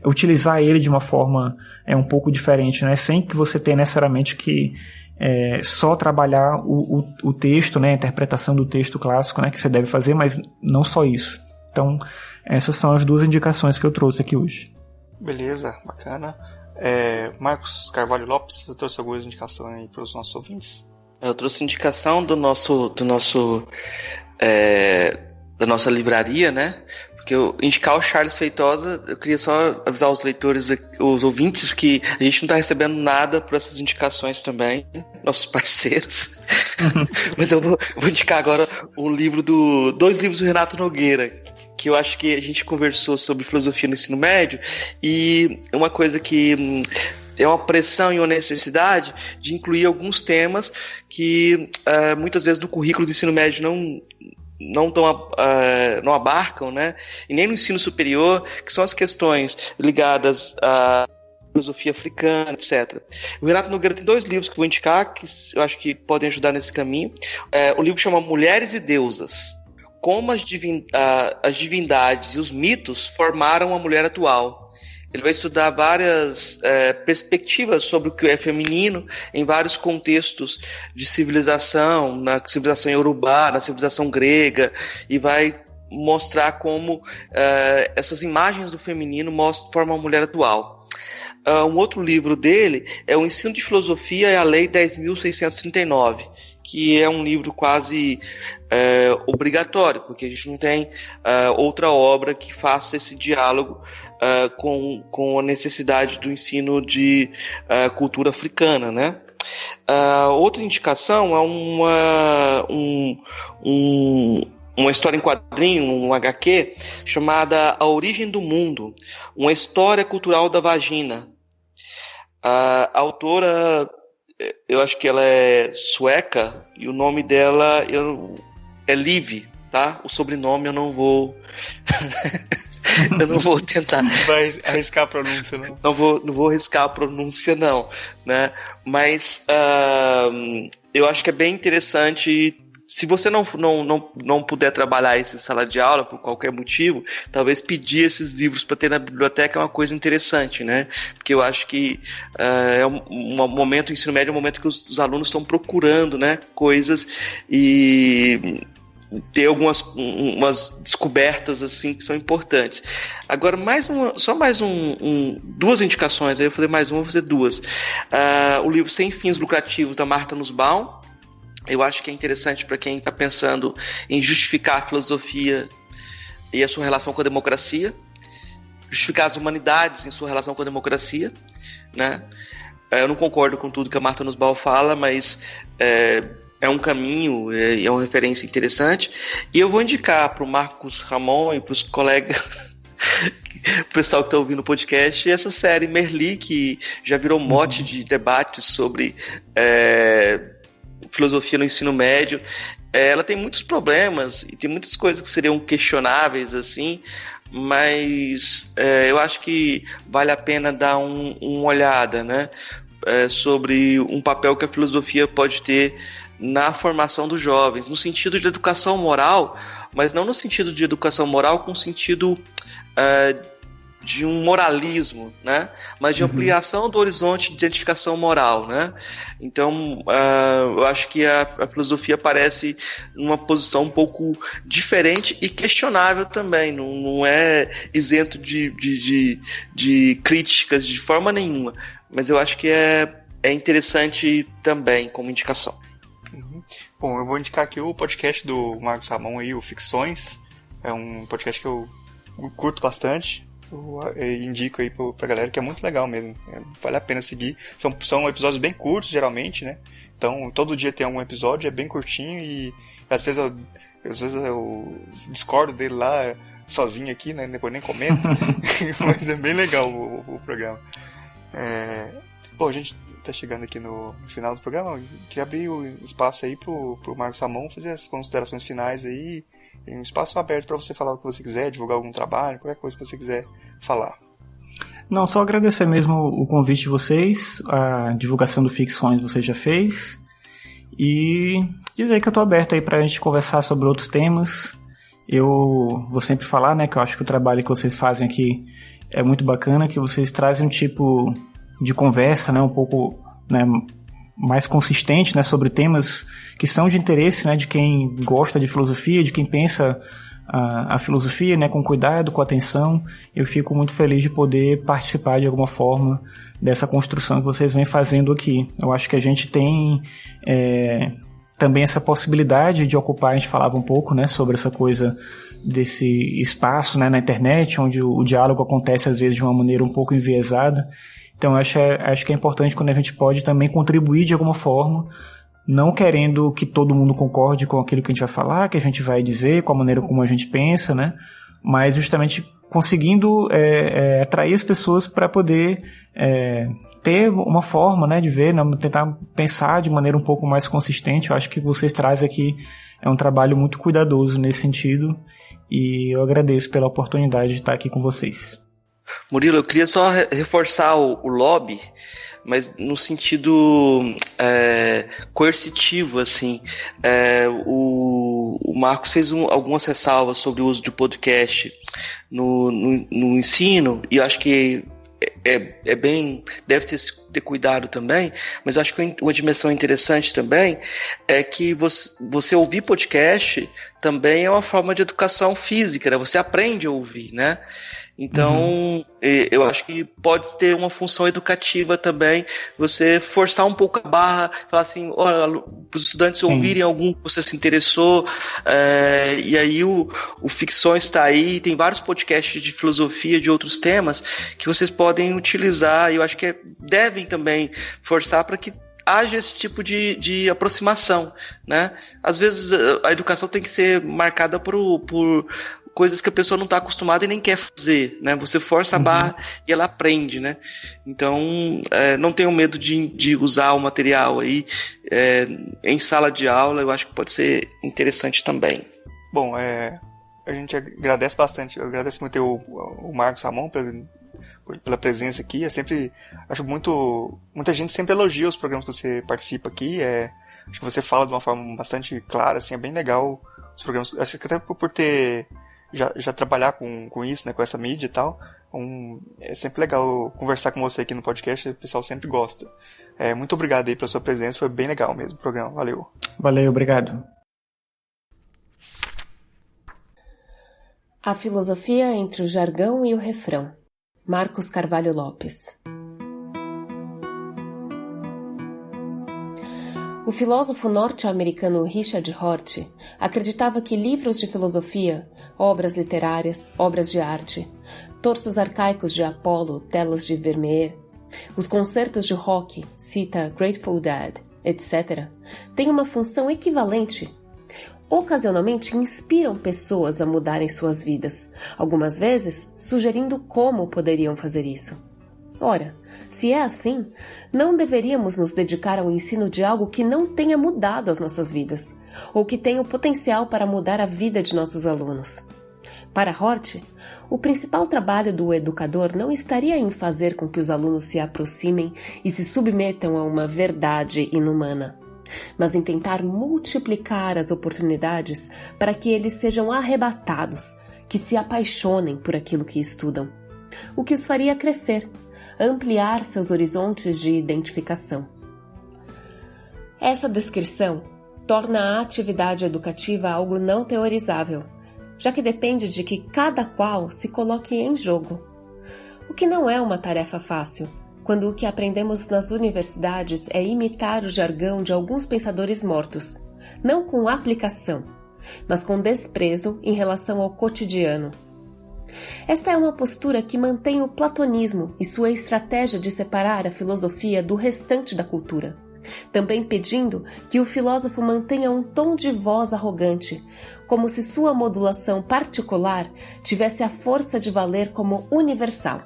utilizar ele de uma forma um pouco diferente, né, sem que você tenha necessariamente que só trabalhar o texto, né, a interpretação do texto clássico, né, que você deve fazer, mas não só isso. Então, essas são as 2 indicações que eu trouxe aqui hoje. Beleza, bacana. Marcos Carvalho Lopes, você trouxe algumas indicações aí para os nossos ouvintes? Eu trouxe indicação da nossa livraria, né? Porque eu indicar o Charles Feitosa, eu queria só avisar os leitores, os ouvintes, que a gente não está recebendo nada por essas indicações também, nossos parceiros. Mas eu vou indicar agora 2 livros do Renato Nogueira, que eu acho que a gente conversou sobre filosofia no ensino médio, e uma coisa que é uma pressão e uma necessidade de incluir alguns temas que muitas vezes no currículo do ensino médio não abarcam, né? E nem no ensino superior, que são as questões ligadas à filosofia africana, etc. O Renato Nogueira tem 2 livros que eu vou indicar, que eu acho que podem ajudar nesse caminho. O livro chama Mulheres e Deusas: Como as divindades e os mitos formaram a mulher atual. Ele vai estudar várias perspectivas sobre o que é feminino em vários contextos de civilização, na civilização iorubá, na civilização grega, e vai mostrar como essas imagens do feminino formam a mulher atual. Um outro livro dele é O Ensino de Filosofia e a Lei 10.639, que é um livro quase obrigatório, porque a gente não tem outra obra que faça esse diálogo com a necessidade do ensino de cultura africana, né? Outra indicação é uma história em quadrinho, um HQ, chamada A Origem do Mundo, uma história cultural da vagina. A autora, eu acho que ela é sueca, e o nome dela é Liv, tá? O sobrenome eu não vou... eu não vou tentar. Vai arriscar a pronúncia, não? Não vou arriscar a pronúncia, não, né? Mas eu acho que é bem interessante. Se você não puder trabalhar isso em sala de aula por qualquer motivo, talvez pedir esses livros para ter na biblioteca é uma coisa interessante, né? Porque eu acho que é um momento, o ensino médio é um momento que os alunos estão procurando, né, coisas e ter umas descobertas assim que são importantes. Agora, duas indicações, aí eu vou fazer mais uma, vou fazer 2. O livro Sem Fins Lucrativos, da Martha Nussbaum. Eu acho que é interessante para quem está pensando em justificar a filosofia e a sua relação com a democracia, justificar as humanidades em sua relação com a democracia, né? Eu não concordo com tudo que a Martha Nussbaum fala, mas é um caminho, é uma referência interessante. E eu vou indicar para o Marcos Ramon e para os colegas, o pessoal que está ouvindo o podcast, essa série Merli, que já virou mote de debates sobre filosofia no ensino médio. Ela tem muitos problemas e tem muitas coisas que seriam questionáveis, assim, mas eu acho que vale a pena dar uma olhada, né, sobre um papel que a filosofia pode ter na formação dos jovens, no sentido de educação moral, mas não no sentido de educação moral com o sentido de um moralismo, né? Mas de ampliação do horizonte de identificação moral, né? Então, eu acho que a filosofia aparece numa posição um pouco diferente e questionável também, não é isento de críticas de forma nenhuma, mas eu acho que é interessante também como indicação. Bom, eu vou indicar aqui o podcast do Marcos Ramon aí, o Ficções. É um podcast que eu curto bastante. Eu indico aí pra galera, que é muito legal mesmo. Vale a pena seguir. São episódios bem curtos, geralmente, né? Então, todo dia tem algum episódio, é bem curtinho e às vezes eu discordo dele lá sozinho aqui, né? Depois nem comento. Mas é bem legal o programa. Bom, a gente tá chegando aqui no final do programa. Queria abrir o espaço aí pro Marcos Ramon fazer as considerações finais aí Tem um espaço aberto para você falar o que você quiser, divulgar algum trabalho, qualquer coisa que você quiser falar. Não, só agradecer mesmo o convite de vocês, a divulgação do Ficções você já fez, e dizer que eu estou aberto aí para a gente conversar sobre outros temas. Eu vou sempre falar, né, que eu acho que o trabalho que vocês fazem aqui é muito bacana, que vocês trazem um tipo de conversa, né, um pouco, né, mais consistente, né, sobre temas que são de interesse, né, de quem gosta de filosofia, de quem pensa a filosofia, né, com cuidado, com atenção. Eu fico muito feliz de poder participar de alguma forma dessa construção que vocês vêm fazendo aqui. Eu acho que a gente tem também essa possibilidade de ocupar, a gente falava um pouco, né, sobre essa coisa desse espaço, né, na internet, onde o diálogo acontece às vezes de uma maneira um pouco enviesada. Então acho que é importante quando a gente pode também contribuir de alguma forma, não querendo que todo mundo concorde com aquilo que a gente vai falar, que a gente vai dizer, com a maneira como a gente pensa, né? Mas justamente conseguindo atrair as pessoas para poder ter uma forma, né, de ver, né, tentar pensar de maneira um pouco mais consistente. Eu acho que vocês trazem aqui um trabalho muito cuidadoso nesse sentido, e eu agradeço pela oportunidade de estar aqui com vocês. Murilo, eu queria só reforçar o lobby, mas no sentido coercitivo, assim. O Marcos fez algumas ressalvas sobre o uso do podcast no ensino, e eu acho que é bem, deve ter cuidado também, mas eu acho que uma dimensão interessante também é que você ouvir podcast também é uma forma de educação física, né? Você aprende a ouvir, né? Então, eu acho que pode ter uma função educativa também, você forçar um pouco a barra, falar assim, olha, para os estudantes ouvirem algum que você se interessou, e aí o Ficções está aí, tem vários podcasts de filosofia, de outros temas, que vocês podem utilizar, e eu acho que devem também forçar para que haja esse tipo de aproximação, né? Às vezes a educação tem que ser marcada por coisas que a pessoa não está acostumada e nem quer fazer, né? Você força a barra e ela aprende, né? Então, não tenham medo de usar o material aí em sala de aula, eu acho que pode ser interessante também. Bom, a gente agradece bastante, eu agradeço muito o Marcos Ramon pela presença aqui. Acho muita gente sempre elogia os programas que você participa aqui, acho que você fala de uma forma bastante clara, assim, é bem legal os programas, acho que até por ter já trabalhar com isso, né, com essa mídia e tal, é sempre legal conversar com você aqui no podcast, o pessoal sempre gosta. Muito obrigado aí pela sua presença, foi bem legal mesmo o programa, valeu. Valeu, obrigado. A filosofia entre o jargão e o refrão. Marcos Carvalho Lopes. O filósofo norte-americano Richard Hort acreditava que livros de filosofia, obras literárias, obras de arte, torsos arcaicos de Apollo, telas de Vermeer, os concertos de rock, cita Grateful Dead, etc., têm uma função equivalente. Ocasionalmente inspiram pessoas a mudarem suas vidas, algumas vezes sugerindo como poderiam fazer isso. Ora, se é assim, não deveríamos nos dedicar ao ensino de algo que não tenha mudado as nossas vidas, ou que tenha o potencial para mudar a vida de nossos alunos. Para Hort, o principal trabalho do educador não estaria em fazer com que os alunos se aproximem e se submetam a uma verdade inumana, mas em tentar multiplicar as oportunidades para que eles sejam arrebatados, que se apaixonem por aquilo que estudam, o que os faria crescer, ampliar seus horizontes de identificação. Essa descrição torna a atividade educativa algo não teorizável, já que depende de que cada qual se coloque em jogo, o que não é uma tarefa fácil, quando o que aprendemos nas universidades é imitar o jargão de alguns pensadores mortos, não com aplicação, mas com desprezo em relação ao cotidiano. Esta é uma postura que mantém o platonismo e sua estratégia de separar a filosofia do restante da cultura, também pedindo que o filósofo mantenha um tom de voz arrogante, como se sua modulação particular tivesse a força de valer como universal.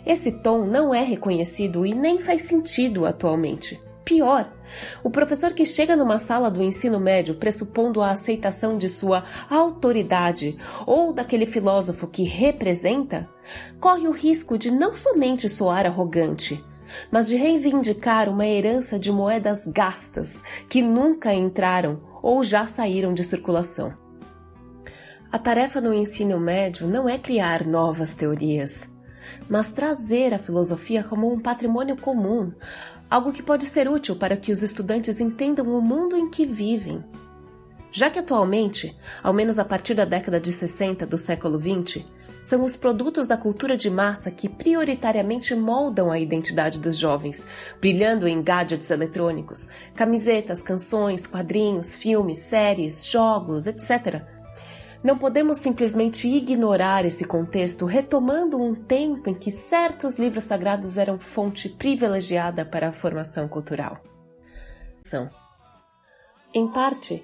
Esse tom não é reconhecido e nem faz sentido atualmente. Pior, o professor que chega numa sala do ensino médio pressupondo a aceitação de sua autoridade ou daquele filósofo que representa, corre o risco de não somente soar arrogante, mas de reivindicar uma herança de moedas gastas que nunca entraram ou já saíram de circulação. A tarefa no ensino médio não é criar novas teorias, mas trazer a filosofia como um patrimônio comum, algo que pode ser útil para que os estudantes entendam o mundo em que vivem. Já que atualmente, ao menos a partir da década de 60 do século XX, são os produtos da cultura de massa que prioritariamente moldam a identidade dos jovens, brilhando em gadgets eletrônicos, camisetas, canções, quadrinhos, filmes, séries, jogos, etc. Não podemos simplesmente ignorar esse contexto, retomando um tempo em que certos livros sagrados eram fonte privilegiada para a formação cultural. Em parte,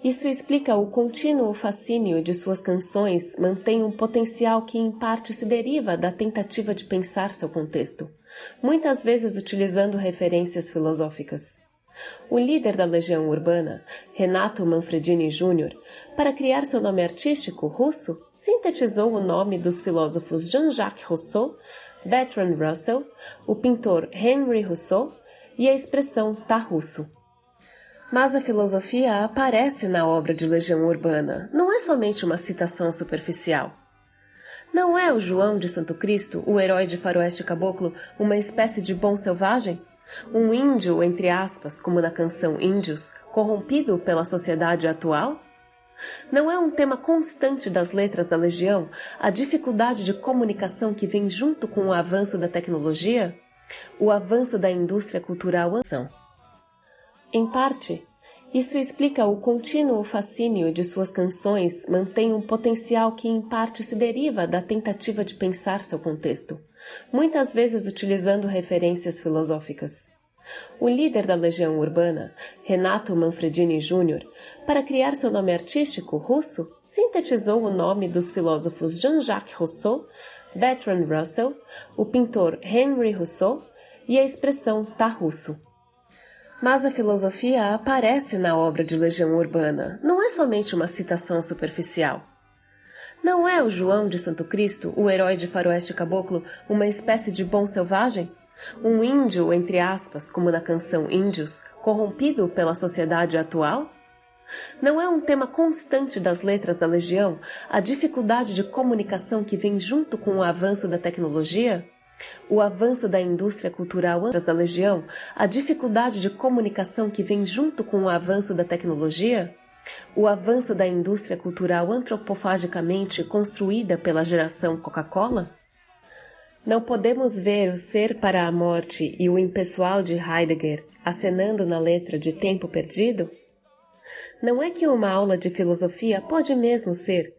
isso explica o contínuo fascínio de suas canções, mantém um potencial que em parte se deriva da tentativa de pensar seu contexto, muitas vezes utilizando referências filosóficas. O líder da Legião Urbana, Renato Manfredini Jr., para criar seu nome artístico, Russo, sintetizou o nome dos filósofos Jean-Jacques Rousseau, Bertrand Russell, o pintor Henri Rousseau e a expressão tá russo. Mas a filosofia aparece na obra de Legião Urbana, não é somente uma citação superficial. Não é o João de Santo Cristo, o herói de Faroeste Caboclo, uma espécie de bom selvagem? Um índio, entre aspas, como na canção Índios, corrompido pela sociedade atual? Não é um tema constante das letras da Legião a dificuldade de comunicação que vem junto com o avanço da tecnologia? O avanço da indústria cultural? Em parte, isso explica o contínuo fascínio de suas canções, mantém um potencial que em parte se deriva da tentativa de pensar seu contexto, muitas vezes utilizando referências filosóficas. O líder da Legião Urbana, Renato Manfredini Jr., para criar seu nome artístico, Russo, sintetizou o nome dos filósofos Jean-Jacques Rousseau, Bertrand Russell, o pintor Henri Rousseau e a expressão tá russo. Mas a filosofia aparece na obra de Legião Urbana, não é somente uma citação superficial. Não é o João de Santo Cristo, o herói de Faroeste Caboclo, uma espécie de bom selvagem? Um índio, entre aspas, como na canção Índios, corrompido pela sociedade atual? Não é um tema constante das letras da Legião a dificuldade de comunicação que vem junto com o avanço da tecnologia? O avanço da indústria cultural da Legião, a dificuldade de comunicação que vem junto com o avanço da tecnologia? O avanço da indústria cultural antropofagicamente construída pela geração Coca-Cola? Não podemos ver o ser para a morte e o impessoal de Heidegger acenando na letra de Tempo Perdido? Não é que uma aula de filosofia pode mesmo ser,